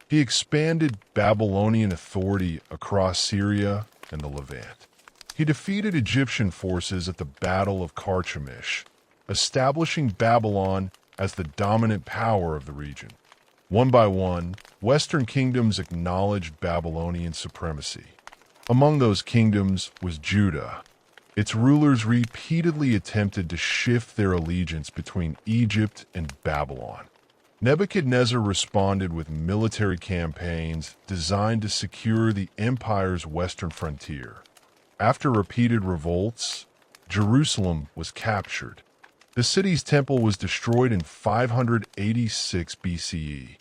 He expanded Babylonian authority across Syria and the Levant. He defeated Egyptian forces at the Battle of Carchemish, establishing Babylon as the dominant power of the region. One by one, Western kingdoms acknowledged Babylonian supremacy. Among those kingdoms was Judah. Its rulers repeatedly attempted to shift their allegiance between Egypt and Babylon. Nebuchadnezzar responded with military campaigns designed to secure the empire's western frontier. After repeated revolts, Jerusalem was captured. The city's temple was destroyed in 586 BCE.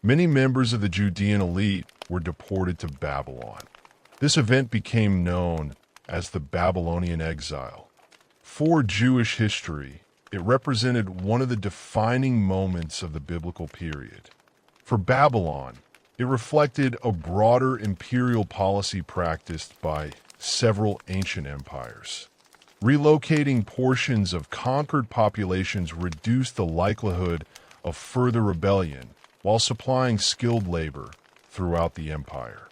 Many members of the Judean elite were deported to Babylon. This event became known as the Babylonian Exile. For Jewish history, it represented one of the defining moments of the biblical period. For Babylon, it reflected a broader imperial policy practiced by several ancient empires. Relocating portions of conquered populations reduced the likelihood of further rebellion while supplying skilled labor throughout the empire.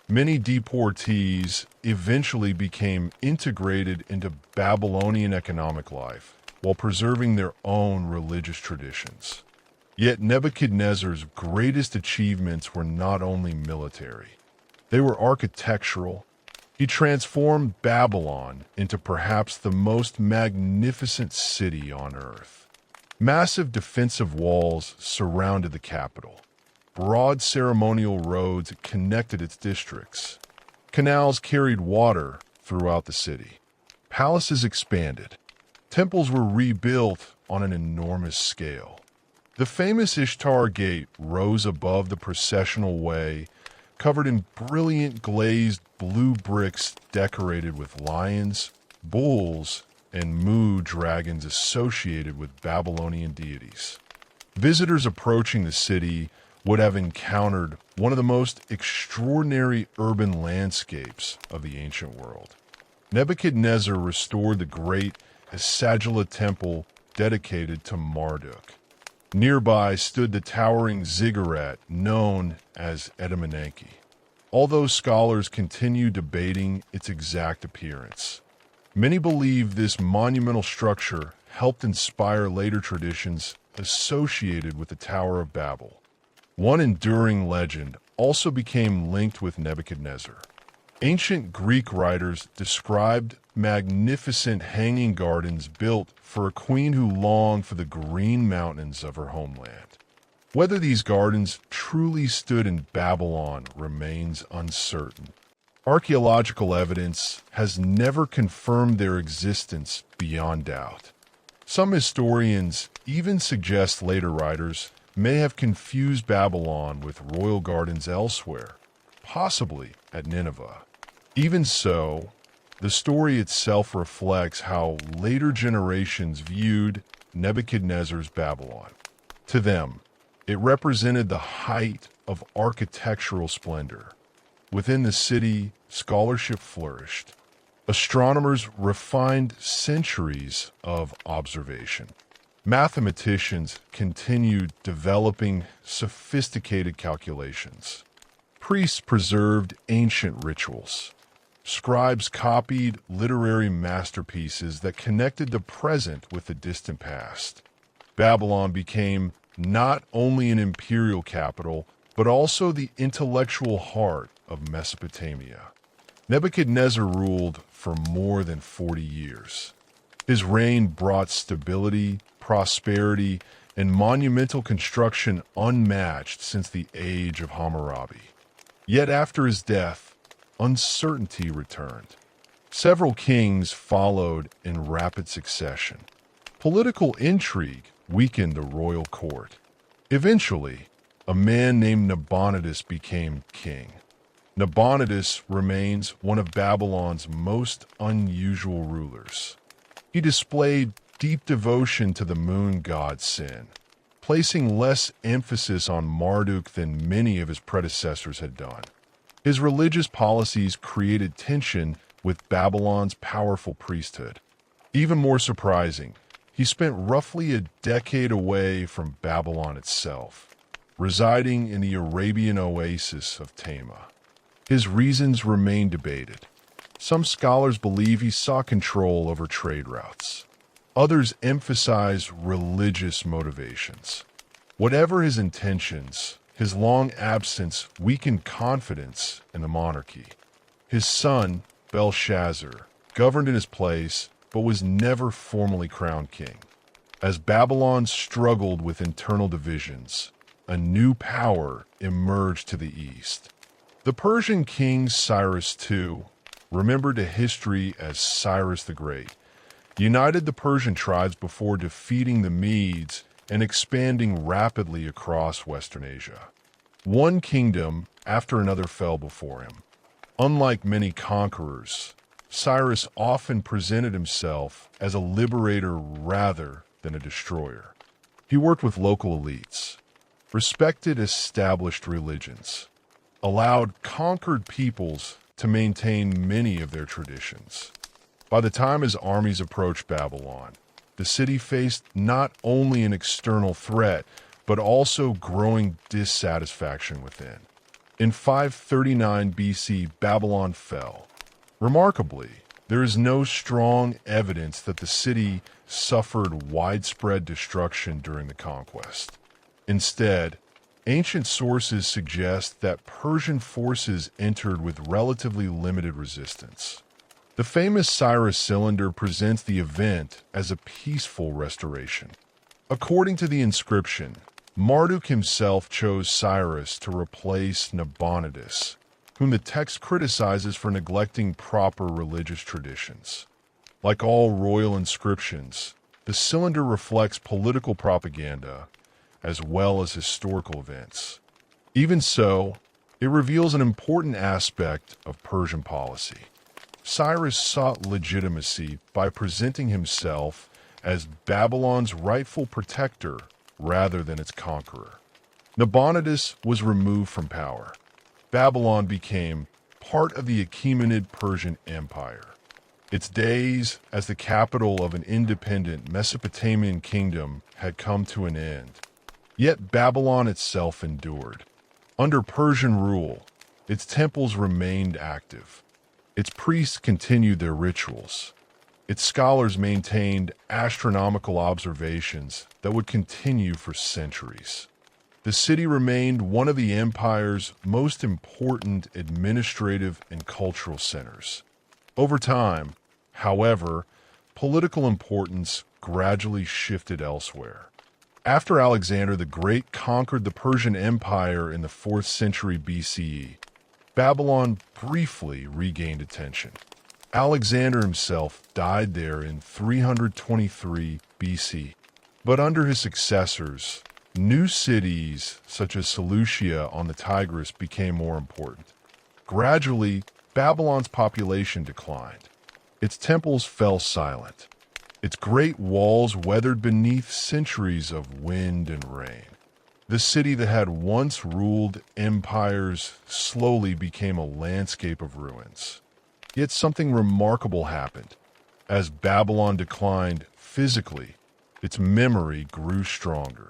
Many deportees eventually became integrated into Babylonian economic life while preserving their own religious traditions. Yet Nebuchadnezzar's greatest achievements were not only military. They were architectural. He transformed Babylon into perhaps the most magnificent city on earth. Massive defensive walls surrounded the capital. Broad ceremonial roads connected its districts. Canals carried water throughout the city. Palaces expanded. Temples were rebuilt on an enormous scale. The famous Ishtar Gate rose above the processional way, covered in brilliant glazed blue bricks decorated with lions, bulls, and moo dragons associated with Babylonian deities. Visitors approaching the city would have encountered one of the most extraordinary urban landscapes of the ancient world. Nebuchadnezzar restored the great Esagila temple dedicated to Marduk. Nearby stood the towering ziggurat known as Edamananke, although scholars continue debating its exact appearance. Many believe this monumental structure helped inspire later traditions associated with the Tower of Babel. One enduring legend also became linked with Nebuchadnezzar. Ancient Greek writers described magnificent hanging gardens built for a queen who longed for the green mountains of her homeland. Whether these gardens truly stood in Babylon remains uncertain. Archaeological evidence has never confirmed their existence beyond doubt. Some historians even suggest later writers may have confused Babylon with royal gardens elsewhere, possibly at Nineveh. Even so, the story itself reflects how later generations viewed Nebuchadnezzar's Babylon. To them, it represented the height of architectural splendor. Within the city, scholarship flourished. Astronomers refined centuries of observation. Mathematicians continued developing sophisticated calculations. Priests preserved ancient rituals. Scribes copied literary masterpieces that connected the present with the distant past. Babylon became not only an imperial capital, but also the intellectual heart of Mesopotamia. Nebuchadnezzar ruled for more than 40 years. His reign brought stability, prosperity, and monumental construction unmatched since the age of Hammurabi. Yet after his death, uncertainty returned. Several kings followed in rapid succession. Political intrigue weakened the royal court. Eventually, a man named Nabonidus became king. Nabonidus remains one of Babylon's most unusual rulers. He displayed deep devotion to the moon god Sin, placing less emphasis on Marduk than many of his predecessors had done. His religious policies created tension with Babylon's powerful priesthood. Even more surprising, he spent roughly a decade away from Babylon itself, residing in the Arabian oasis of Tema. His reasons remain debated. Some scholars believe he sought control over trade routes. Others emphasize religious motivations. Whatever his intentions, his long absence weakened confidence in the monarchy. His son, Belshazzar, governed in his place, but was never formally crowned king. As Babylon struggled with internal divisions, a new power emerged to the east. The Persian king Cyrus II, remembered to history as Cyrus the Great, united the Persian tribes before defeating the Medes and expanding rapidly across Western Asia. One kingdom after another fell before him. Unlike many conquerors, Cyrus often presented himself as a liberator rather than a destroyer. He worked with local elites, respected established religions, allowed conquered peoples to maintain many of their traditions. By the time his armies approached Babylon, the city faced not only an external threat, but also growing dissatisfaction within. In 539 BC, Babylon fell. Remarkably, there is no strong evidence that the city suffered widespread destruction during the conquest. Instead, ancient sources suggest that Persian forces entered with relatively limited resistance. The famous Cyrus cylinder presents the event as a peaceful restoration. According to the inscription, Marduk himself chose Cyrus to replace Nabonidus, whom the text criticizes for neglecting proper religious traditions. Like all royal inscriptions, the cylinder reflects political propaganda as well as historical events. Even so, it reveals an important aspect of Persian policy. Cyrus sought legitimacy by presenting himself as Babylon's rightful protector rather than its conqueror. Nabonidus was removed from power. Babylon became part of the Achaemenid Persian Empire. Its days as the capital of an independent Mesopotamian kingdom had come to an end. Yet Babylon itself endured. Under Persian rule, its temples remained active. Its priests continued their rituals. Its scholars maintained astronomical observations that would continue for centuries. The city remained one of the empire's most important administrative and cultural centers. Over time, however, political importance gradually shifted elsewhere. After Alexander the Great conquered the Persian Empire in the 4th century BCE, Babylon briefly regained attention. Alexander himself died there in 323 BC, but under his successors, new cities such as Seleucia on the Tigris became more important. Gradually, Babylon's population declined. Its temples fell silent. Its great walls weathered beneath centuries of wind and rain. The city that had once ruled empires slowly became a landscape of ruins. Yet something remarkable happened. As Babylon declined physically, its memory grew stronger.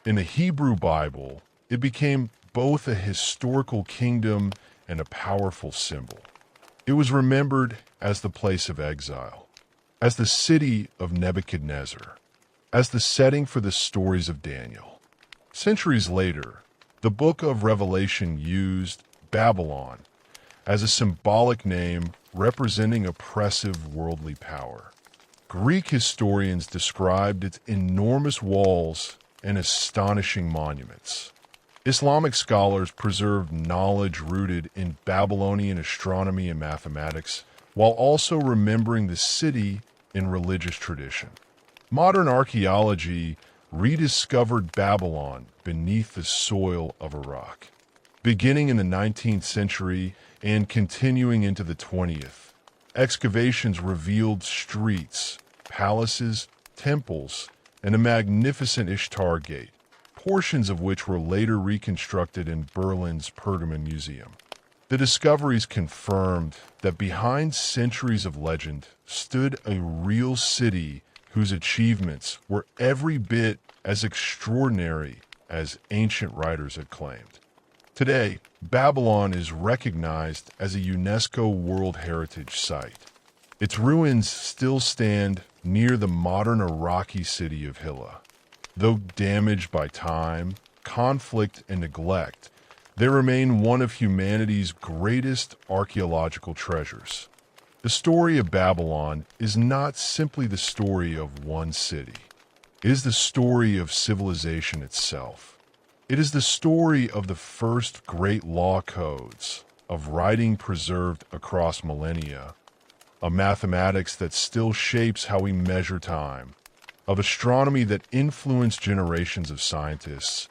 In the Hebrew Bible, it became both a historical kingdom and a powerful symbol. It was remembered as the place of exile, as the city of Nebuchadnezzar, as the setting for the stories of Daniel. Centuries later, the book of Revelation used Babylon as a symbolic name representing oppressive worldly power. Greek historians described its enormous walls and astonishing monuments. Islamic scholars preserved knowledge rooted in Babylonian astronomy and mathematics, while also remembering the city in religious tradition. Modern archaeology rediscovered Babylon beneath the soil of Iraq. Beginning in the 19th century and continuing into the 20th, excavations revealed streets, palaces, temples, and a magnificent Ishtar Gate, portions of which were later reconstructed in Berlin's Pergamon Museum. The discoveries confirmed that behind centuries of legend stood a real city whose achievements were every bit as extraordinary as ancient writers had claimed. Today, Babylon is recognized as a UNESCO World Heritage Site. Its ruins still stand near the modern Iraqi city of Hilla. Though damaged by time, conflict, and neglect, they remain one of humanity's greatest archaeological treasures. The story of Babylon is not simply the story of one city. It is the story of civilization itself. It is the story of the first great law codes, of writing preserved across millennia, of mathematics that still shapes how we measure time, of astronomy that influenced generations of scientists,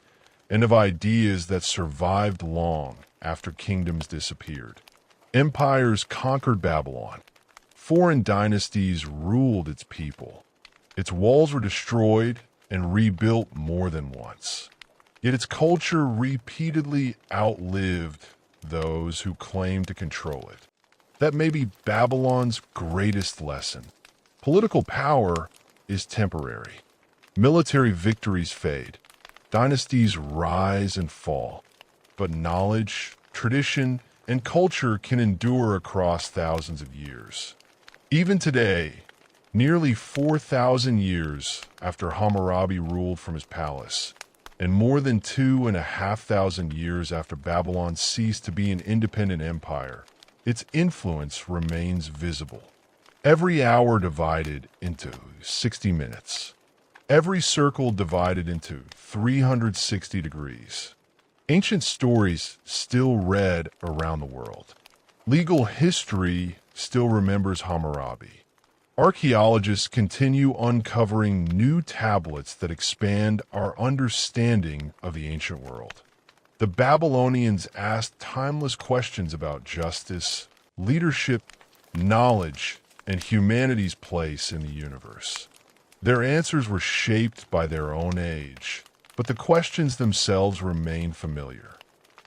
and of ideas that survived long after kingdoms disappeared. Empires conquered Babylon. Foreign dynasties ruled its people. Its walls were destroyed and rebuilt more than once. Yet its culture repeatedly outlived those who claimed to control it. That may be Babylon's greatest lesson. Political power is temporary. Military victories fade. Dynasties rise and fall, but knowledge, tradition, and culture can endure across thousands of years. Even today, nearly 4,000 years after Hammurabi ruled from his palace, and more than 2,500 years after Babylon ceased to be an independent empire, its influence remains visible. Every hour divided into 60 minutes. Every circle divided into 360 degrees. Ancient stories still read around the world. Legal history still remembers Hammurabi. Archaeologists continue uncovering new tablets that expand our understanding of the ancient world. The Babylonians asked timeless questions about justice, leadership, knowledge, and humanity's place in the universe. Their answers were shaped by their own age, but the questions themselves remain familiar.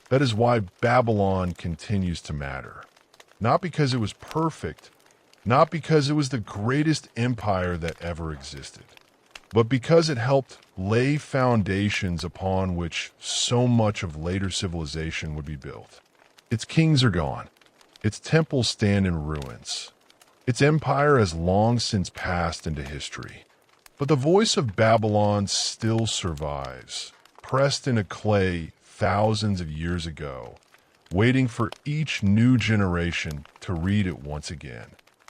That is why Babylon continues to matter. Not because it was perfect, not because it was the greatest empire that ever existed, but because it helped lay foundations upon which so much of later civilization would be built. Its kings are gone. Its temples stand in ruins. Its empire has long since passed into history. But the voice of Babylon still survives, pressed into clay thousands of years ago, waiting for each new generation to read it once again.